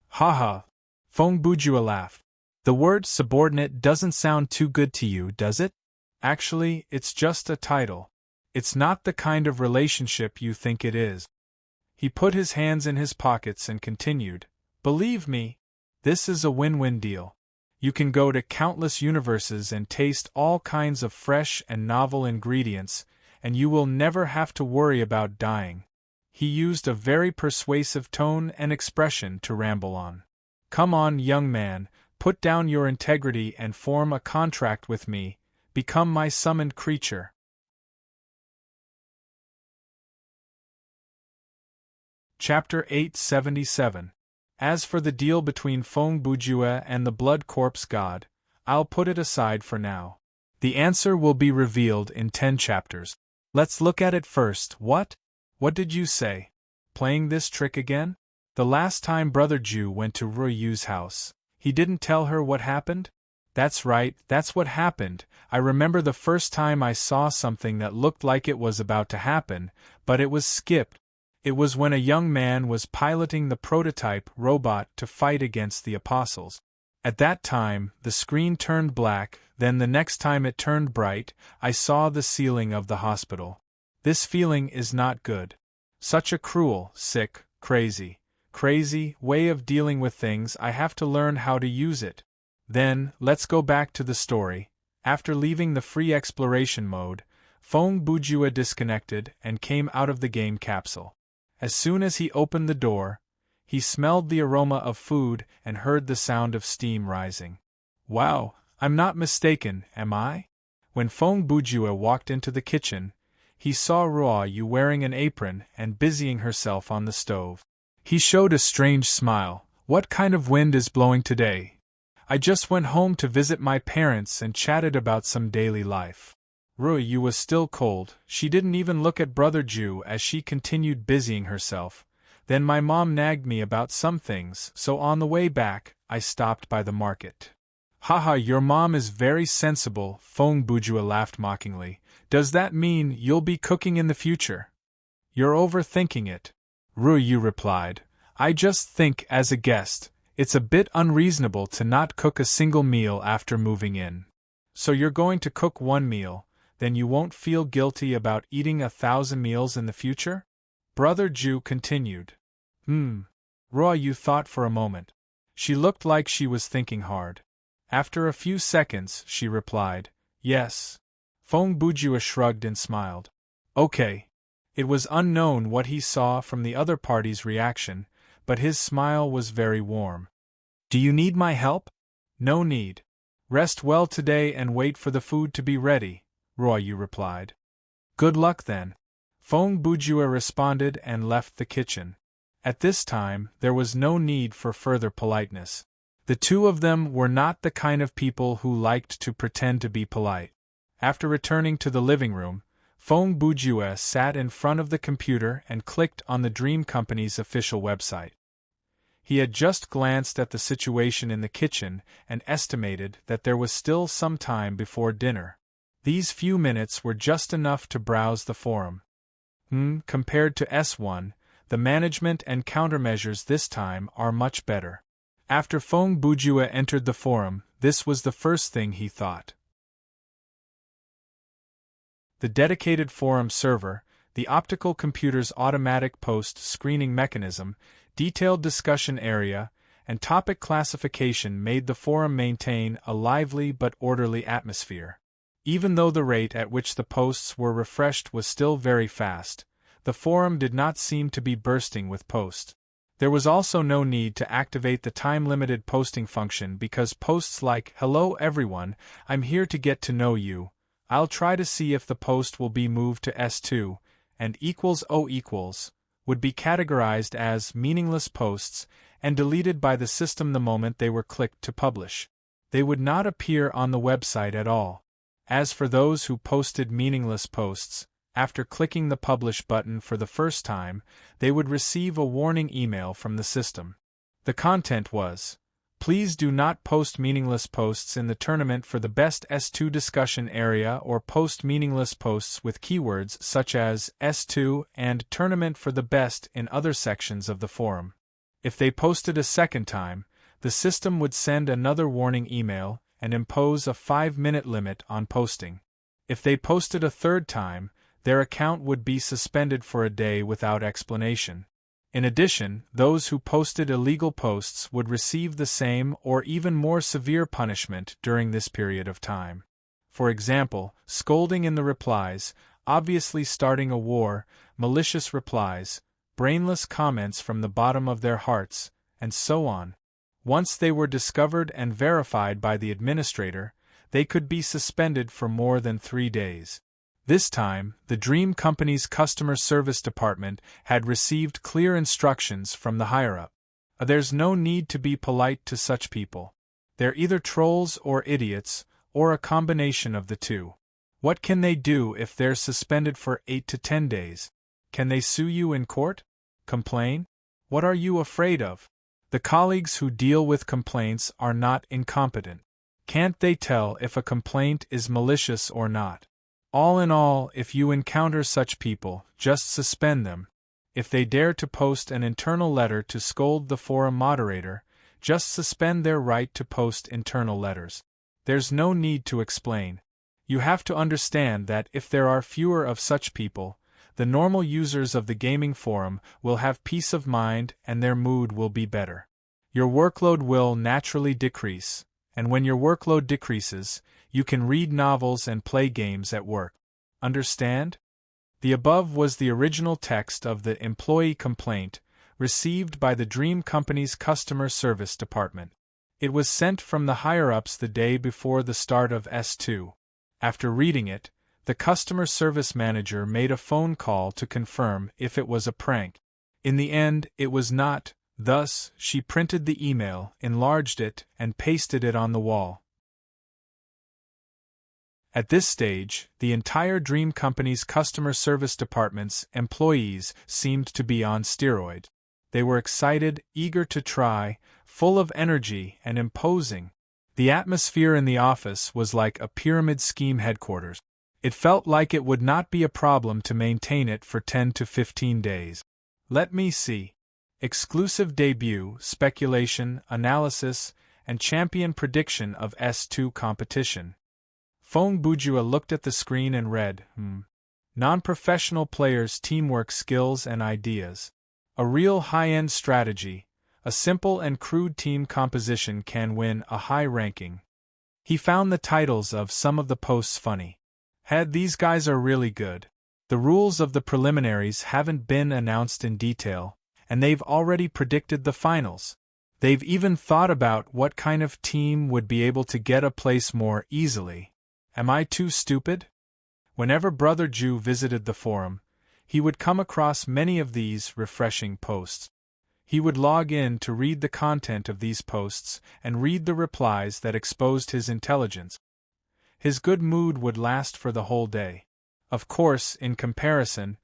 Ha! Feng Bujue laughed. The word subordinate doesn't sound too good to you, does it? Actually, it's just a title. It's not the kind of relationship you think it is. He put his hands in his pockets and continued, believe me, this is a win-win deal. You can go to countless universes and taste all kinds of fresh and novel ingredients, and you will never have to worry about dying. He used a very persuasive tone and expression to ramble on. Come on, young man, put down your integrity and form a contract with me, become my summoned creature. Chapter 877. As for the deal between Feng Bujue and the Blood Corpse God, I'll put it aside for now. The answer will be revealed in 10 chapters. Let's look at it first. What? What did you say? Playing this trick again? The last time Brother Ju went to Ruyu's house, he didn't tell her what happened? That's right, that's what happened. I remember the first time I saw something that looked like it was about to happen, but it was skipped. It was when a young man was piloting the prototype robot to fight against the apostles. At that time, the screen turned black, then the next time it turned bright, I saw the ceiling of the hospital. This feeling is not good. Such a cruel, sick, crazy way of dealing with things. I have to learn how to use it. Then, let's go back to the story. After leaving the free exploration mode, Feng Bujue disconnected and came out of the game capsule. As soon as he opened the door, he smelled the aroma of food and heard the sound of steam rising. Wow, I'm not mistaken, am I? When Feng Bujue walked into the kitchen, he saw Ruoyu wearing an apron and busying herself on the stove. He showed a strange smile. What kind of wind is blowing today? I just went home to visit my parents and chatted about some daily life. Ruoyu was still cold. She didn't even look at Brother Ju as she continued busying herself. Then my mom nagged me about some things, so on the way back, I stopped by the market. Haha, your mom is very sensible, Feng Bujue laughed mockingly. Does that mean you'll be cooking in the future? You're overthinking it, Ruoyu replied. I just think, as a guest, it's a bit unreasonable to not cook a single meal after moving in. So you're going to cook one meal, then you won't feel guilty about eating 1,000 meals in the future? Brother Ju continued. Ruoyu thought for a moment. She looked like she was thinking hard. After a few seconds, she replied, yes. Feng Bujue shrugged and smiled. Okay. It was unknown what he saw from the other party's reaction, but his smile was very warm. Do you need my help? No need. Rest well today and wait for the food to be ready, Ruoyu replied. Good luck then. Feng Bujue responded and left the kitchen. At this time, there was no need for further politeness. The two of them were not the kind of people who liked to pretend to be polite. After returning to the living room, Feng Bujue sat in front of the computer and clicked on the Dream Company's official website. He had just glanced at the situation in the kitchen and estimated that there was still some time before dinner. These few minutes were just enough to browse the forum. Compared to S1, the management and countermeasures this time are much better. After Feng Bujue entered the forum, this was the first thing he thought. The dedicated forum server, the optical computer's automatic post-screening mechanism, detailed discussion area, and topic classification made the forum maintain a lively but orderly atmosphere. Even though the rate at which the posts were refreshed was still very fast, the forum did not seem to be bursting with posts. There was also no need to activate the time-limited posting function because posts like, "Hello everyone, I'm here to get to know you. I'll try to see if the post will be moved to S2, and =O= would be categorized as meaningless posts and deleted by the system the moment they were clicked to publish. They would not appear on the website at all. As for those who posted meaningless posts, after clicking the Publish button for the first time, they would receive a warning email from the system. The content was, "Please do not post meaningless posts in the tournament for the best S2 discussion area or post meaningless posts with keywords such as S2 and tournament for the best in other sections of the forum." If they posted a second time, the system would send another warning email and impose a 5-minute limit on posting. If they posted a third time, their account would be suspended for a day without explanation. In addition, those who posted illegal posts would receive the same or even more severe punishment during this period of time. For example, scolding in the replies, obviously starting a war, malicious replies, brainless comments from the bottom of their hearts, and so on. Once they were discovered and verified by the administrator, they could be suspended for more than 3 days. This time, the Dream Company's customer service department had received clear instructions from the higher-up. There's no need to be polite to such people. They're either trolls or idiots, or a combination of the two. What can they do if they're suspended for 8 to 10 days? Can they sue you in court? Complain? What are you afraid of? The colleagues who deal with complaints are not incompetent. Can't they tell if a complaint is malicious or not? All in all, if you encounter such people, just suspend them. If they dare to post an internal letter to scold the forum moderator, just suspend their right to post internal letters. There's no need to explain. You have to understand that if there are fewer of such people, the normal users of the gaming forum will have peace of mind and their mood will be better. Your workload will naturally decrease, and when your workload decreases, you can read novels and play games at work. Understand? The above was the original text of the employee complaint received by the Dream Company's customer service department. It was sent from the higher-ups the day before the start of S2. After reading it, the customer service manager made a phone call to confirm if it was a prank. In the end, it was not. Thus, she printed the email, enlarged it, and pasted it on the wall. At this stage, the entire Dream Company's customer service department's employees seemed to be on steroids. They were excited, eager to try, full of energy, and imposing. The atmosphere in the office was like a pyramid scheme headquarters. It felt like it would not be a problem to maintain it for 10 to 15 days. Let me see. Exclusive debut, speculation, analysis, and champion prediction of S2 competition. Fong Bujua looked at the screen and read, Non-professional players' teamwork skills and ideas. A real high-end strategy, a simple and crude team composition can win a high ranking. He found the titles of some of the posts funny. These guys are really good. The rules of the preliminaries haven't been announced in detail, and they've already predicted the finals. They've even thought about what kind of team would be able to get a place more easily. Am I too stupid? Whenever Brother Ju visited the forum, he would come across many of these refreshing posts. He would log in to read the content of these posts and read the replies that exposed his intelligence. His good mood would last for the whole day. Of course, in comparison,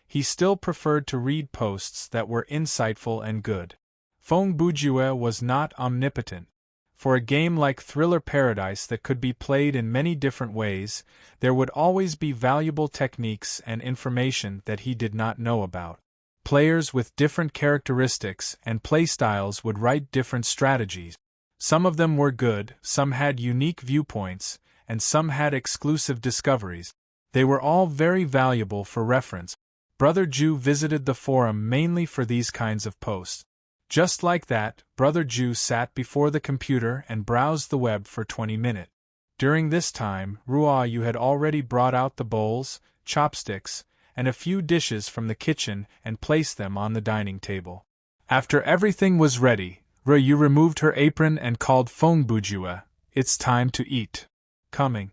he still preferred to read posts that were insightful and good. Fong Bujue was not omnipotent. For a game like Thriller Paradise that could be played in many different ways, there would always be valuable techniques and information that he did not know about. Players with different characteristics and playstyles would write different strategies. Some of them were good, some had unique viewpoints, and some had exclusive discoveries. They were all very valuable for reference. Brother Ju visited the forum mainly for these kinds of posts. Just like that, Brother Ju sat before the computer and browsed the web for 20 minutes. During this time, Ruo Yu had already brought out the bowls, chopsticks, and a few dishes from the kitchen and placed them on the dining table. After everything was ready, Ruo Yu removed her apron and called Fong Bujue, "It's time to eat." Coming.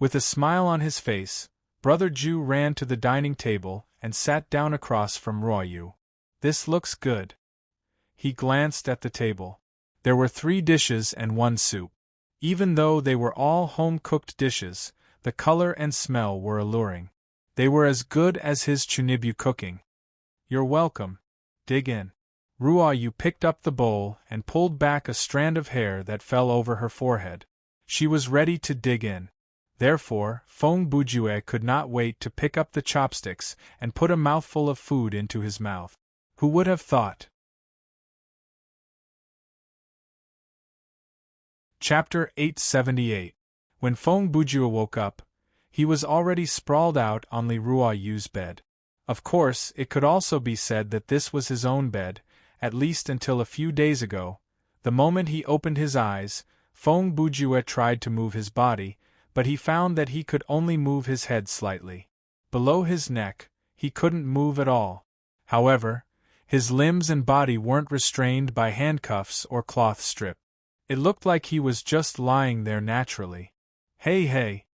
With a smile on his face, Brother Ju ran to the dining table and sat down across from Ruo Yu. "This looks good." He glanced at the table. There were 3 dishes and 1 soup. Even though they were all home-cooked dishes, the color and smell were alluring. They were as good as his Chunibu cooking. "You're welcome. Dig in." Ruo Yu picked up the bowl and pulled back a strand of hair that fell over her forehead. She was ready to dig in. Therefore, Fong Bujue could not wait to pick up the chopsticks and put a mouthful of food into his mouth. Who would have thought? Chapter 878. When Fong Bujue woke up, he was already sprawled out on Li Ruo Yu's bed. Of course, it could also be said that this was his own bed, at least until a few days ago. The moment he opened his eyes, Fong Bujue tried to move his body, but he found that he could only move his head slightly. Below his neck, he couldn't move at all. However, his limbs and body weren't restrained by handcuffs or cloth strip. It looked like he was just lying there naturally. Hey!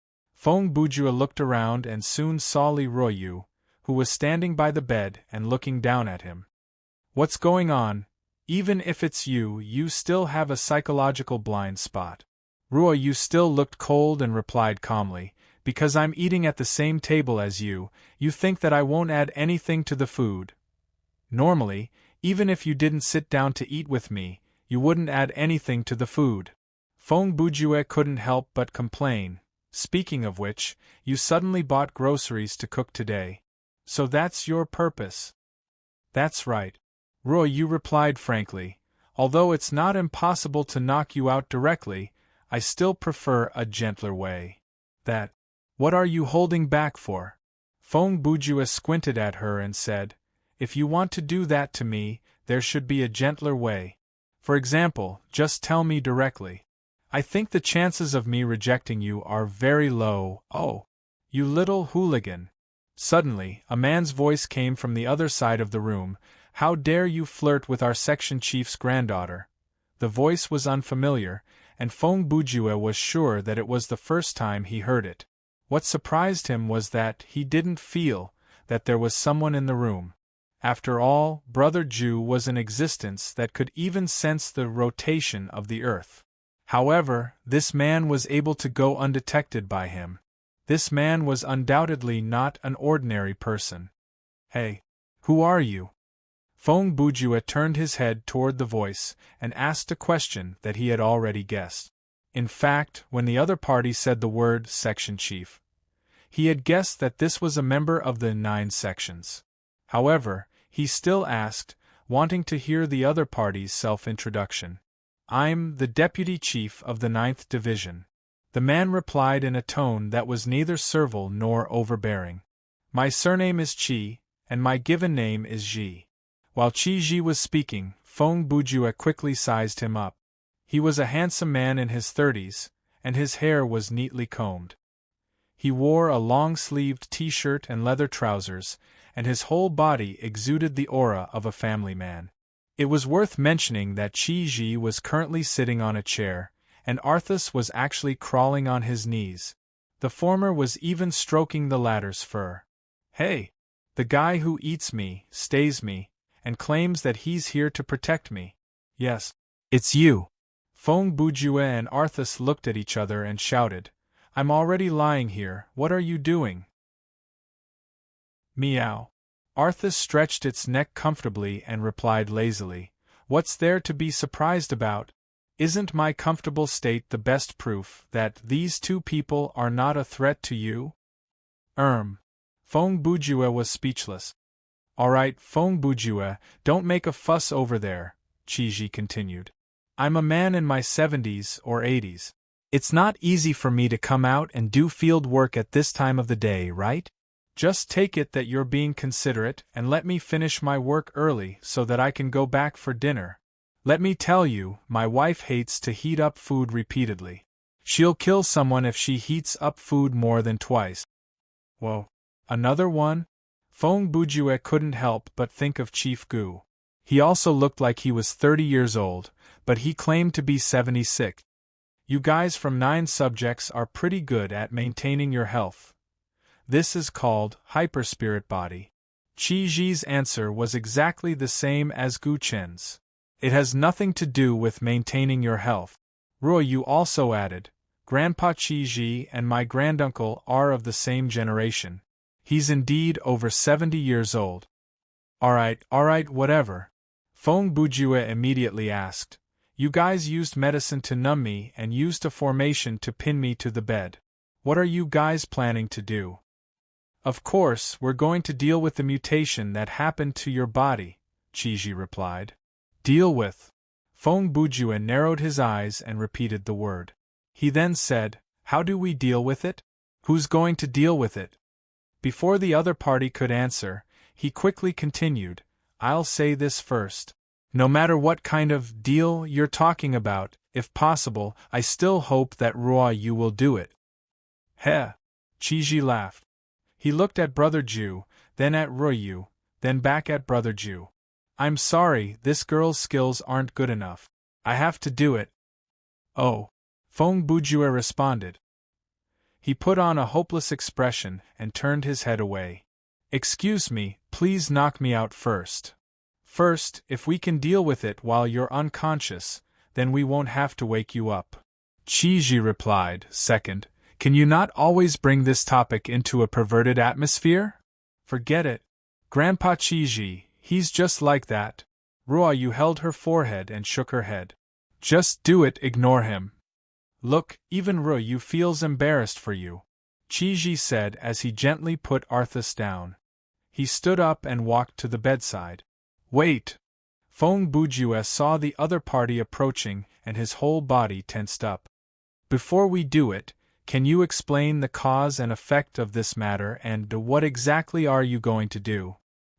Feng Bujua looked around and soon saw Li Ruoyu, who was standing by the bed and looking down at him. What's going on? Even if it's you, you still have a psychological blind spot. Ruoyu still looked cold and replied calmly, because I'm eating at the same table as you think that I won't add anything to the food. Normally, even if you didn't sit down to eat with me, you wouldn't add anything to the food. Feng Bujue couldn't help but complain. Speaking of which, you suddenly bought groceries to cook today. So that's your purpose. That's right. Ruoyu replied frankly. Although it's not impossible to knock you out directly, I still prefer a gentler way. That. What are you holding back for? Feng Bujue squinted at her and said, if you want to do that to me, there should be a gentler way. For example, just tell me directly. I think the chances of me rejecting you are very low. Oh, you little hooligan. Suddenly, a man's voice came from the other side of the room. How dare you flirt with our section chief's granddaughter? The voice was unfamiliar, and Feng Bujue was sure that it was the first time he heard it. What surprised him was that he didn't feel that there was someone in the room. After all, Brother Ju was in existence that could even sense the rotation of the earth. However, this man was able to go undetected by him. This man was undoubtedly not an ordinary person. Hey, who are you? Feng Bujue turned his head toward the voice and asked a question that he had already guessed. In fact, when the other party said the word section chief, he had guessed that this was a member of the 9 sections. However, he still asked, wanting to hear the other party's self-introduction. I'm the deputy chief of the 9th Division. The man replied in a tone that was neither servile nor overbearing. My surname is Qi, and my given name is Ji. While Qi Ji was speaking, Feng Bujue quickly sized him up. He was a handsome man in his 30s, and his hair was neatly combed. He wore a long-sleeved t-shirt and leather trousers, and his whole body exuded the aura of a family man. It was worth mentioning that Qi Ji was currently sitting on a chair, and Arthas was actually crawling on his knees. The former was even stroking the latter's fur. Hey! The guy who eats me, stays me, and claims that he's here to protect me. Yes, it's you. Feng Bujue and Arthas looked at each other and shouted, I'm already lying here, what are you doing? Meow. Arthas stretched its neck comfortably and replied lazily, what's there to be surprised about? Isn't my comfortable state the best proof that these two people are not a threat to you? Feng Bujue was speechless. Alright, Feng Bujue, don't make a fuss over there, Qi Ji continued. I'm a man in my 70s or 80s. It's not easy for me to come out and do field work at this time of the day, right? Just take it that you're being considerate and let me finish my work early so that I can go back for dinner. Let me tell you, my wife hates to heat up food repeatedly. She'll kill someone if she heats up food more than twice. Whoa. Another one? Feng Bujue couldn't help but think of Chief Gu. He also looked like he was 30 years old, but he claimed to be 76. You guys from 9 subjects are pretty good at maintaining your health. This is called hyperspirit body. Qi Ji's answer was exactly the same as Gu Chen's. It has nothing to do with maintaining your health. Ruoyu also added, Grandpa Qi Ji and my granduncle are of the same generation. He's indeed over 70 years old. Alright, whatever. Feng Bujue immediately asked, you guys used medicine to numb me and used a formation to pin me to the bed. What are you guys planning to do? Of course, we're going to deal with the mutation that happened to your body, Qi Ji replied. Deal with? Feng Bujue narrowed his eyes and repeated the word. He then said, how do we deal with it? Who's going to deal with it? Before the other party could answer, he quickly continued, I'll say this first. No matter what kind of deal you're talking about, if possible, I still hope that Ruoyu will do it. Heh! Qi Ji laughed. He looked at Brother Ju, then at Ruoyu, then back at Brother Ju. I'm sorry, this girl's skills aren't good enough. I have to do it. Oh. Feng Bujue responded. He put on a hopeless expression and turned his head away. Excuse me, please knock me out first. First, if we can deal with it while you're unconscious, then we won't have to wake you up. Chiji replied. Second, can you not always bring this topic into a perverted atmosphere? Forget it. Grandpa Chiji, he's just like that. Ruoyu held her forehead and shook her head. Just do it, ignore him. Look, even Ruoyu feels embarrassed for you, Chiji said as he gently put Arthas down. He stood up and walked to the bedside. Wait! Feng Bujue saw the other party approaching and his whole body tensed up. Before we do it, can you explain the cause and effect of this matter and what exactly are you going to do?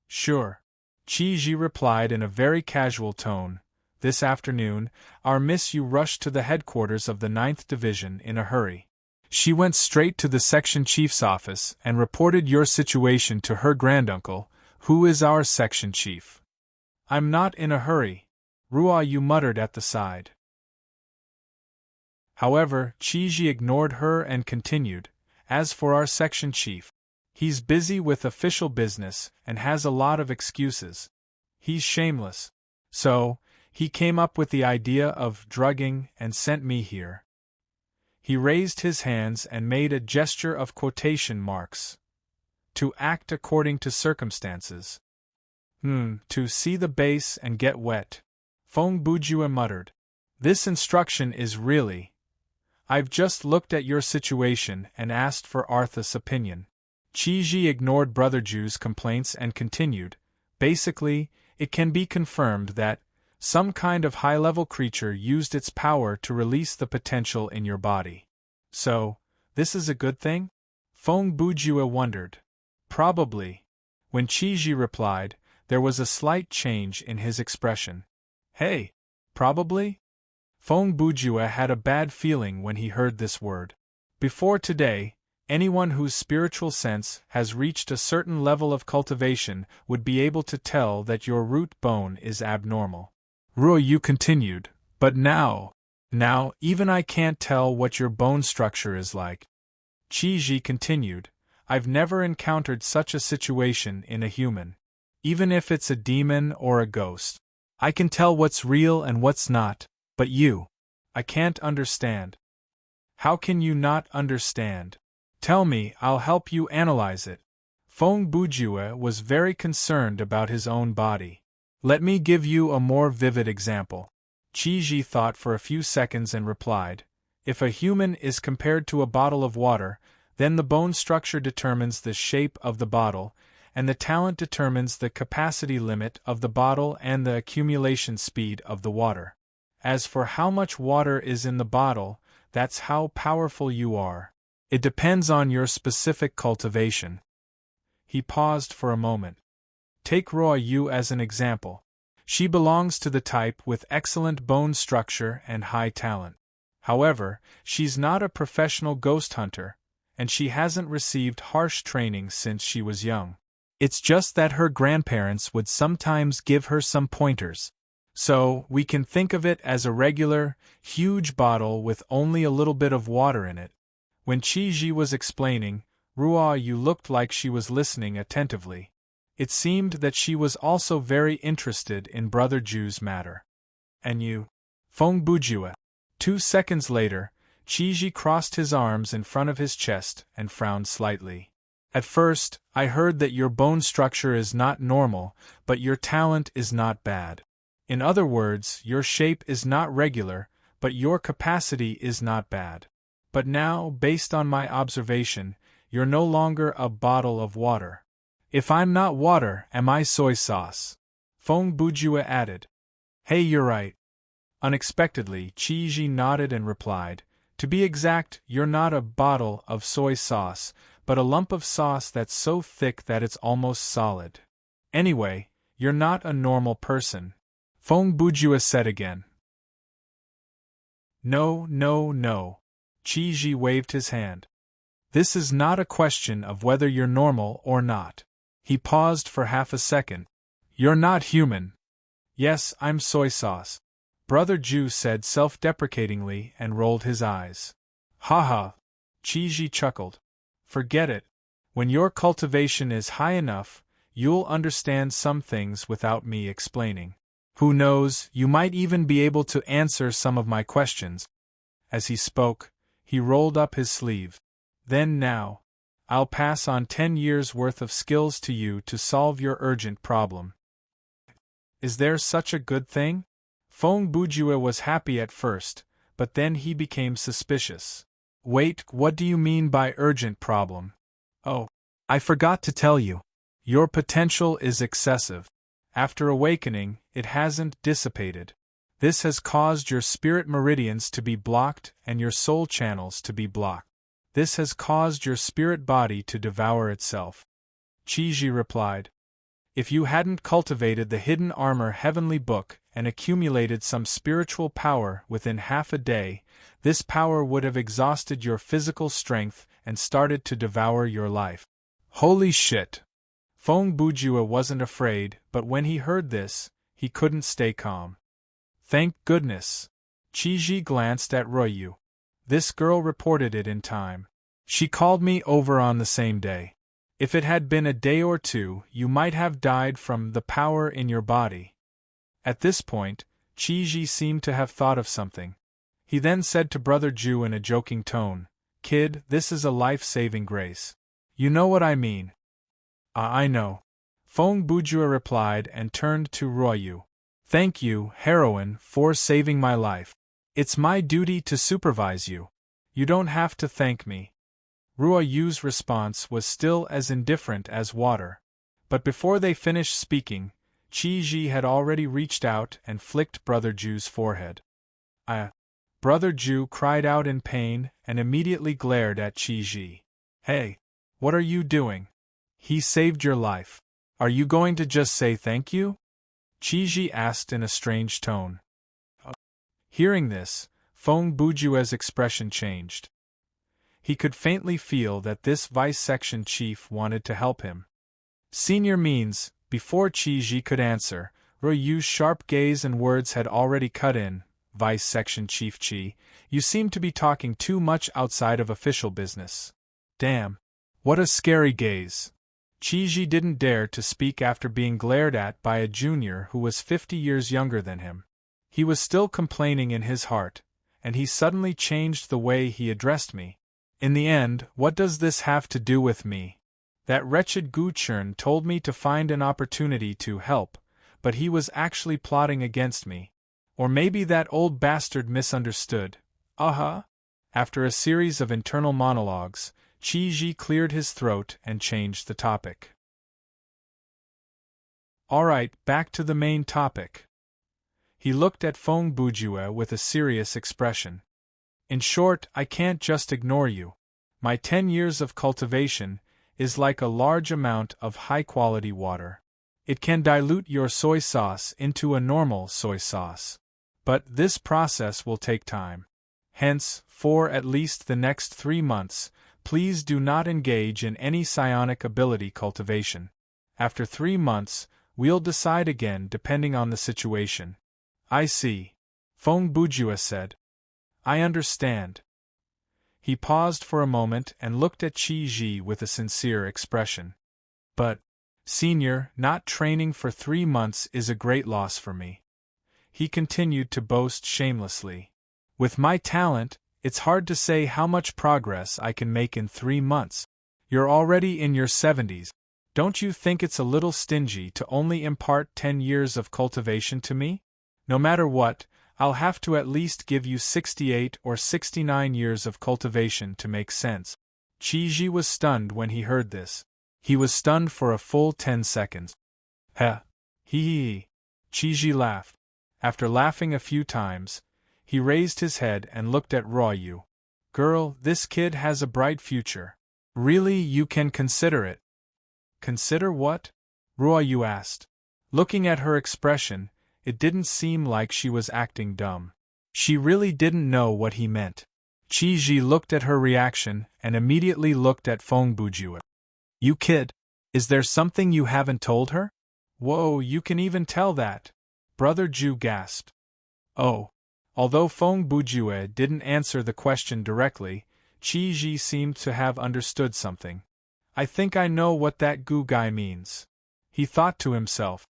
Sure. Chiji replied in a very casual tone. This afternoon, our Miss Yu rushed to the headquarters of the 9th Division in a hurry. She went straight to the section chief's office and reported your situation to her granduncle, who is our section chief. I'm not in a hurry, Ruoyu muttered at the side. However, Chiji ignored her and continued, as for our section chief, he's busy with official business and has a lot of excuses. He's shameless. So, he came up with the idea of drugging and sent me here. He raised his hands and made a gesture of quotation marks. To act according to circumstances. To see the base and get wet. Feng Bujue muttered. This instruction is really... I've just looked at your situation and asked for Arthas' opinion. Chiji ignored Brother Ju's complaints and continued. Basically, it can be confirmed that some kind of high-level creature used its power to release the potential in your body. So, this is a good thing? Feng Bujue wondered. Probably. When Chiji replied, there was a slight change in his expression. Hey, probably? Feng Bujue had a bad feeling when he heard this word. Before today, anyone whose spiritual sense has reached a certain level of cultivation would be able to tell that your root bone is abnormal. Ruoyu continued, but now even I can't tell what your bone structure is like. Chiji continued, I've never encountered such a situation in a human. Even if it's a demon or a ghost. I can tell what's real and what's not. But you, I can't understand. How can you not understand? Tell me, I'll help you analyze it. Feng Bujue was very concerned about his own body. Let me give you a more vivid example. Chiji thought for a few seconds and replied, if a human is compared to a bottle of water, then the bone structure determines the shape of the bottle, and the talent determines the capacity limit of the bottle and the accumulation speed of the water. As for how much water is in the bottle, that's how powerful you are. It depends on your specific cultivation. He paused for a moment. Take Ruoyu as an example. She belongs to the type with excellent bone structure and high talent. However, she's not a professional ghost hunter, and she hasn't received harsh training since she was young. It's just that her grandparents would sometimes give her some pointers. So, we can think of it as a regular, huge bottle with only a little bit of water in it. When Chiji was explaining, Ruoyu looked like she was listening attentively. It seemed that she was also very interested in Brother Ju's matter. And you? Feng Bujue. 2 seconds later, Chiji crossed his arms in front of his chest and frowned slightly. At first, I heard that your bone structure is not normal, but your talent is not bad. In other words, your shape is not regular, but your capacity is not bad. But now, based on my observation, you're no longer a bottle of water. If I'm not water, am I soy sauce? Feng Bujue added. Hey, you're right. Unexpectedly, Chiji nodded and replied, to be exact, you're not a bottle of soy sauce, but a lump of sauce that's so thick that it's almost solid. Anyway, you're not a normal person. Feng Bujue said again. No. Chiji waved his hand. This is not a question of whether you're normal or not. He paused for half a second. You're not human. Yes, I'm soy sauce. Brother Ju said self-deprecatingly and rolled his eyes. Haha. Qi chuckled. Forget it. When your cultivation is high enough, you'll understand some things without me explaining. Who knows, you might even be able to answer some of my questions. As he spoke, he rolled up his sleeve. Then now, I'll pass on 10 years' worth of skills to you to solve your urgent problem. Is there such a good thing? Feng Bujue was happy at first, but then he became suspicious. Wait, what do you mean by urgent problem? Oh, I forgot to tell you. Your potential is excessive. After awakening, it hasn't dissipated. This has caused your spirit meridians to be blocked and your soul channels to be blocked. This has caused your spirit body to devour itself. Qi replied. If you hadn't cultivated the hidden armor heavenly book and accumulated some spiritual power within half a day, this power would have exhausted your physical strength and started to devour your life. Holy shit! Feng Bujue wasn't afraid, but when he heard this, he couldn't stay calm. Thank goodness! Qi glanced at Ruoyu. This girl reported it in time. She called me over on the same day. If it had been a day or two, you might have died from the power in your body. At this point, Qi seemed to have thought of something. He then said to Brother Ju in a joking tone, Kid, this is a life-saving grace. You know what I mean. I know. Feng Bujue replied and turned to Ruoyu. Thank you, heroine, for saving my life. It's my duty to supervise you. You don't have to thank me. Ruoyu's response was still as indifferent as water. But before they finished speaking, Qi had already reached out and flicked Brother Ju's forehead. Brother Ju cried out in pain and immediately glared at Qi. Hey, what are you doing? He saved your life. Are you going to just say thank you? Qi asked in a strange tone. Hearing this, Feng Bujue's expression changed. He could faintly feel that this vice section chief wanted to help him. Senior means, before Qi could answer, Ruoyu's sharp gaze and words had already cut in. Vice section chief Qi, you seem to be talking too much outside of official business. Damn. What a scary gaze. Qi didn't dare to speak after being glared at by a junior who was 50 years younger than him. He was still complaining in his heart, and he suddenly changed the way he addressed me. In the end, what does this have to do with me? That wretched Gu Chern told me to find an opportunity to help, but he was actually plotting against me. Or maybe that old bastard misunderstood. After a series of internal monologues, Qi cleared his throat and changed the topic. Alright, back to the main topic. He looked at Feng Bujue with a serious expression. In short, I can't just ignore you. My 10 years of cultivation is like a large amount of high-quality water. It can dilute your soy sauce into a normal soy sauce. But this process will take time. Hence, for at least the next 3 months, please do not engage in any psionic ability cultivation. After 3 months, we'll decide again depending on the situation. I see. Feng Bujue said. I understand. He paused for a moment and looked at Qi with a sincere expression. But, Senior, not training for 3 months is a great loss for me. He continued to boast shamelessly. With my talent, it's hard to say how much progress I can make in 3 months. You're already in your 70s. Don't you think it's a little stingy to only impart 10 years of cultivation to me? No matter what, I'll have to at least give you 68 or 69 years of cultivation to make sense. Qi was stunned when he heard this. He was stunned for a full 10 seconds. Heh. Hee. Qi laughed. After laughing a few times, he raised his head and looked at Ruoyu. Girl, this kid has a bright future. Really, you can consider it. Consider what? Ruoyu asked. Looking at her expression, it didn't seem like she was acting dumb. She really didn't know what he meant. Qi looked at her reaction and immediately looked at Feng Bujue. You kid, is there something you haven't told her? Whoa, you can even tell that. Brother Ju gasped. Oh. Although Feng Bujue didn't answer the question directly, Qi Ji seemed to have understood something. I think I know what that gu guy means. He thought to himself.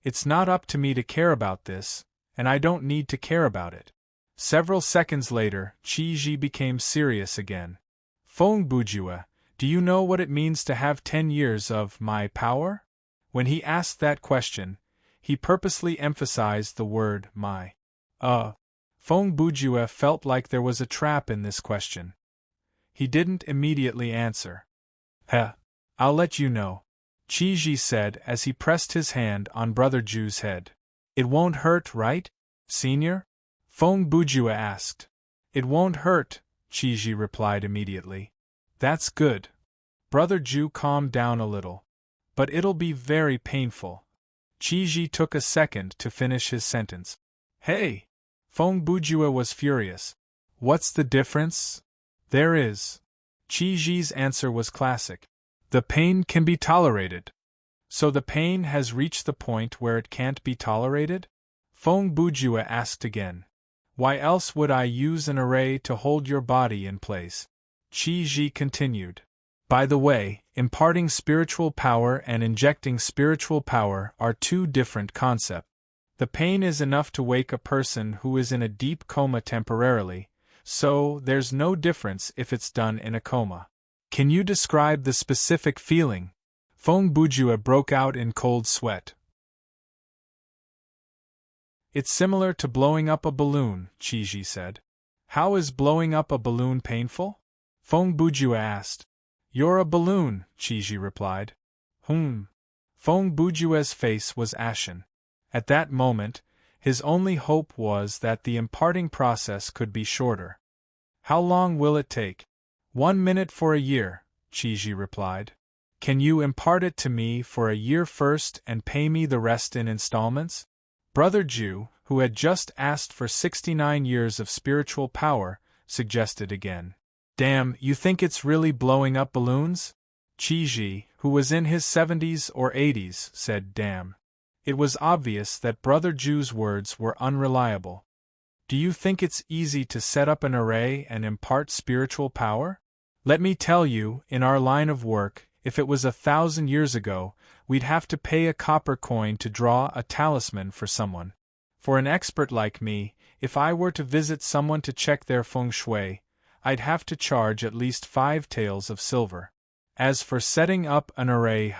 It's not up to me to care about this, and I don't need to care about it. Several seconds later, Qi Ji became serious again. Feng Bujue, do you know what it means to have 10 years of my power? When he asked that question, he purposely emphasized the word my. Feng Bujue felt like there was a trap in this question. He didn't immediately answer. I'll let you know, Qi Ji said as he pressed his hand on Brother Ju's head. It won't hurt, right, Senior? Feng Bujue asked. It won't hurt, Qi Ji replied immediately. That's good. Brother Ju calmed down a little. But it'll be very painful. Qi Ji took a second to finish his sentence. Hey! Feng Bujue was furious. What's the difference? There is. Qi Ji's answer was classic. The pain can be tolerated. So the pain has reached the point where it can't be tolerated? Feng Bujue asked again. Why else would I use an array to hold your body in place? Qi Ji continued. By the way, imparting spiritual power and injecting spiritual power are two different concepts. The pain is enough to wake a person who is in a deep coma temporarily, so there's no difference if it's done in a coma. Can you describe the specific feeling? Feng Bujue broke out in cold sweat. It's similar to blowing up a balloon, Qi Ji said. How is blowing up a balloon painful? Feng Bujue asked. You're a balloon, Qi Ji replied. Feng Bujue's face was ashen. At that moment, his only hope was that the imparting process could be shorter. How long will it take? 1 minute for a year, Qi Ji replied. Can you impart it to me for a year first and pay me the rest in installments? Brother Ju, who had just asked for 69 years of spiritual power, suggested again. Damn, you think it's really blowing up balloons? Qi Ji, who was in his 70s or 80s, said damn. It was obvious that Brother Ju's words were unreliable. Do you think it's easy to set up an array and impart spiritual power? Let me tell you, in our line of work, if it was 1,000 years ago, we'd have to pay a copper coin to draw a talisman for someone. For an expert like me, if I were to visit someone to check their feng shui, I'd have to charge at least 5 taels of silver. As for setting up an array,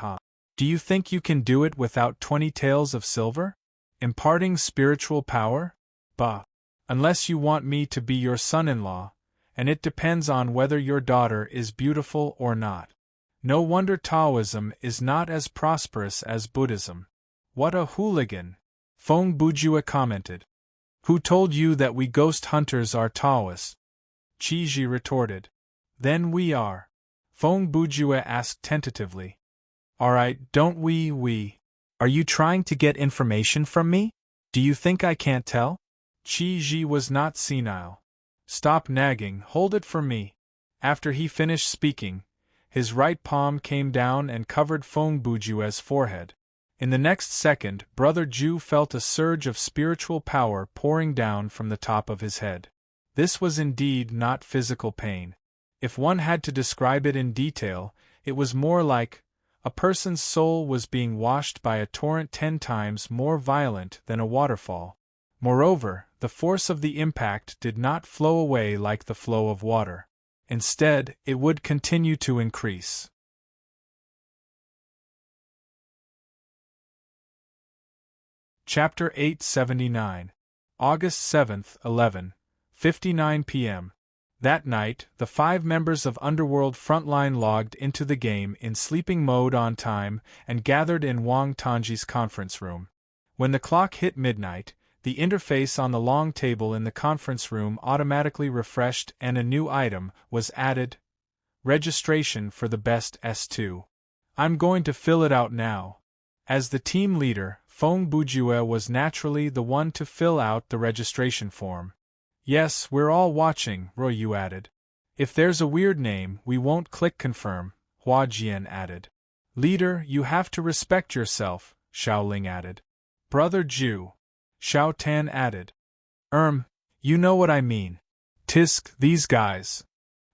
do you think you can do it without 20 taels of silver? Imparting spiritual power? Bah! Unless you want me to be your son-in-law, and it depends on whether your daughter is beautiful or not. No wonder Taoism is not as prosperous as Buddhism. What a hooligan! Feng Bujue commented. Who told you that we ghost hunters are Taoists? Qi Ji retorted. Then we are. Feng Bujue asked tentatively. Alright, don't we? Are you trying to get information from me? Do you think I can't tell? Qi Ji was not senile. Stop nagging, hold it for me. After he finished speaking, his right palm came down and covered Feng Bujue's forehead. In the next second, Brother Ju felt a surge of spiritual power pouring down from the top of his head. This was indeed not physical pain. If one had to describe it in detail, it was more like a person's soul was being washed by a torrent 10 times more violent than a waterfall. Moreover, the force of the impact did not flow away like the flow of water. Instead, it would continue to increase. Chapter 879. August 7th, 11:59 p.m. That night, the 5 members of Underworld Frontline logged into the game in sleeping mode on time and gathered in Wang Tongji's conference room. When the clock hit midnight, the interface on the long table in the conference room automatically refreshed and a new item was added. Registration for the best S2. I'm going to fill it out now. As the team leader, Feng Bujue was naturally the one to fill out the registration form. Yes, we're all watching, Ruoyu added. If there's a weird name, we won't click confirm, Hua Jian added. Leader, you have to respect yourself, Xiaoling added. Brother Ju. Xiao Tan added. You know what I mean. Tisk, these guys.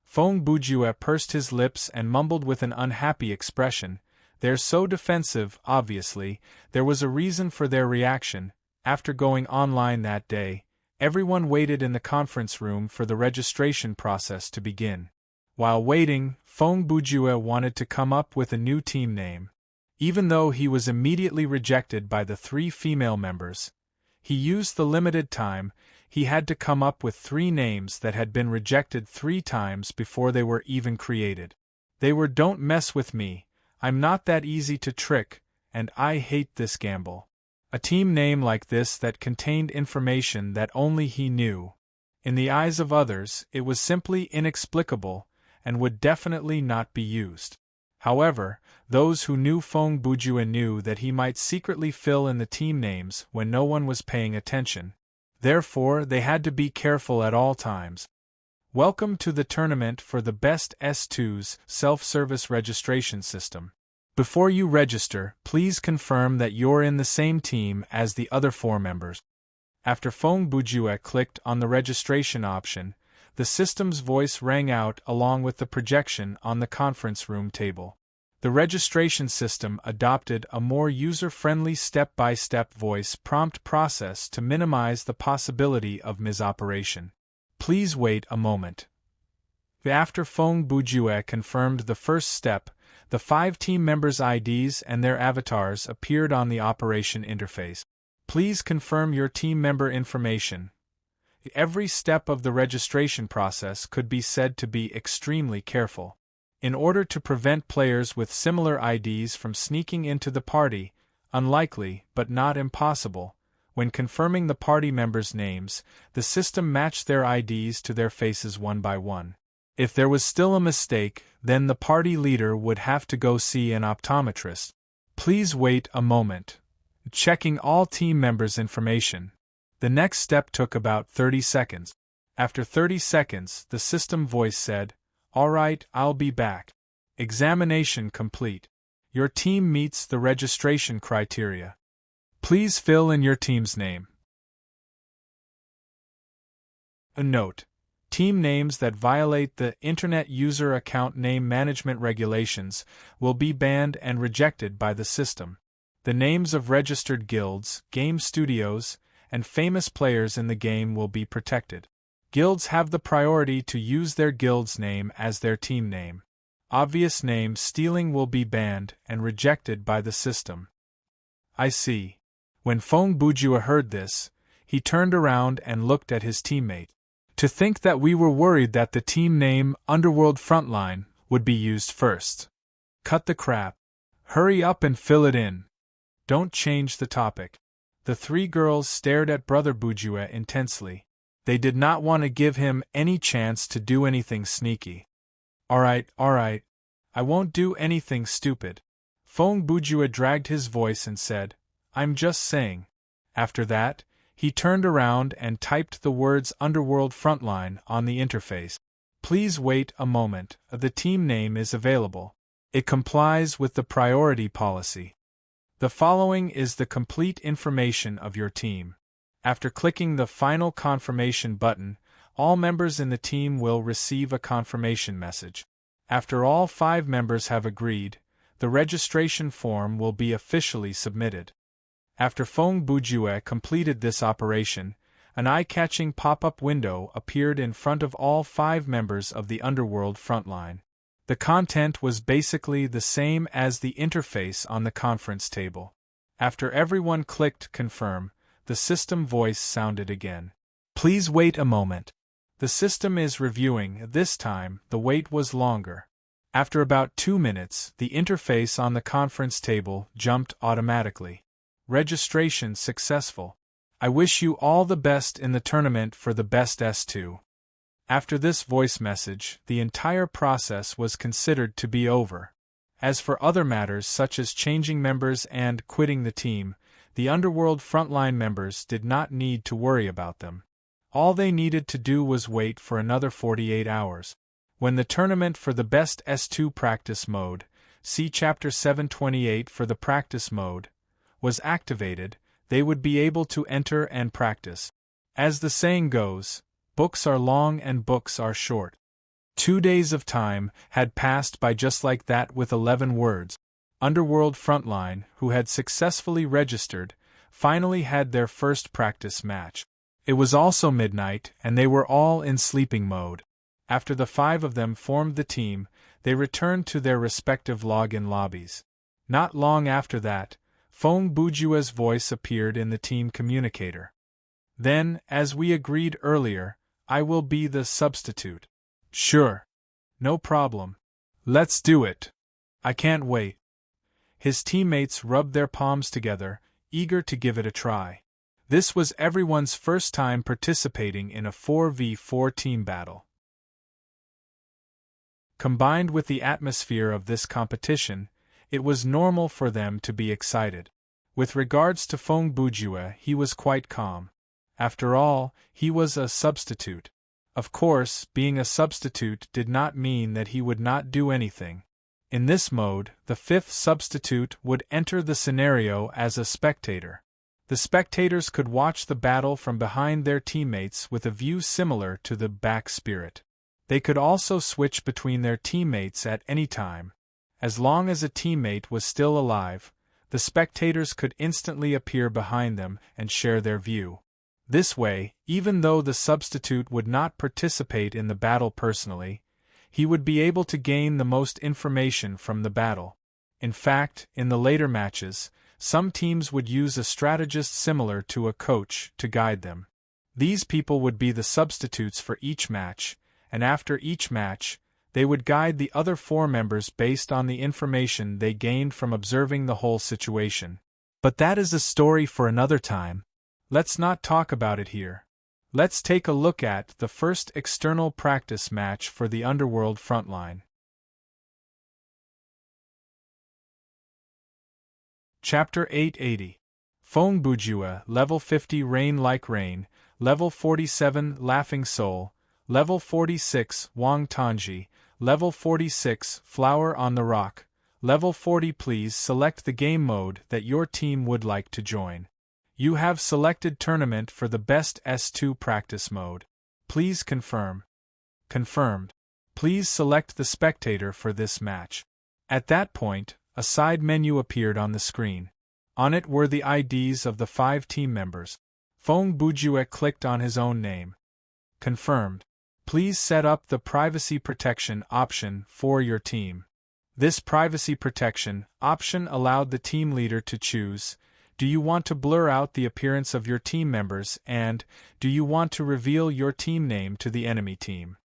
Feng Bujue pursed his lips and mumbled with an unhappy expression. They're so defensive, obviously. There was a reason for their reaction. After going online that day, everyone waited in the conference room for the registration process to begin. While waiting, Feng Bujue wanted to come up with a new team name. Even though he was immediately rejected by the 3 female members, he used the limited time. He had to come up with 3 names that had been rejected 3 times before they were even created. They were "Don't mess with me, I'm not that easy to trick, and I hate this gamble." A team name like this that contained information that only he knew. In the eyes of others, it was simply inexplicable, and would definitely not be used. However, those who knew Feng Bujue knew that he might secretly fill in the team names when no one was paying attention. Therefore, they had to be careful at all times. Welcome to the tournament for the Best S2's self-service registration system. Before you register, please confirm that you're in the same team as the other 4 members. After Feng Bujue clicked on the registration option, the system's voice rang out along with the projection on the conference room table. The registration system adopted a more user-friendly step-by-step voice prompt process to minimize the possibility of misoperation. Please wait a moment. After Feng Bujue confirmed the first step, the 5 team members' IDs and their avatars appeared on the operation interface. Please confirm your team member information. Every step of the registration process could be said to be extremely careful. In order to prevent players with similar IDs from sneaking into the party, unlikely but not impossible, when confirming the party members' names, the system matched their IDs to their faces one by one. If there was still a mistake, then the party leader would have to go see an optometrist. Please wait a moment. Checking all team members' information. The next step took about 30 seconds. After 30 seconds, the system voice said, "All right, I'll be back. Examination complete. Your team meets the registration criteria. Please fill in your team's name." A note: team names that violate the Internet User Account Name Management Regulations will be banned and rejected by the system. The names of registered guilds, game studios, and famous players in the game will be protected. Guilds have the priority to use their guild's name as their team name. Obvious name stealing will be banned and rejected by the system. I see. When Feng Bujue heard this, he turned around and looked at his teammate. To think that we were worried that the team name, Underworld Frontline, would be used first. Cut the crap. Hurry up and fill it in. Don't change the topic. The 3 girls stared at Brother Bujue intensely. They did not want to give him any chance to do anything sneaky. All right, I won't do anything stupid. Feng Bujue dragged his voice and said, "I'm just saying." After that, he turned around and typed the words Underworld Frontline on the interface. Please wait a moment. The team name is available. It complies with the priority policy. The following is the complete information of your team. After clicking the final confirmation button, all members in the team will receive a confirmation message. After all 5 members have agreed, the registration form will be officially submitted. After Feng Bujue completed this operation, an eye-catching pop-up window appeared in front of all 5 members of the Underworld Frontline. The content was basically the same as the interface on the conference table. After everyone clicked confirm, the system voice sounded again. Please wait a moment. The system is reviewing. This time, the wait was longer. After about 2 minutes, the interface on the conference table jumped automatically. Registration successful. I wish you all the best in the tournament for the Best S2. After this voice message, the entire process was considered to be over. As for other matters such as changing members and quitting the team, the Underworld Frontline members did not need to worry about them. All they needed to do was wait for another 48 hours. When the tournament for the Best S2 practice mode, see Chapter 728 for the practice mode, was activated, they would be able to enter and practice. As the saying goes, books are long and books are short. 2 days of time had passed by just like that with 11 words. Underworld Frontline, who had successfully registered, finally had their first practice match. It was also midnight, and they were all in sleeping mode. After the 5 of them formed the team, they returned to their respective login lobbies. Not long after that, Fong Bujua's voice appeared in the team communicator. Then, as we agreed earlier, I will be the substitute. Sure. No problem. Let's do it. I can't wait. His teammates rubbed their palms together, eager to give it a try. This was everyone's first time participating in a 4v4 team battle. Combined with the atmosphere of this competition, it was normal for them to be excited. With regards to Fong Bujua, he was quite calm. After all, he was a substitute. Of course, being a substitute did not mean that he would not do anything. In this mode, the 5th substitute would enter the scenario as a spectator. The spectators could watch the battle from behind their teammates with a view similar to the back spirit. They could also switch between their teammates at any time. As long as a teammate was still alive, the spectators could instantly appear behind them and share their view. This way, even though the substitute would not participate in the battle personally, he would be able to gain the most information from the battle. In fact, in the later matches, some teams would use a strategist similar to a coach to guide them. These people would be the substitutes for each match, and after each match, they would guide the other 4 members based on the information they gained from observing the whole situation. But that is a story for another time. Let's not talk about it here. Let's take a look at the first external practice match for the Underworld Frontline. Chapter 880. Fong Bujua, Level 50 Rain Like Rain, Level 47 Laughing Soul, Level 46 Wang Tanji, Level 46 Flower on the Rock, Level 40. Please select the game mode that your team would like to join. You have selected tournament for the best S2 practice mode. Please confirm. Confirmed. Please select the spectator for this match. At that point, a side menu appeared on the screen. On it were the IDs of the 5 team members. Fong Bujua clicked on his own name. Confirmed. Please set up the privacy protection option for your team. This privacy protection option allowed the team leader to choose: do you want to blur out the appearance of your team members, and do you want to reveal your team name to the enemy team?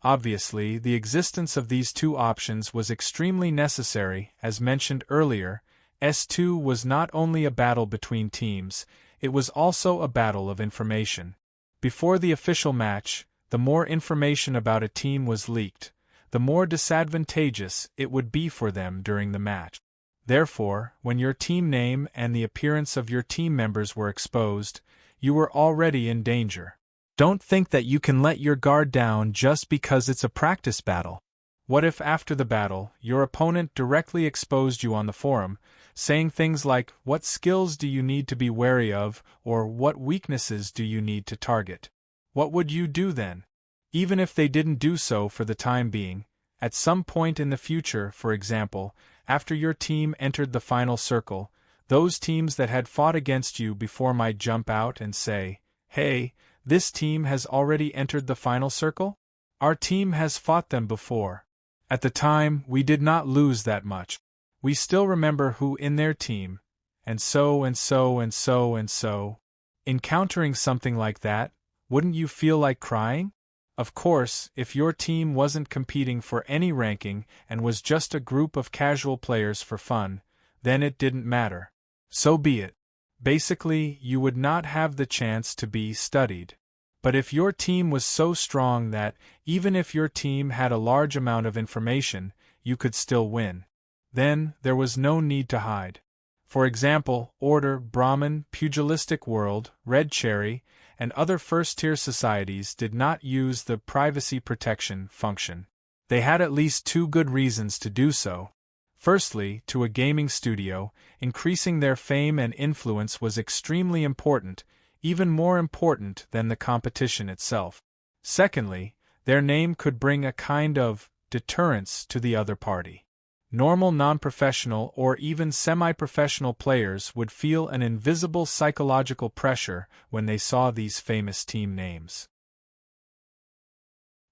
Obviously, the existence of these 2 options was extremely necessary. As mentioned earlier, S2 was not only a battle between teams, it was also a battle of information. Before the official match, the more information about a team was leaked, the more disadvantageous it would be for them during the match. Therefore, when your team name and the appearance of your team members were exposed, you were already in danger. Don't think that you can let your guard down just because it's a practice battle. What if after the battle, your opponent directly exposed you on the forum, saying things like, "What skills do you need to be wary of," or "What weaknesses do you need to target?" What would you do then? Even if they didn't do so for the time being, at some point in the future, for example, after your team entered the final circle, those teams that had fought against you before might jump out and say, "Hey, this team has already entered the final circle? Our team has fought them before." At the time, we did not lose that much. We still remember who in their team, and so and so and so and so. Encountering something like that, wouldn't you feel like crying? Of course, if your team wasn't competing for any ranking and was just a group of casual players for fun, then it didn't matter. So be it. Basically, you would not have the chance to be studied. But if your team was so strong that, even if your team had a large amount of information, you could still win, then there was no need to hide. For example, Order, Brahmin, Pugilistic World, Red Cherry, and other first-tier societies did not use the privacy protection function. They had at least 2 good reasons to do so. Firstly, to a gaming studio, increasing their fame and influence was extremely important, even more important than the competition itself. Secondly, Their name could bring a kind of deterrence to the other party. Normal non-professional or even semi-professional players would feel an invisible psychological pressure when they saw these famous team names.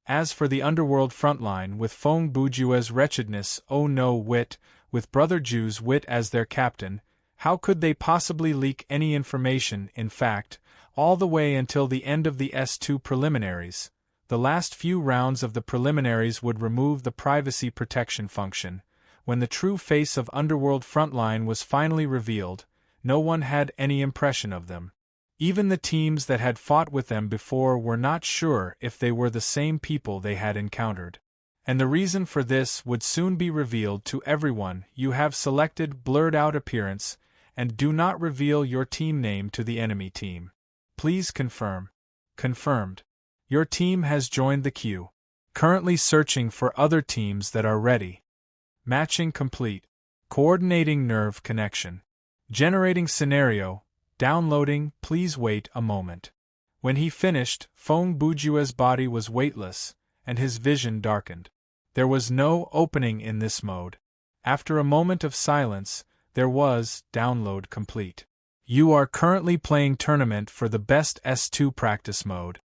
As for the underworld frontline with Fong Bujue's wretchedness, oh no wit, with Brother Ju's wit as their captain, how could they possibly leak any information? In fact, all the way until the end of the S2 preliminaries, the last few rounds of the preliminaries would remove the privacy protection function. When the true face of Underworld Frontline was finally revealed, no one had any impression of them. Even the teams that had fought with them before were not sure if they were the same people they had encountered. And the reason for this would soon be revealed to everyone. You have selected blurred out appearance, and do not reveal your team name to the enemy team. Please confirm. Confirmed. Your team has joined the queue. Currently searching for other teams that are ready. Matching complete. Coordinating nerve connection. Generating scenario. Downloading, please wait a moment. When he finished, Fong Bujue's body was weightless, and his vision darkened. There was no opening in this mode. After a moment of silence, there was download complete. You are currently playing tournament for the best S2 practice mode.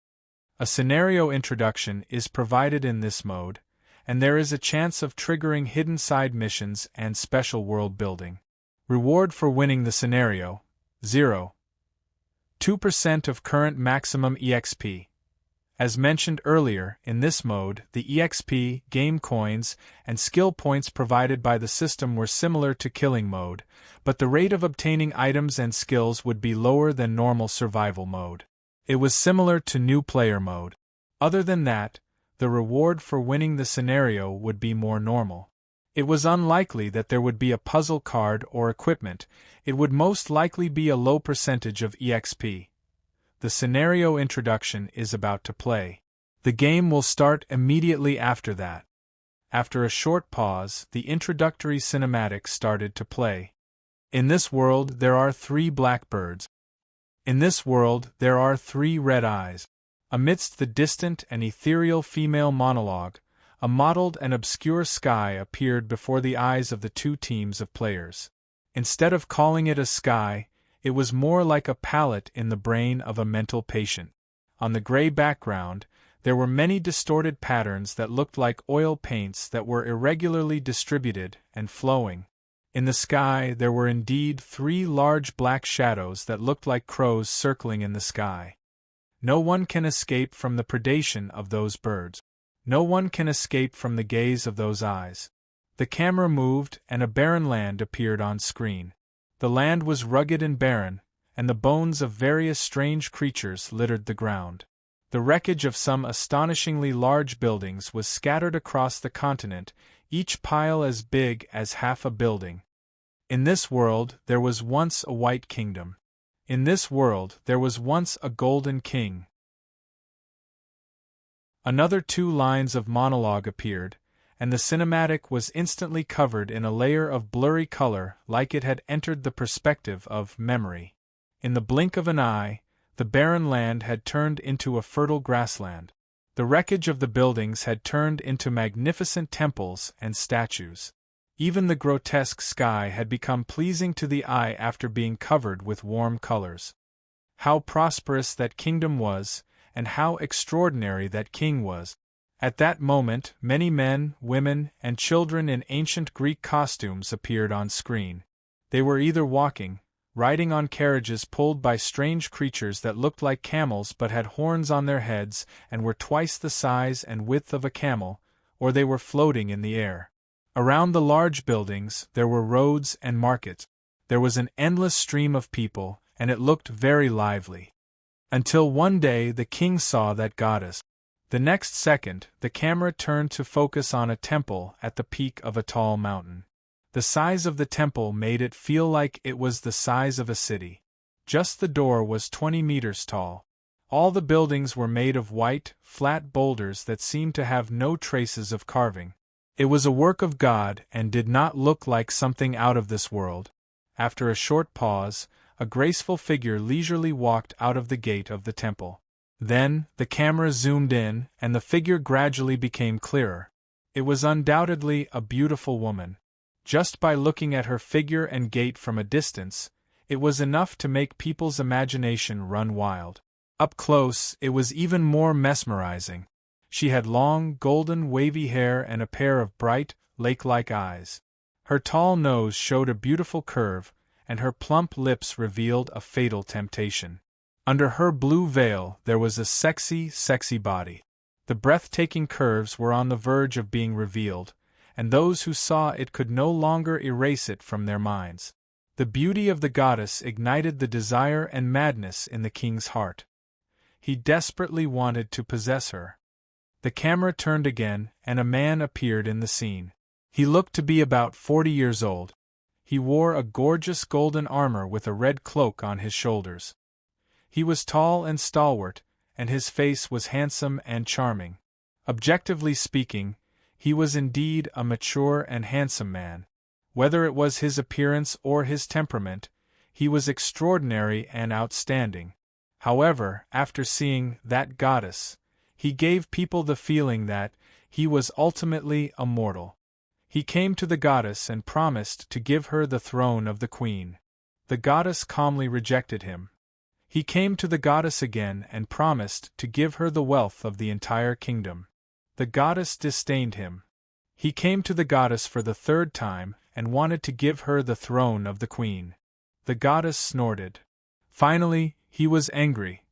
A scenario introduction is provided in this mode, and there is a chance of triggering hidden side missions and special world building. Reward for winning the scenario: 0. 2% of current maximum EXP. As mentioned earlier, in this mode, the EXP, game coins, and skill points provided by the system were similar to killing mode, but the rate of obtaining items and skills would be lower than normal survival mode. It was similar to new player mode. Other than that, the reward for winning the scenario would be more normal. It was unlikely that there would be a puzzle card or equipment. It would most likely be a low percentage of EXP. The scenario introduction is about to play. The game will start immediately after that. After a short pause, the introductory cinematic started to play. In this world, there are 3 blackbirds. In this world, there are 3 red eyes. Amidst the distant and ethereal female monologue, a mottled and obscure sky appeared before the eyes of the 2 teams of players. Instead of calling it a sky, it was more like a palette in the brain of a mental patient. On the gray background, there were many distorted patterns that looked like oil paints that were irregularly distributed and flowing. In the sky, there were indeed 3 large black shadows that looked like crows circling in the sky. No one can escape from the predation of those birds. No one can escape from the gaze of those eyes. The camera moved, and a barren land appeared on screen. The land was rugged and barren, and the bones of various strange creatures littered the ground. The wreckage of some astonishingly large buildings was scattered across the continent, each pile as big as half a building. In this world, there was once a white kingdom. In this world, there was once a golden king. Another 2 lines of monologue appeared, and the cinematic was instantly covered in a layer of blurry color like it had entered the perspective of memory. In the blink of an eye, the barren land had turned into a fertile grassland. The wreckage of the buildings had turned into magnificent temples and statues. Even the grotesque sky had become pleasing to the eye after being covered with warm colors. How prosperous that kingdom was, and how extraordinary that king was. At that moment, many men, women, and children in ancient Greek costumes appeared on screen. They were either walking, riding on carriages pulled by strange creatures that looked like camels but had horns on their heads and were twice the size and width of a camel, or they were floating in the air. Around the large buildings, there were roads and markets. There was an endless stream of people, and it looked very lively. Until one day the king saw that goddess. The next second, the camera turned to focus on a temple at the peak of a tall mountain. The size of the temple made it feel like it was the size of a city. Just the door was 20 meters tall. All the buildings were made of white, flat boulders that seemed to have no traces of carving. It was a work of God and did not look like something out of this world. After a short pause, a graceful figure leisurely walked out of the gate of the temple. Then, the camera zoomed in, and the figure gradually became clearer. It was undoubtedly a beautiful woman. Just by looking at her figure and gait from a distance, it was enough to make people's imagination run wild. Up close, it was even more mesmerizing. She had long, golden, wavy hair and a pair of bright, lake-like eyes. Her tall nose showed a beautiful curve, and her plump lips revealed a fatal temptation. Under her blue veil there was a sexy, sexy body. The breathtaking curves were on the verge of being revealed, and those who saw it could no longer erase it from their minds. The beauty of the goddess ignited the desire and madness in the king's heart. He desperately wanted to possess her. The camera turned again, and a man appeared in the scene. He looked to be about 40 years old. He wore a gorgeous golden armor with a red cloak on his shoulders. He was tall and stalwart, and his face was handsome and charming. Objectively speaking, he was indeed a mature and handsome man. Whether it was his appearance or his temperament, he was extraordinary and outstanding. However, after seeing that goddess, he gave people the feeling that he was ultimately a mortal. He came to the goddess and promised to give her the throne of the queen. The goddess calmly rejected him. He came to the goddess again and promised to give her the wealth of the entire kingdom. The goddess disdained him. He came to the goddess for the third time and wanted to give her the throne of the queen. The goddess snorted. Finally, he was angry.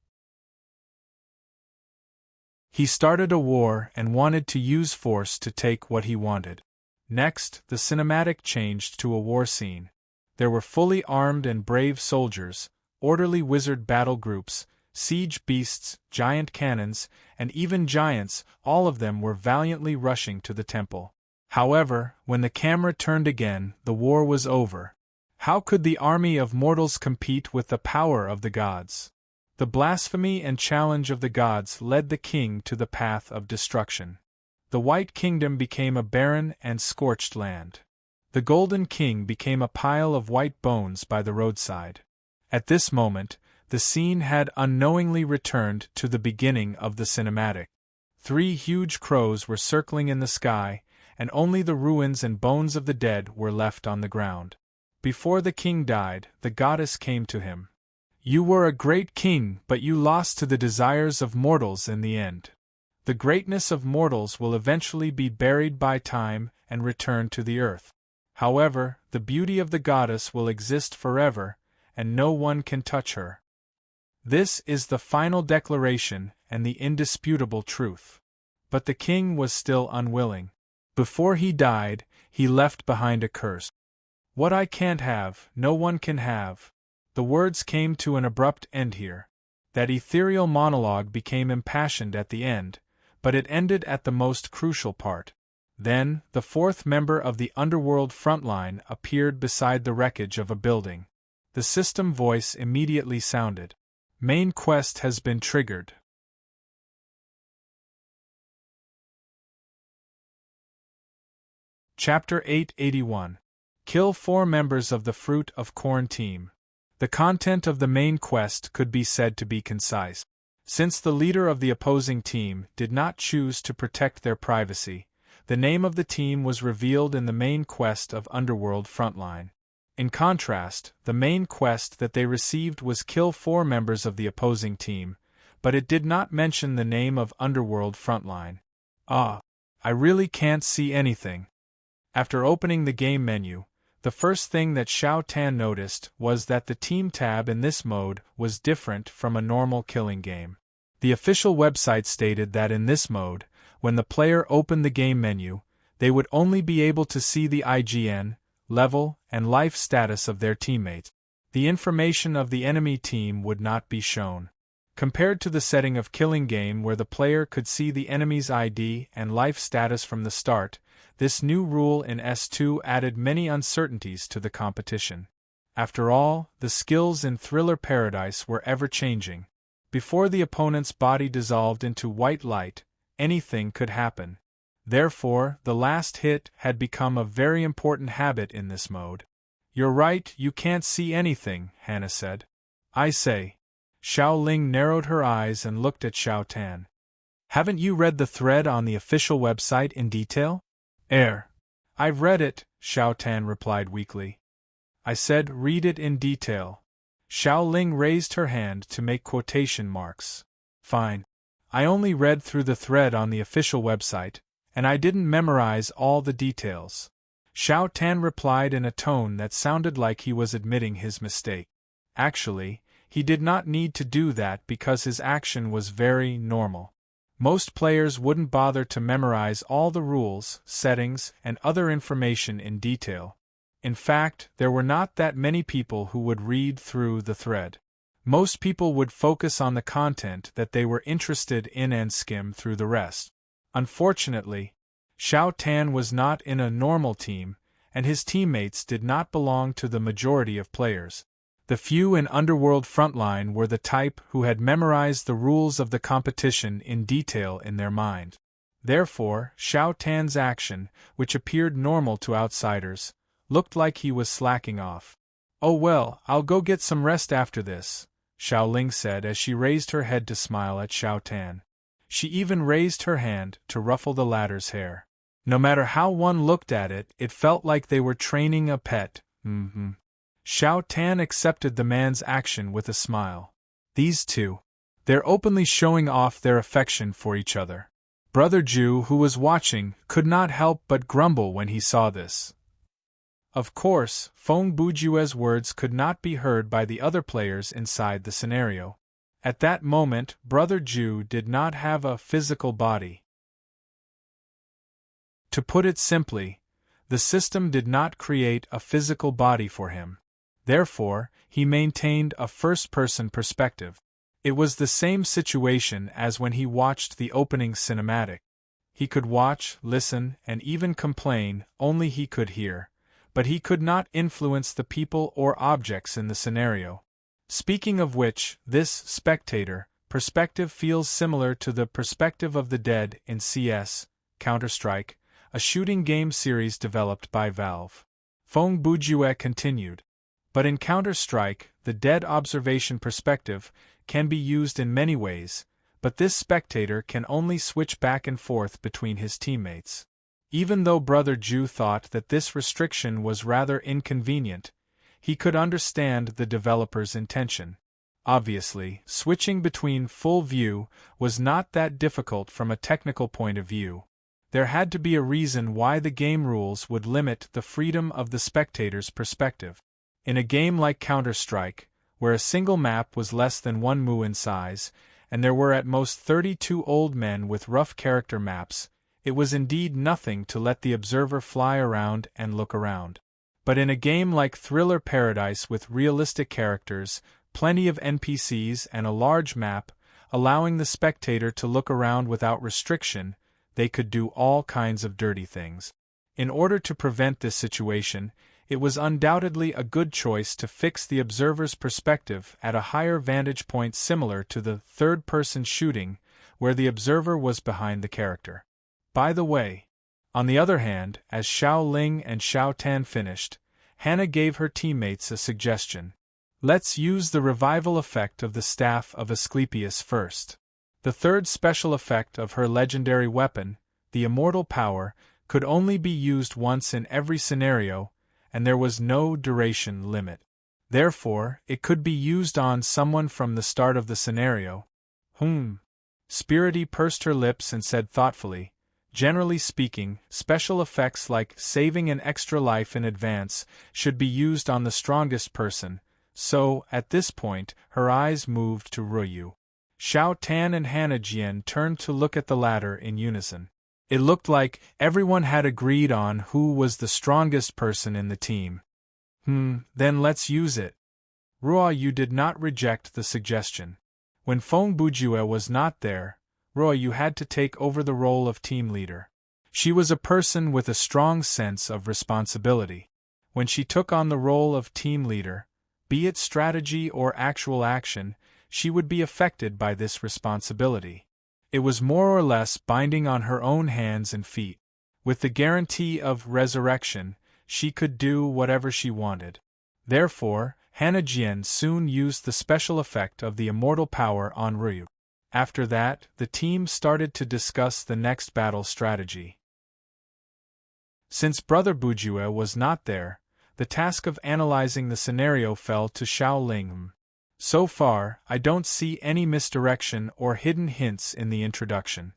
He started a war and wanted to use force to take what he wanted. Next, the cinematic changed to a war scene. There were fully armed and brave soldiers, orderly wizard battle groups, siege beasts, giant cannons, and even giants, all of them were valiantly rushing to the temple. However, when the camera turned again, the war was over. How could the army of mortals compete with the power of the gods? The blasphemy and challenge of the gods led the king to the path of destruction. The White Kingdom became a barren and scorched land. The Golden King became a pile of white bones by the roadside. At this moment, the scene had unknowingly returned to the beginning of the cinematic. 3 huge crows were circling in the sky, and only the ruins and bones of the dead were left on the ground. Before the king died, the goddess came to him. "You were a great king, but you lost to the desires of mortals in the end. The greatness of mortals will eventually be buried by time and return to the earth. However, the beauty of the goddess will exist forever, and no one can touch her. This is the final declaration and the indisputable truth." But the king was still unwilling. Before he died, he left behind a curse. "What I can't have, no one can have." The words came to an abrupt end here. That ethereal monologue became impassioned at the end, but it ended at the most crucial part. Then, the 4th member of the underworld frontline appeared beside the wreckage of a building. The system voice immediately sounded. "Main quest has been triggered." Chapter 881. Kill 4 members of the Fruit of Corn team. The content of the main quest could be said to be concise. Since the leader of the opposing team did not choose to protect their privacy, the name of the team was revealed in the main quest of Underworld Frontline. In contrast, the main quest that they received was kill 4 members of the opposing team, but it did not mention the name of Underworld Frontline. I really can't see anything. After opening the game menu, the first thing that Xiao Tan noticed was that the team tab in this mode was different from a normal killing game. The official website stated that in this mode, when the player opened the game menu, they would only be able to see the IGN, level, and life status of their teammates. The information of the enemy team would not be shown. Compared to the setting of killing game where the player could see the enemy's ID and life status from the start, this new rule in S2 added many uncertainties to the competition. After all, the skills in Thriller Paradise were ever-changing. Before the opponent's body dissolved into white light, anything could happen. Therefore, the last hit had become a very important habit in this mode. "You're right, you can't see anything," Hannah said. "I say." Xiao Ling narrowed her eyes and looked at Xiao Tan. Haven't you read the thread on the official website in detail? I've read it, Xiao Tan replied weakly. I said read it in detail. Xiao Ling raised her hand to make quotation marks. Fine. I only read through the thread on the official website, and I didn't memorize all the details. Xiao Tan replied in a tone that sounded like he was admitting his mistake. Actually, he did not need to do that because his action was very normal. Most players wouldn't bother to memorize all the rules, settings, and other information in detail. In fact, there were not that many people who would read through the thread. Most people would focus on the content that they were interested in and skim through the rest. Unfortunately, Xiao Tan was not in a normal team, and his teammates did not belong to the majority of players. The few in Underworld Frontline were the type who had memorized the rules of the competition in detail in their mind. Therefore, Xiao Tan's action, which appeared normal to outsiders, looked like he was slacking off. Oh well, I'll go get some rest after this, Xiao Ling said as she raised her head to smile at Xiao Tan. She even raised her hand to ruffle the latter's hair. No matter how one looked at it, it felt like they were training a pet. Xiao Tan accepted the man's action with a smile. These two. They're openly showing off their affection for each other. Brother Ju, who was watching, could not help but grumble when he saw this. Of course, Feng Bujue's words could not be heard by the other players inside the scenario. At that moment, Brother Ju did not have a physical body. To put it simply, the system did not create a physical body for him. Therefore, he maintained a first-person perspective. It was the same situation as when he watched the opening cinematic. He could watch, listen, and even complain, only he could hear. But he could not influence the people or objects in the scenario. Speaking of which, this spectator perspective feels similar to the perspective of the dead in CS, Counter-Strike, a shooting game series developed by Valve. Feng Bujue continued. But in Counter-Strike, the dead observation perspective can be used in many ways, but this spectator can only switch back and forth between his teammates. Even though Brother Ju thought that this restriction was rather inconvenient, he could understand the developer's intention. Obviously, switching between full view was not that difficult from a technical point of view. There had to be a reason why the game rules would limit the freedom of the spectator's perspective. In a game like Counter-Strike, where a single map was less than 1 mu in size, and there were at most 32 old men with rough character maps, it was indeed nothing to let the observer fly around and look around. But in a game like Thriller Paradise with realistic characters, plenty of NPCs and a large map, allowing the spectator to look around without restriction, they could do all kinds of dirty things. In order to prevent this situation, it was undoubtedly a good choice to fix the observer's perspective at a higher vantage point similar to the third-person shooting, where the observer was behind the character. By the way, on the other hand, as Xiao Ling and Xiao Tan finished, Hannah gave her teammates a suggestion. Let's use the revival effect of the Staff of Asclepius first. The third special effect of her legendary weapon, the Immortal Power, could only be used once in every scenario, and there was no duration limit. Therefore, it could be used on someone from the start of the scenario. Spirity pursed her lips and said thoughtfully, generally speaking, special effects like saving an extra life in advance should be used on the strongest person, so, at this point, her eyes moved to Ruyu. Xiao Tan and Hannah Jian turned to look at the latter in unison. It looked like everyone had agreed on who was the strongest person in the team. Then let's use it. Ruoyu did not reject the suggestion. When Feng Bujue was not there, Ruoyu had to take over the role of team leader. She was a person with a strong sense of responsibility. When she took on the role of team leader, be it strategy or actual action, she would be affected by this responsibility. It was more or less binding on her own hands and feet. With the guarantee of resurrection, she could do whatever she wanted. Therefore, Hannah Jian soon used the special effect of the immortal power on Ryu. After that, the team started to discuss the next battle strategy. Since Brother Bujue was not there, the task of analyzing the scenario fell to Xiao Ling. So far, I don't see any misdirection or hidden hints in the introduction.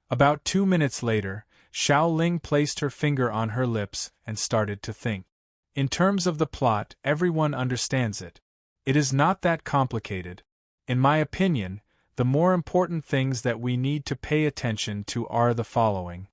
About 2 minutes later, Xiao Ling placed her finger on her lips and started to think. In terms of the plot, everyone understands it. It is not that complicated. In my opinion, the more important things that we need to pay attention to are the following.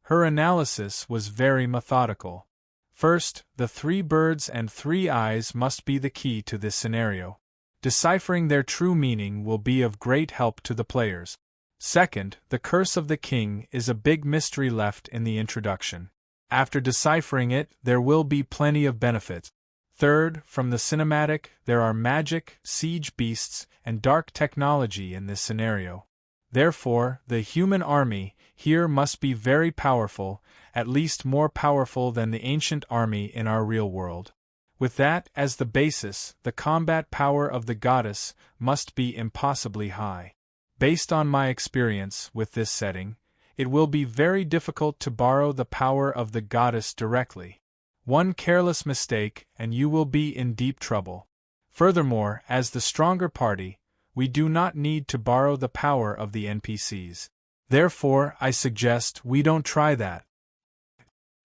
Her analysis was very methodical. First, the 3 birds and 3 eyes must be the key to this scenario. Deciphering their true meaning will be of great help to the players. Second, the curse of the king is a big mystery left in the introduction. After deciphering it, there will be plenty of benefits. Third, from the cinematic, there are magic, siege beasts, and dark technology in this scenario. Therefore, the human army here must be very powerful, at least more powerful than the ancient army in our real world. With that as the basis, the combat power of the goddess must be impossibly high. Based on my experience with this setting, it will be very difficult to borrow the power of the goddess directly. One careless mistake and you will be in deep trouble. Furthermore, as the stronger party, we do not need to borrow the power of the NPCs. Therefore, I suggest we don't try that.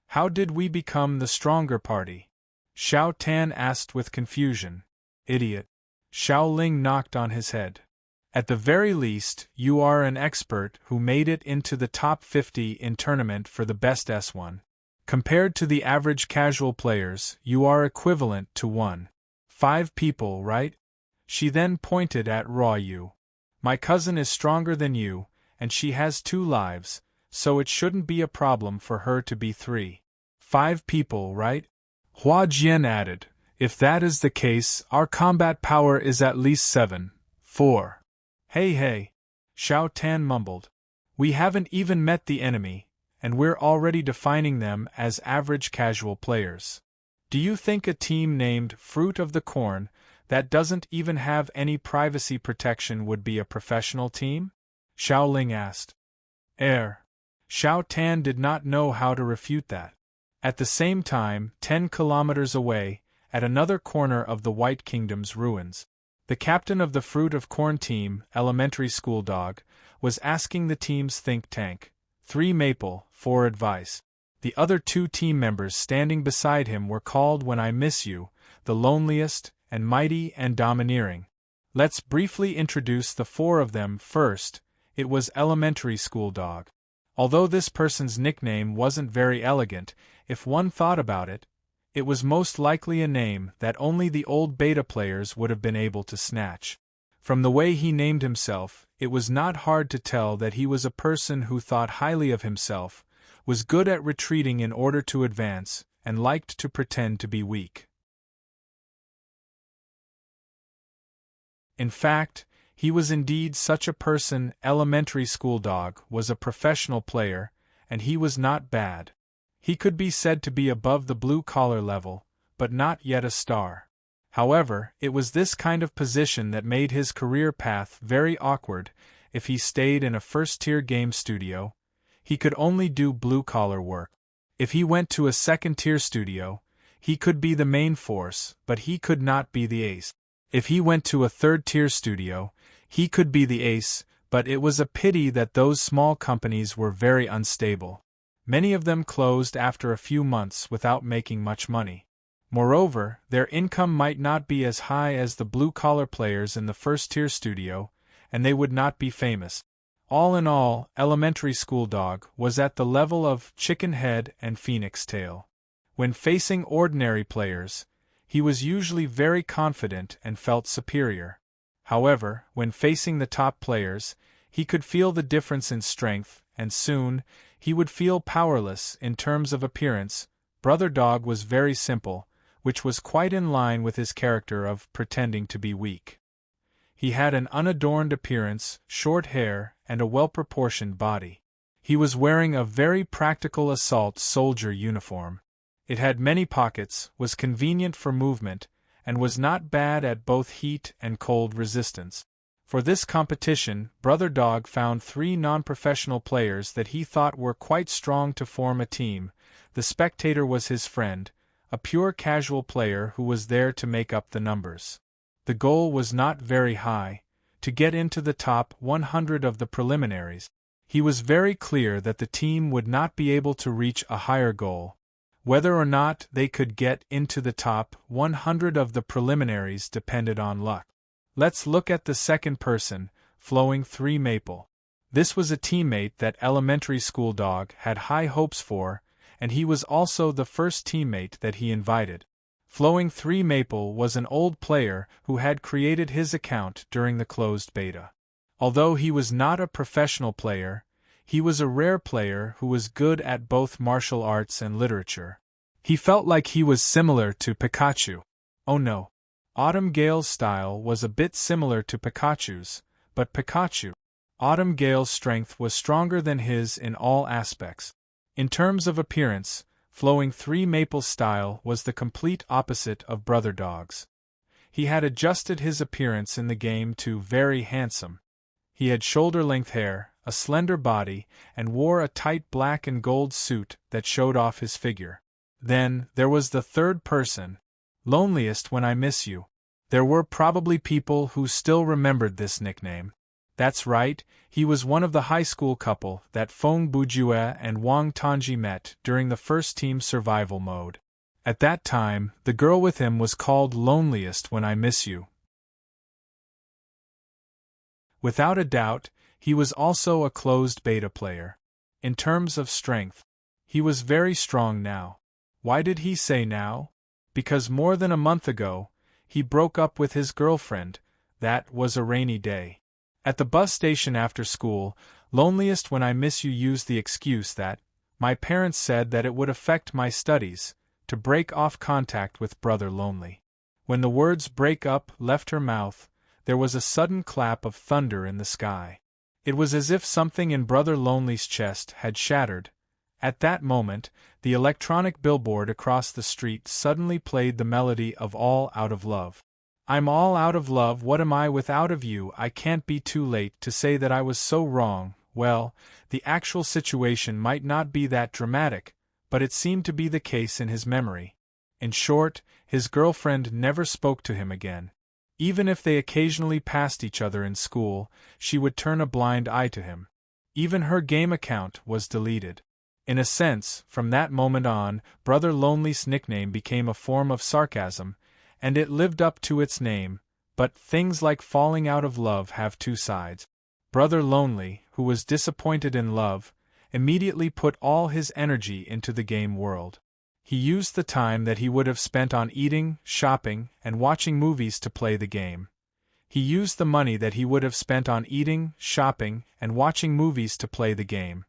How did we become the stronger party? Xiao Tan asked with confusion. Idiot. Xiao Ling knocked on his head. At the very least, you are an expert who made it into the top 50 in tournament for the best S1. Compared to the average casual players, you are equivalent to 1.5 people, right? She then pointed at Ryu. My cousin is stronger than you, and she has 2 lives, so it shouldn't be a problem for her to be 3.5 people, right? Hua Jian added, if that is the case, our combat power is at least 7.4. Hey, Xiao Tan mumbled. We haven't even met the enemy, and we're already defining them as average casual players. Do you think a team named Fruit of the Corn, that doesn't even have any privacy protection, would be a professional team? Xiao Ling asked. Xiao Tan did not know how to refute that. At the same time, 10 kilometers away, at another corner of the White Kingdom's ruins, the captain of the Fruit of Corn team, elementary school dog, was asking the team's think tank, 3 Maple, for advice. The other 2 team members standing beside him were called When I Miss You, the loneliest, and mighty and domineering. Let's briefly introduce the 4 of them first. It was elementary school dog. Although this person's nickname wasn't very elegant, if one thought about it, it was most likely a name that only the old beta players would have been able to snatch. From the way he named himself, it was not hard to tell that he was a person who thought highly of himself, was good at retreating in order to advance, and liked to pretend to be weak. In fact, he was indeed such a person. Elementary school dog was a professional player, and he was not bad. He could be said to be above the blue-collar level, but not yet a star. However, it was this kind of position that made his career path very awkward. If he stayed in a first-tier game studio, he could only do blue-collar work. If he went to a second-tier studio, he could be the main force, but he could not be the ace. If he went to a third-tier studio, he could be the ace, but it was a pity that those small companies were very unstable. Many of them closed after a few months without making much money. Moreover, their income might not be as high as the blue-collar players in the first-tier studio, and they would not be famous. All in all, elementary school dog was at the level of chicken head and phoenix tail. When facing ordinary players, he was usually very confident and felt superior. However, when facing the top players, he could feel the difference in strength, and soon, he would feel powerless in terms of appearance. Brother Dog was very simple, which was quite in line with his character of pretending to be weak. He had an unadorned appearance, short hair, and a well-proportioned body. He was wearing a very practical assault soldier uniform. It had many pockets, was convenient for movement, and was not bad at both heat and cold resistance. For this competition, Brother Dog found 3 non-professional players that he thought were quite strong to form a team. The spectator was his friend, a pure casual player who was there to make up the numbers. The goal was not very high, to get into the top 100 of the preliminaries. He was very clear that the team would not be able to reach a higher goal. Whether or not they could get into the top 100 of the preliminaries depended on luck. Let's look at the second person, Flowing 3 Maple. This was a teammate that elementary school Dog had high hopes for, and he was also the first teammate that he invited. Flowing 3 Maple was an old player who had created his account during the closed beta. Although he was not a professional player, he was a rare player who was good at both martial arts and literature. He felt like he was similar to Pikachu. Oh no. Autumn Gale's style was a bit similar to Pikachu's, but Autumn Gale's strength was stronger than his in all aspects. In terms of appearance, Flowing 3 Maple's style was the complete opposite of Brother Dog's. He had adjusted his appearance in the game to very handsome. He had shoulder-length hair, a slender body, and wore a tight black and gold suit that showed off his figure. Then, there was the third person, Loneliest When I Miss You. There were probably people who still remembered this nickname. That's right, he was one of the high school couple that Feng Bujue and Wang Tongji met during the first team survival mode. At that time, the girl with him was called Loneliest When I Miss You. Without a doubt, he was also a closed beta player. In terms of strength, he was very strong now. Why did he say now? Because more than a month ago, he broke up with his girlfriend. That was a rainy day. At the bus station after school, Loneliest When I Miss You used the excuse that my parents said that it would affect my studies, to break off contact with Brother Lonely. When the words break up left her mouth, there was a sudden clap of thunder in the sky. It was as if something in Brother Lonely's chest had shattered. At that moment, the electronic billboard across the street suddenly played the melody of All Out of Love. I'm all out of love, what am I without of you? I can't be too late to say that I was so wrong. Well, the actual situation might not be that dramatic, but it seemed to be the case in his memory. In short, his girlfriend never spoke to him again. Even if they occasionally passed each other in school, she would turn a blind eye to him. Even her game account was deleted. In a sense, from that moment on, Brother Lonely's nickname became a form of sarcasm, and it lived up to its name, but things like falling out of love have two sides. Brother Lonely, who was disappointed in love, immediately put all his energy into the game world. He used the time that he would have spent on eating, shopping, and watching movies to play the game. He used the money that he would have spent on eating, shopping, and watching movies to play the game.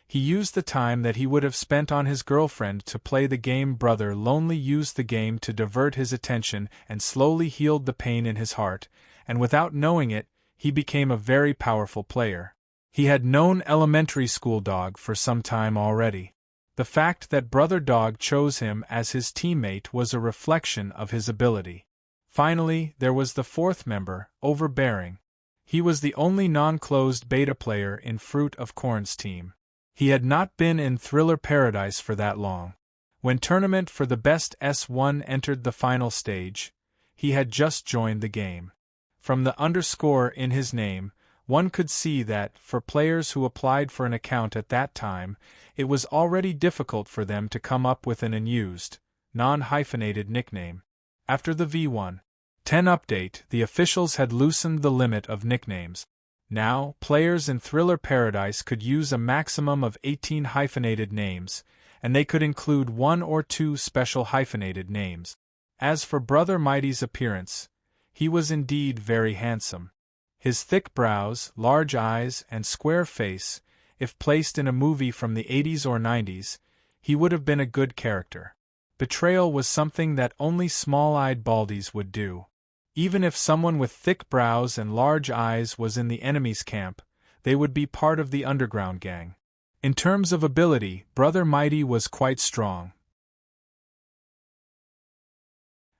He used the time that he would have spent on his girlfriend to play the game. Brother Lonely used the game to divert his attention and slowly healed the pain in his heart, and without knowing it, he became a very powerful player. He had known elementary school Dog for some time already. The fact that Brother Dog chose him as his teammate was a reflection of his ability. Finally, there was the fourth member, Overbearing. He was the only non-closed beta player in Fruit of Corn's team. He had not been in Thriller Paradise for that long. When Tournament for the Best S1 entered the final stage, he had just joined the game. From the underscore in his name, one could see that, for players who applied for an account at that time, it was already difficult for them to come up with an unused, non-hyphenated nickname. After the V1.10 update, the officials had loosened the limit of nicknames. Now, players in Thriller Paradise could use a maximum of 18 hyphenated names, and they could include 1 or 2 special hyphenated names. As for Brother Mighty's appearance, he was indeed very handsome. His thick brows, large eyes, and square face, if placed in a movie from the 80s or 90s, he would have been a good character. Betrayal was something that only small-eyed baldies would do. Even if someone with thick brows and large eyes was in the enemy's camp, they would be part of the underground gang. In terms of ability, Brother Mighty was quite strong.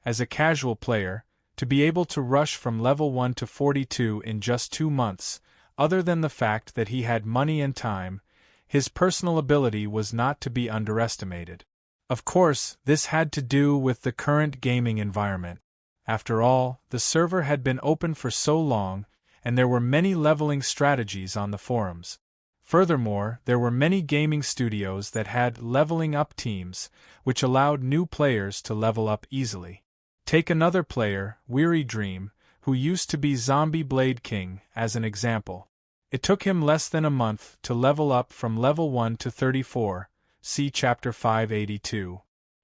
as a casual player, to be able to rush from level 1 to 42 in just 2 months. Other than the fact that he had money and time, his personal ability was not to be underestimated. Of course, this had to do with the current gaming environment. After all, the server had been open for so long, and there were many leveling strategies on the forums. Furthermore, there were many gaming studios that had leveling up teams, which allowed new players to level up easily. Take another player, Weary Dream, who used to be Zombie Blade King, as an example. It took him less than a month to level up from level 1 to 34, see Chapter 582.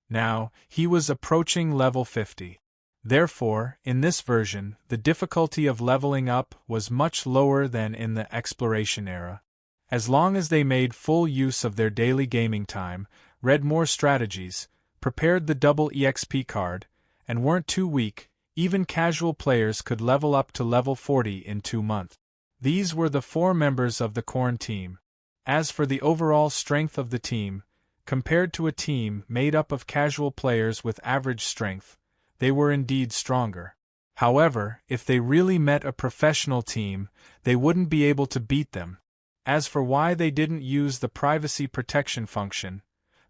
Now, he was approaching level 50. Therefore, in this version, the difficulty of leveling up was much lower than in the exploration era. As long as they made full use of their daily gaming time, read more strategies, prepared the double EXP card, and weren't too weak, even casual players could level up to level 40 in 2 months. These were the 4 members of the Corn team. As for the overall strength of the team, compared to a team made up of casual players with average strength, they were indeed stronger. However, if they really met a professional team, they wouldn't be able to beat them. As for why they didn't use the privacy protection function,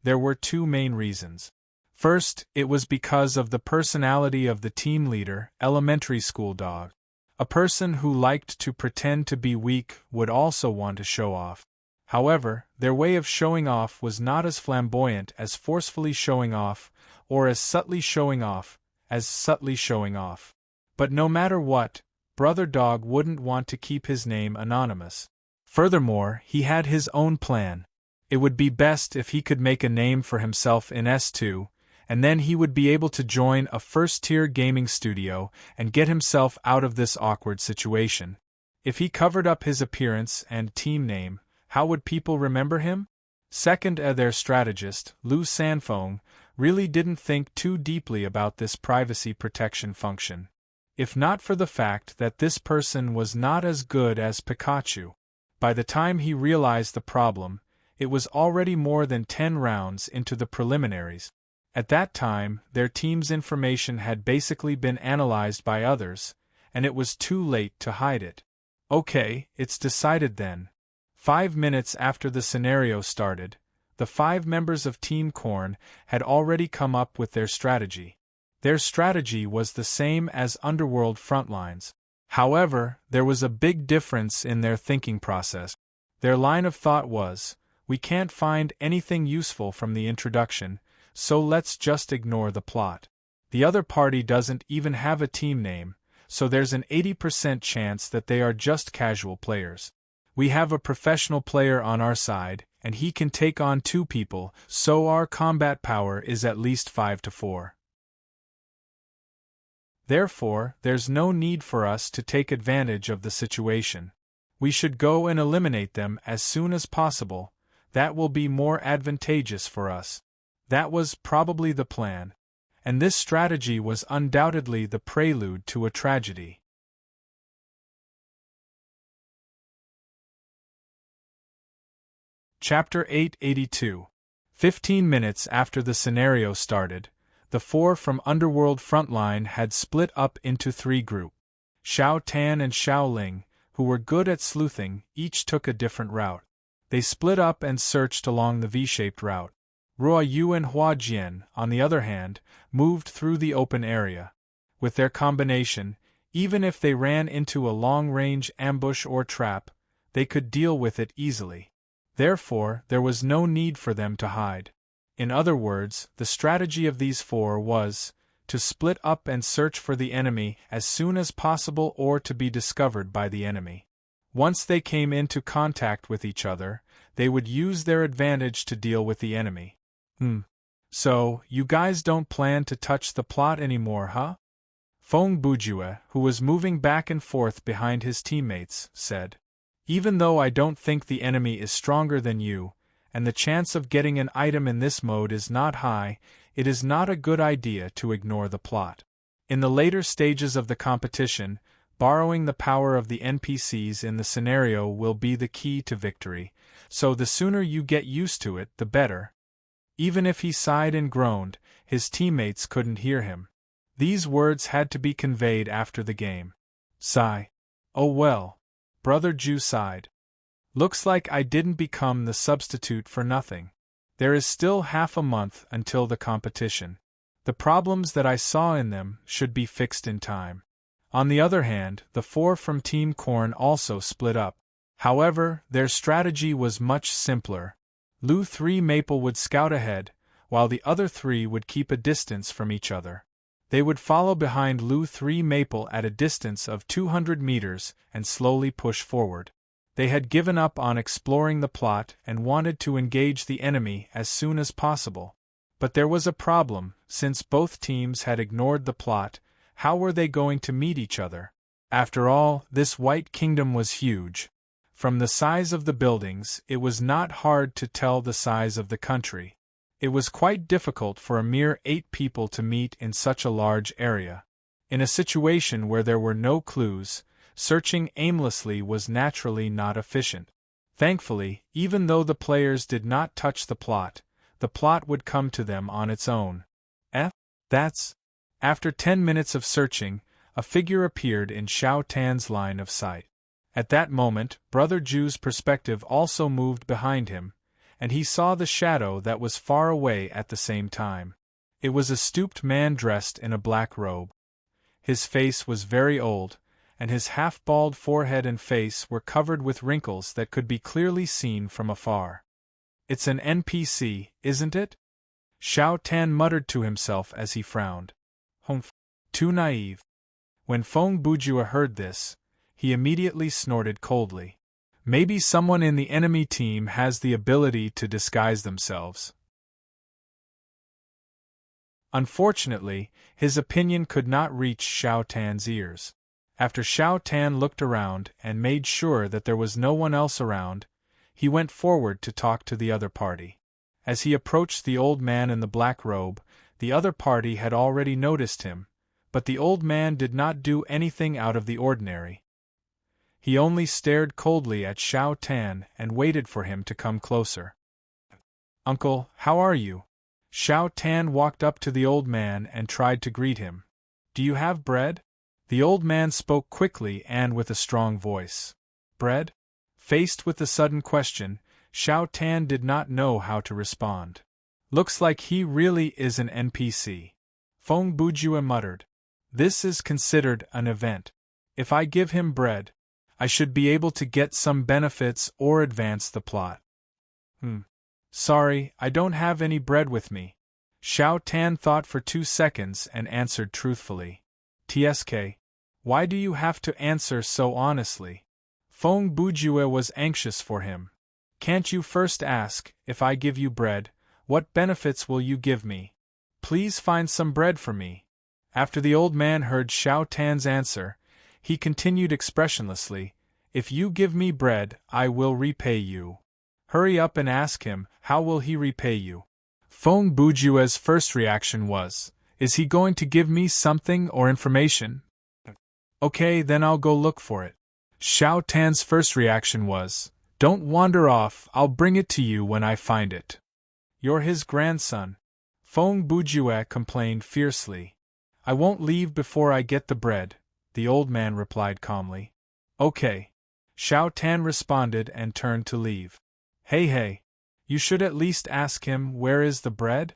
there were 2 main reasons. First, it was because of the personality of the team leader, Elementary School Dog. A person who liked to pretend to be weak would also want to show off. However, their way of showing off was not as flamboyant as forcefully showing off, or as subtly showing off, as subtly showing off. But no matter what, Brother Dog wouldn't want to keep his name anonymous. Furthermore, he had his own plan. It would be best if he could make a name for himself in S2, and then he would be able to join a first-tier gaming studio and get himself out of this awkward situation. If he covered up his appearance and team name, how would people remember him? Second, their strategist, Lu Sanfeng, really didn't think too deeply about this privacy protection function. If not for the fact that this person was not as good as Pikachu. By the time he realized the problem, it was already more than 10 rounds into the preliminaries. At that time, their team's information had basically been analyzed by others, and it was too late to hide it. Okay, it's decided then. 5 minutes after the scenario started, the 5 members of Team Corn had already come up with their strategy. Their strategy was the same as Underworld Frontlines. However, there was a big difference in their thinking process. Their line of thought was, we can't find anything useful from the introduction, so let's just ignore the plot. The other party doesn't even have a team name, so there's an 80% chance that they are just casual players. We have a professional player on our side, and he can take on 2 people, so our combat power is at least 5 to 4. Therefore, there's no need for us to take advantage of the situation. We should go and eliminate them as soon as possible. That will be more advantageous for us. That was probably the plan. And this strategy was undoubtedly the prelude to a tragedy. Chapter 882. 15 minutes after the scenario started, the 4 from Underworld Frontline had split up into 3 groups. Xiao Tan and Xiao Ling, who were good at sleuthing, each took a different route. They split up and searched along the V-shaped route. Ruo Yu and Hua Jian, on the other hand, moved through the open area. With their combination, even if they ran into a long-range ambush or trap, they could deal with it easily. Therefore, there was no need for them to hide. In other words, the strategy of these 4 was to split up and search for the enemy as soon as possible or to be discovered by the enemy. Once they came into contact with each other, they would use their advantage to deal with the enemy. So, you guys don't plan to touch the plot anymore, huh? Feng Bujue, who was moving back and forth behind his teammates, said. Even though I don't think the enemy is stronger than you, and the chance of getting an item in this mode is not high, it is not a good idea to ignore the plot. In the later stages of the competition, borrowing the power of the NPCs in the scenario will be the key to victory, so the sooner you get used to it, the better. Even if he sighed and groaned, his teammates couldn't hear him. These words had to be conveyed after the game. Sigh. Oh well. Brother Ju sighed. Looks like I didn't become the substitute for nothing. There is still half a month until the competition. The problems that I saw in them should be fixed in time. On the other hand, the 4 from Team Corn also split up. However, their strategy was much simpler. Lu 3 Maple would scout ahead, while the other 3 would keep a distance from each other. They would follow behind Lu 3 Maple at a distance of 200 meters and slowly push forward. They had given up on exploring the plot and wanted to engage the enemy as soon as possible. But there was a problem, since both teams had ignored the plot. How were they going to meet each other? After all, this White Kingdom was huge. From the size of the buildings, it was not hard to tell the size of the country. It was quite difficult for a mere 8 people to meet in such a large area. In a situation where there were no clues, searching aimlessly was naturally not efficient. Thankfully, even though the players did not touch the plot would come to them on its own. That's... After 10 minutes of searching, a figure appeared in Xiao Tan's line of sight. At that moment, Brother Ju's perspective also moved behind him, and he saw the shadow that was far away at the same time. It was a stooped man dressed in a black robe. His face was very old, and his half-bald forehead and face were covered with wrinkles that could be clearly seen from afar. It's an NPC, isn't it? Xiao Tan muttered to himself as he frowned. Humph. Too naive. When Feng Bujua heard this, he immediately snorted coldly. Maybe someone in the enemy team has the ability to disguise themselves. Unfortunately, his opinion could not reach Xiao Tan's ears. After Xiao Tan looked around and made sure that there was no one else around, he went forward to talk to the other party. As he approached the old man in the black robe, the other party had already noticed him, but the old man did not do anything out of the ordinary. He only stared coldly at Xiao Tan and waited for him to come closer. "Uncle, how are you?" Xiao Tan walked up to the old man and tried to greet him. "Do you have bread?" The old man spoke quickly and with a strong voice. "Bread?" Faced with the sudden question, Xiao Tan did not know how to respond. "Looks like he really is an NPC." Feng Bujua muttered. "This is considered an event. If I give him bread, I should be able to get some benefits or advance the plot." "Sorry, I don't have any bread with me." Xiao Tan thought for 2 seconds and answered truthfully. "TSK, why do you have to answer so honestly?" Feng Bujua was anxious for him. "Can't you first ask, if I give you bread, what benefits will you give me? Please find some bread for me." After the old man heard Xiao Tan's answer, he continued expressionlessly, "If you give me bread, I will repay you." "Hurry up and ask him, how will he repay you?" Feng Bujua's first reaction was, "Is he going to give me something or information?" "Okay, then I'll go look for it." Xiao Tan's first reaction was, "Don't wander off, I'll bring it to you when I find it." "You're his grandson." Feng Bujua complained fiercely. "I won't leave before I get the bread," the old man replied calmly. "Okay." Xiao Tan responded and turned to leave. Hey, you should at least ask him where is the bread?"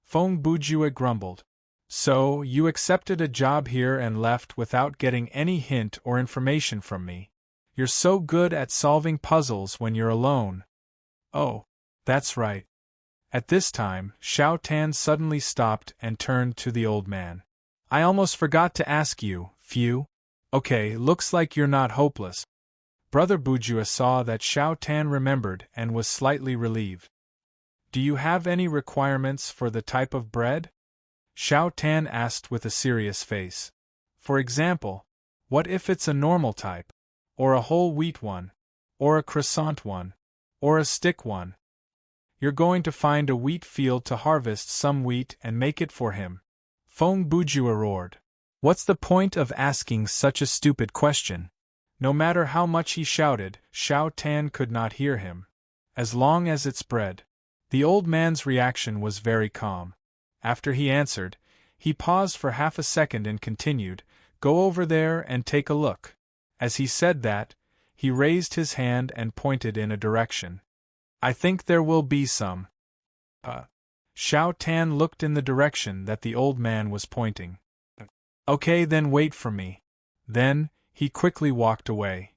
Feng Bujua grumbled. "So, you accepted a job here and left without getting any hint or information from me. You're so good at solving puzzles when you're alone." "Oh, that's right." At this time, Xiao Tan suddenly stopped and turned to the old man. "I almost forgot to ask you, Few. Okay, looks like you're not hopeless." Brother Bujua saw that Xiao Tan remembered and was slightly relieved. "Do you have any requirements for the type of bread?" Xiao Tan asked with a serious face. "For example, what if it's a normal type? Or a whole wheat one? Or a croissant one? Or a stick one?" "You're going to find a wheat field to harvest some wheat and make it for him," Feng Bujua roared. "What's the point of asking such a stupid question?" No matter how much he shouted, Xiao Tan could not hear him. "As long as it's bread." The old man's reaction was very calm. After he answered, He paused for half a second and continued, "Go over there and take a look." As he said that, he raised his hand and pointed in a direction. "I think there will be some." Xiao Tan looked in the direction that the old man was pointing. "Okay, then wait for me." Then, he quickly walked away.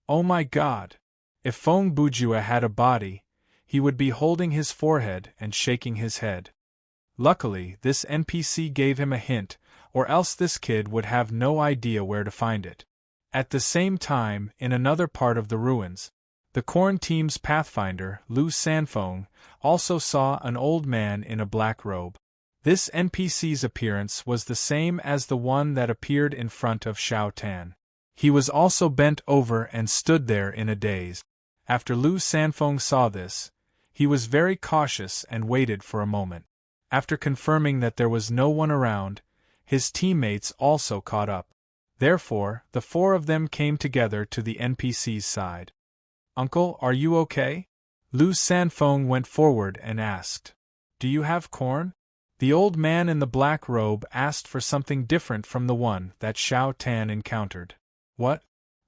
Oh my God! If Feng Bujua had a body, he would be holding his forehead and shaking his head. Luckily, this NPC gave him a hint, or else this kid would have no idea where to find it. At the same time, in another part of the ruins, the Corn team's pathfinder, Lu Sanfeng, also saw an old man in a black robe. This NPC's appearance was the same as the one that appeared in front of Xiao Tan. He was also bent over and stood there in a daze. After Lu Sanfeng saw this, he was very cautious and waited for a moment. After confirming that there was no one around, his teammates also caught up. Therefore, the four of them came together to the NPC's side. "Uncle, are you okay?" Lu Sanfeng went forward and asked. "Do you have corn?" The old man in the black robe asked for something different from the one that Xiao Tan encountered. "What?"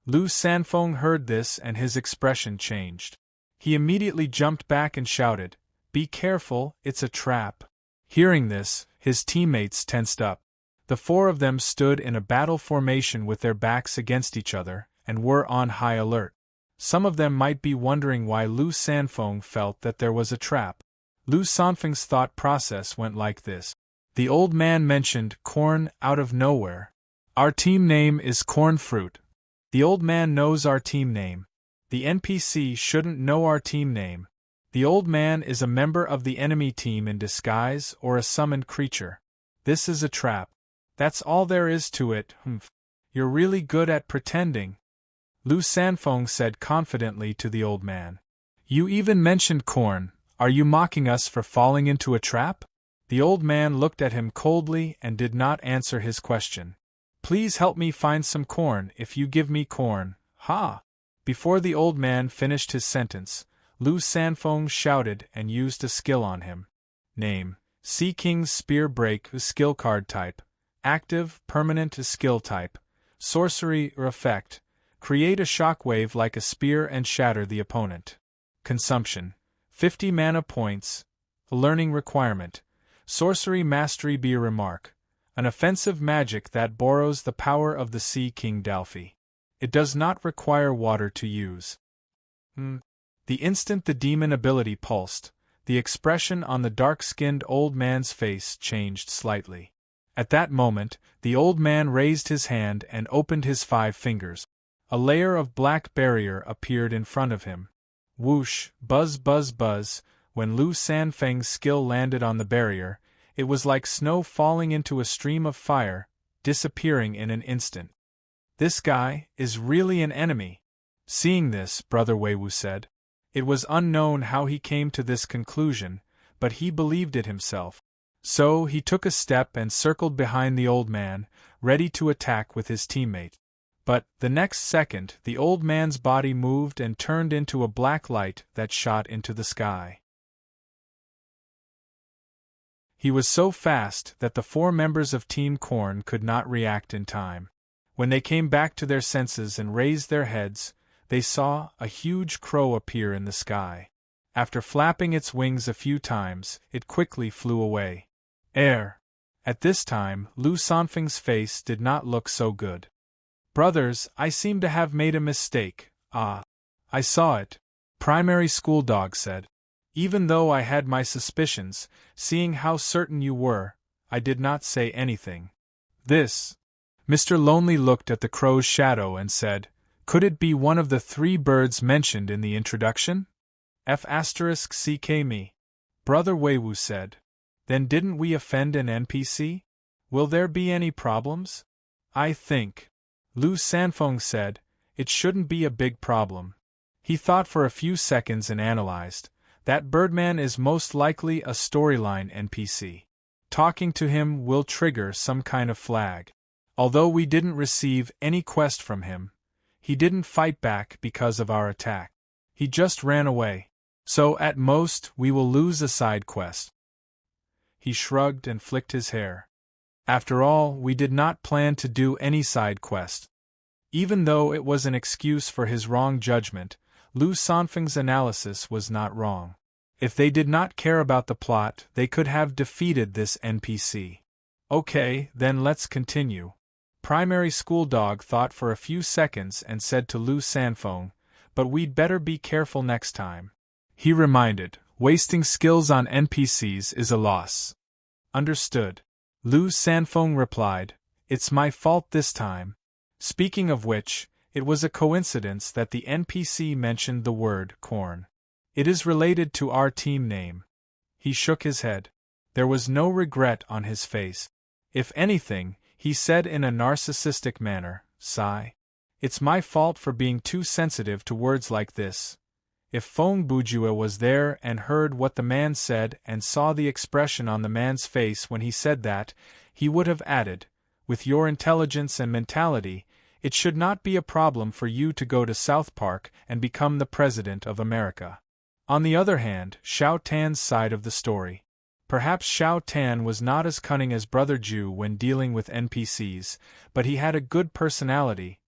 Lu Sanfeng heard this and his expression changed. He immediately jumped back and shouted, "Be careful, it's a trap." Hearing this, his teammates tensed up. The four of them stood in a battle formation with their backs against each other, and were on high alert. Some of them might be wondering why Lu Sanfeng felt that there was a trap. Lu Sanfeng's thought process went like this. The old man mentioned corn out of nowhere. "Our team name is Corn Fruit." The old man knows our team name. The NPC shouldn't know our team name. The old man is a member of the enemy team in disguise or a summoned creature. This is a trap. That's all there is to it. You're really good at pretending, Lu Sanfeng said confidently to the old man. You even mentioned corn. Are you mocking us for falling into a trap? The old man looked at him coldly and did not answer his question. Please help me find some corn if you give me corn. Ha! Before the old man finished his sentence, Lu Sanfeng shouted and used a skill on him. Name: Sea King's Spear Break. Skill card type: active, permanent. Skill type: sorcery or effect. Create a shockwave like a spear and shatter the opponent. Consumption: 50 mana points. Learning requirement: Sorcery Mastery. Be a remark: an offensive magic that borrows the power of the Sea King Dalfi. It does not require water to use. The instant the demon ability pulsed, the expression on the dark-skinned old man's face changed slightly. At that moment, the old man raised his hand and opened his 5 fingers. A layer of black barrier appeared in front of him. Whoosh, buzz buzz buzz, when Lu Sanfeng's skill landed on the barrier, it was like snow falling into a stream of fire, disappearing in an instant. This guy is really an enemy. Seeing this, Brother Weiwu said. It was unknown how he came to this conclusion, but he believed it himself. So he took a step and circled behind the old man, ready to attack with his teammate. But, the next second, the old man's body moved and turned into a black light that shot into the sky. He was so fast that the 4 members of Team Corn could not react in time. When they came back to their senses and raised their heads, they saw a huge crow appear in the sky. After flapping its wings a few times, it quickly flew away. At this time, Lu Sanfeng's face did not look so good. Brothers, I seem to have made a mistake. I saw it, Primary School Dog said. Even though I had my suspicions, seeing how certain you were, I did not say anything. This. Mr. Lonely looked at the crow's shadow and said, Could it be one of the 3 birds mentioned in the introduction? F***ck me. Brother Weiwu said. Then didn't we offend an NPC? Will there be any problems? I think. Lu Sanfeng said, it shouldn't be a big problem. He thought for a few seconds and analyzed. That Birdman is most likely a storyline NPC. Talking to him will trigger some kind of flag. Although we didn't receive any quest from him, he didn't fight back because of our attack. He just ran away. So at most we will lose a side quest. He shrugged and flicked his hair. After all, we did not plan to do any side quest. Even though it was an excuse for his wrong judgment, Lu Sanfeng's analysis was not wrong. If they did not care about the plot, they could have defeated this NPC. Okay, then let's continue. Primary school dog thought for a few seconds and said to Lu Sanfeng, "But we'd better be careful next time." He reminded, "Wasting skills on NPCs is a loss." Understood. Lu Sanfeng replied, "It's my fault this time." Speaking of which, it was a coincidence that the NPC mentioned the word corn. It is related to our team name. He shook his head. There was no regret on his face. If anything, he said in a narcissistic manner, "Sigh. It's my fault for being too sensitive to words like this." If Feng Bujue was there and heard what the man said and saw the expression on the man's face when he said that, he would have added, "With your intelligence and mentality, it should not be a problem for you to go to South Park and become the President of America." On the other hand, Xiao Tan's side of the story. Perhaps Xiao Tan was not as cunning as Brother Ju when dealing with NPCs, but he had a good personality.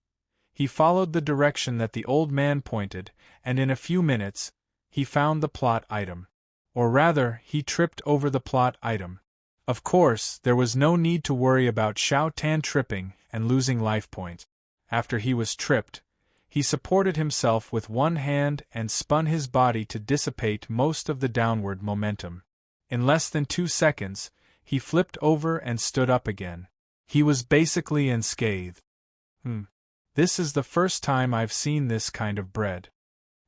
He followed the direction that the old man pointed, and in a few minutes, he found the plot item. Or rather, he tripped over the plot item. Of course, there was no need to worry about Xiao Tan tripping and losing life points. After he was tripped, he supported himself with one hand and spun his body to dissipate most of the downward momentum. In less than 2 seconds, he flipped over and stood up again. He was basically unscathed. This is the first time I've seen this kind of bread.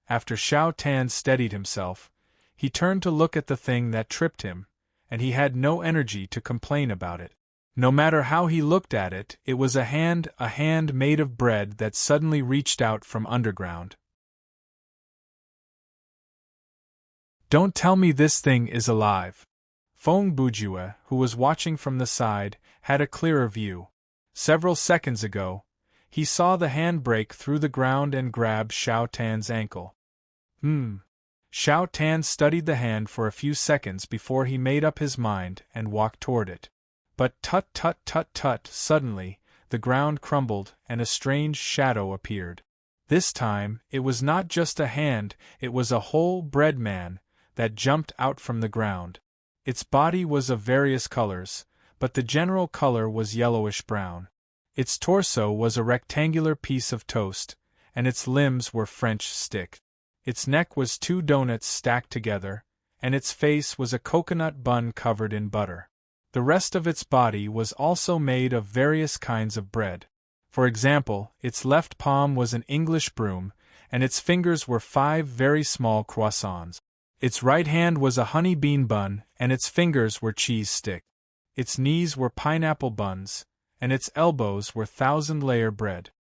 After Xiao Tan steadied himself, he turned to look at the thing that tripped him, and he had no energy to complain about it. No matter how he looked at it, it was a hand made of bread that suddenly reached out from underground. Don't tell me this thing is alive. Feng Bujue, who was watching from the side, had a clearer view. Several seconds ago, he saw the hand break through the ground and grab Xiao Tan's ankle. Xiao Tan studied the hand for a few seconds before he made up his mind and walked toward it. But tut, suddenly, the ground crumbled and a strange shadow appeared. This time, it was not just a hand, it was a whole bread man that jumped out from the ground. Its body was of various colors, but the general color was yellowish-brown. Its torso was a rectangular piece of toast, and its limbs were French stick. Its neck was 2 donuts stacked together, and its face was a coconut bun covered in butter. The rest of its body was also made of various kinds of bread. For example, its left palm was an English broom, and its fingers were 5 very small croissants. Its right hand was a honey bean bun, and its fingers were cheese stick. Its knees were pineapple buns, and its elbows were 1,000-layer bread.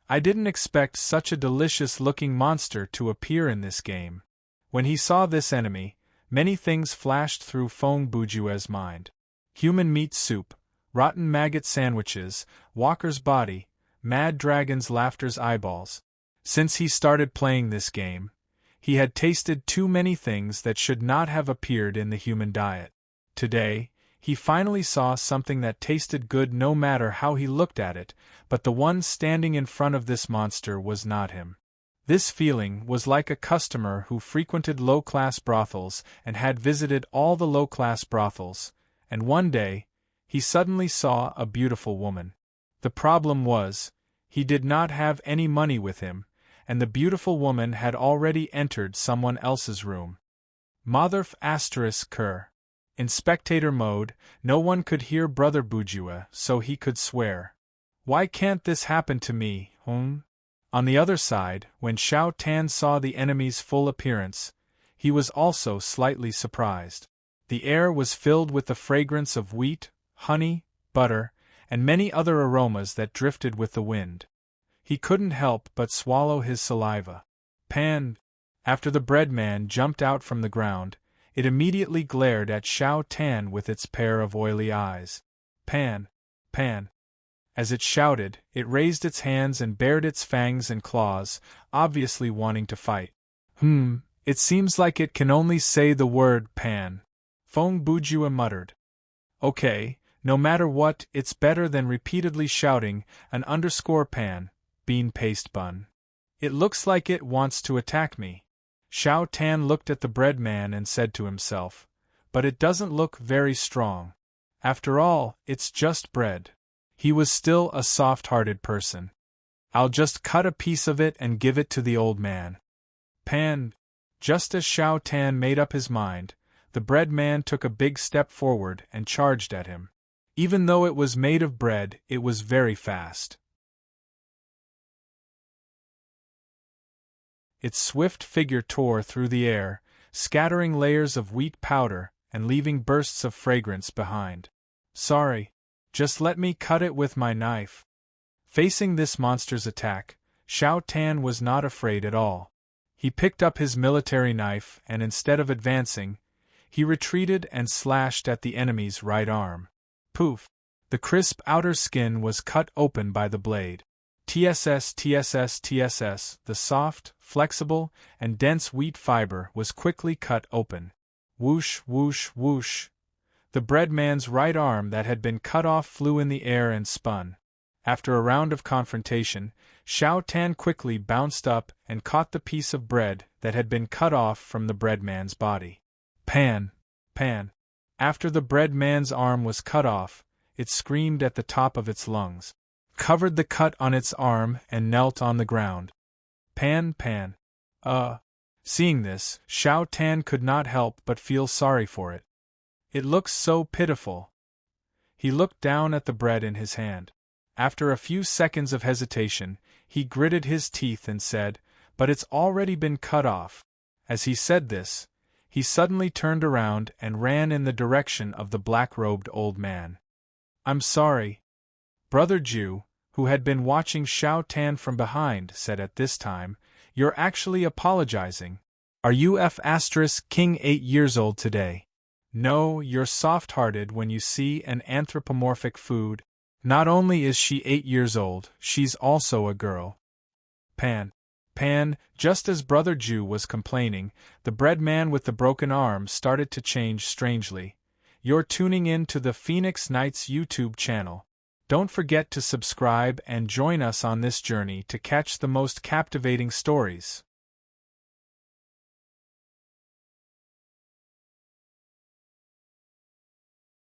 I didn't expect such a delicious-looking monster to appear in this game. When he saw this enemy, many things flashed through Feng Bujue's mind. Human meat soup, rotten maggot sandwiches, Walker's body, Mad Dragon's laughter's eyeballs. Since he started playing this game, he had tasted too many things that should not have appeared in the human diet. Today, he finally saw something that tasted good no matter how he looked at it, but the one standing in front of this monster was not him. This feeling was like a customer who frequented low-class brothels and had visited all the low-class brothels, and one day, he suddenly saw a beautiful woman. The problem was, he did not have any money with him, and the beautiful woman had already entered someone else's room. Motherf ****. In spectator mode, no one could hear Brother Bujue, so he could swear. Why can't this happen to me, On the other side, when Xiao Tan saw the enemy's full appearance, he was also slightly surprised. The air was filled with the fragrance of wheat, honey, butter, and many other aromas that drifted with the wind. He couldn't help but swallow his saliva. Pan! After the bread man jumped out from the ground, it immediately glared at Xiao Tan with its pair of oily eyes. Pan! Pan! As it shouted, it raised its hands and bared its fangs and claws, obviously wanting to fight. It seems like it can only say the word Pan. Feng Bujue muttered. Okay, no matter what, it's better than repeatedly shouting an underscore pan, bean paste bun. It looks like it wants to attack me. Xiao Tan looked at the bread man and said to himself, but it doesn't look very strong. After all, it's just bread. He was still a soft-hearted person. I'll just cut a piece of it and give it to the old man. Pan. Just as Xiao Tan made up his mind, the bread man took a big step forward and charged at him. Even though it was made of bread, it was very fast. Its swift figure tore through the air, scattering layers of wheat powder and leaving bursts of fragrance behind. Sorry. Just let me cut it with my knife. Facing this monster's attack, Xiao Tan was not afraid at all. He picked up his military knife and instead of advancing, he retreated and slashed at the enemy's right arm. Poof! The crisp outer skin was cut open by the blade. TSS, the soft, flexible, and dense wheat fiber was quickly cut open. Whoosh, whoosh, whoosh. The bread man's right arm that had been cut off flew in the air and spun. After a round of confrontation, Xiao Tan quickly bounced up and caught the piece of bread that had been cut off from the bread man's body. Pan! Pan! After the bread man's arm was cut off, it screamed at the top of its lungs, covered the cut on its arm and knelt on the ground. Pan, pan. Seeing this, Xiao Tan could not help but feel sorry for it. It looks so pitiful. He looked down at the bread in his hand. After a few seconds of hesitation, he gritted his teeth and said, but it's already been cut off. As he said this, he suddenly turned around and ran in the direction of the black-robed old man. I'm sorry. Brother Ju, who had been watching Xiao Tan from behind, said at this time, you're actually apologizing. Are you King 8 years old today? No, you're soft-hearted when you see an anthropomorphic food. Not only is she 8 years old, she's also a girl. Pan. Pan, just as Brother Ju was complaining, the bread man with the broken arm started to change strangely. You're tuning in to the Phoenix Nights YouTube channel. Don't forget to subscribe and join us on this journey to catch the most captivating stories.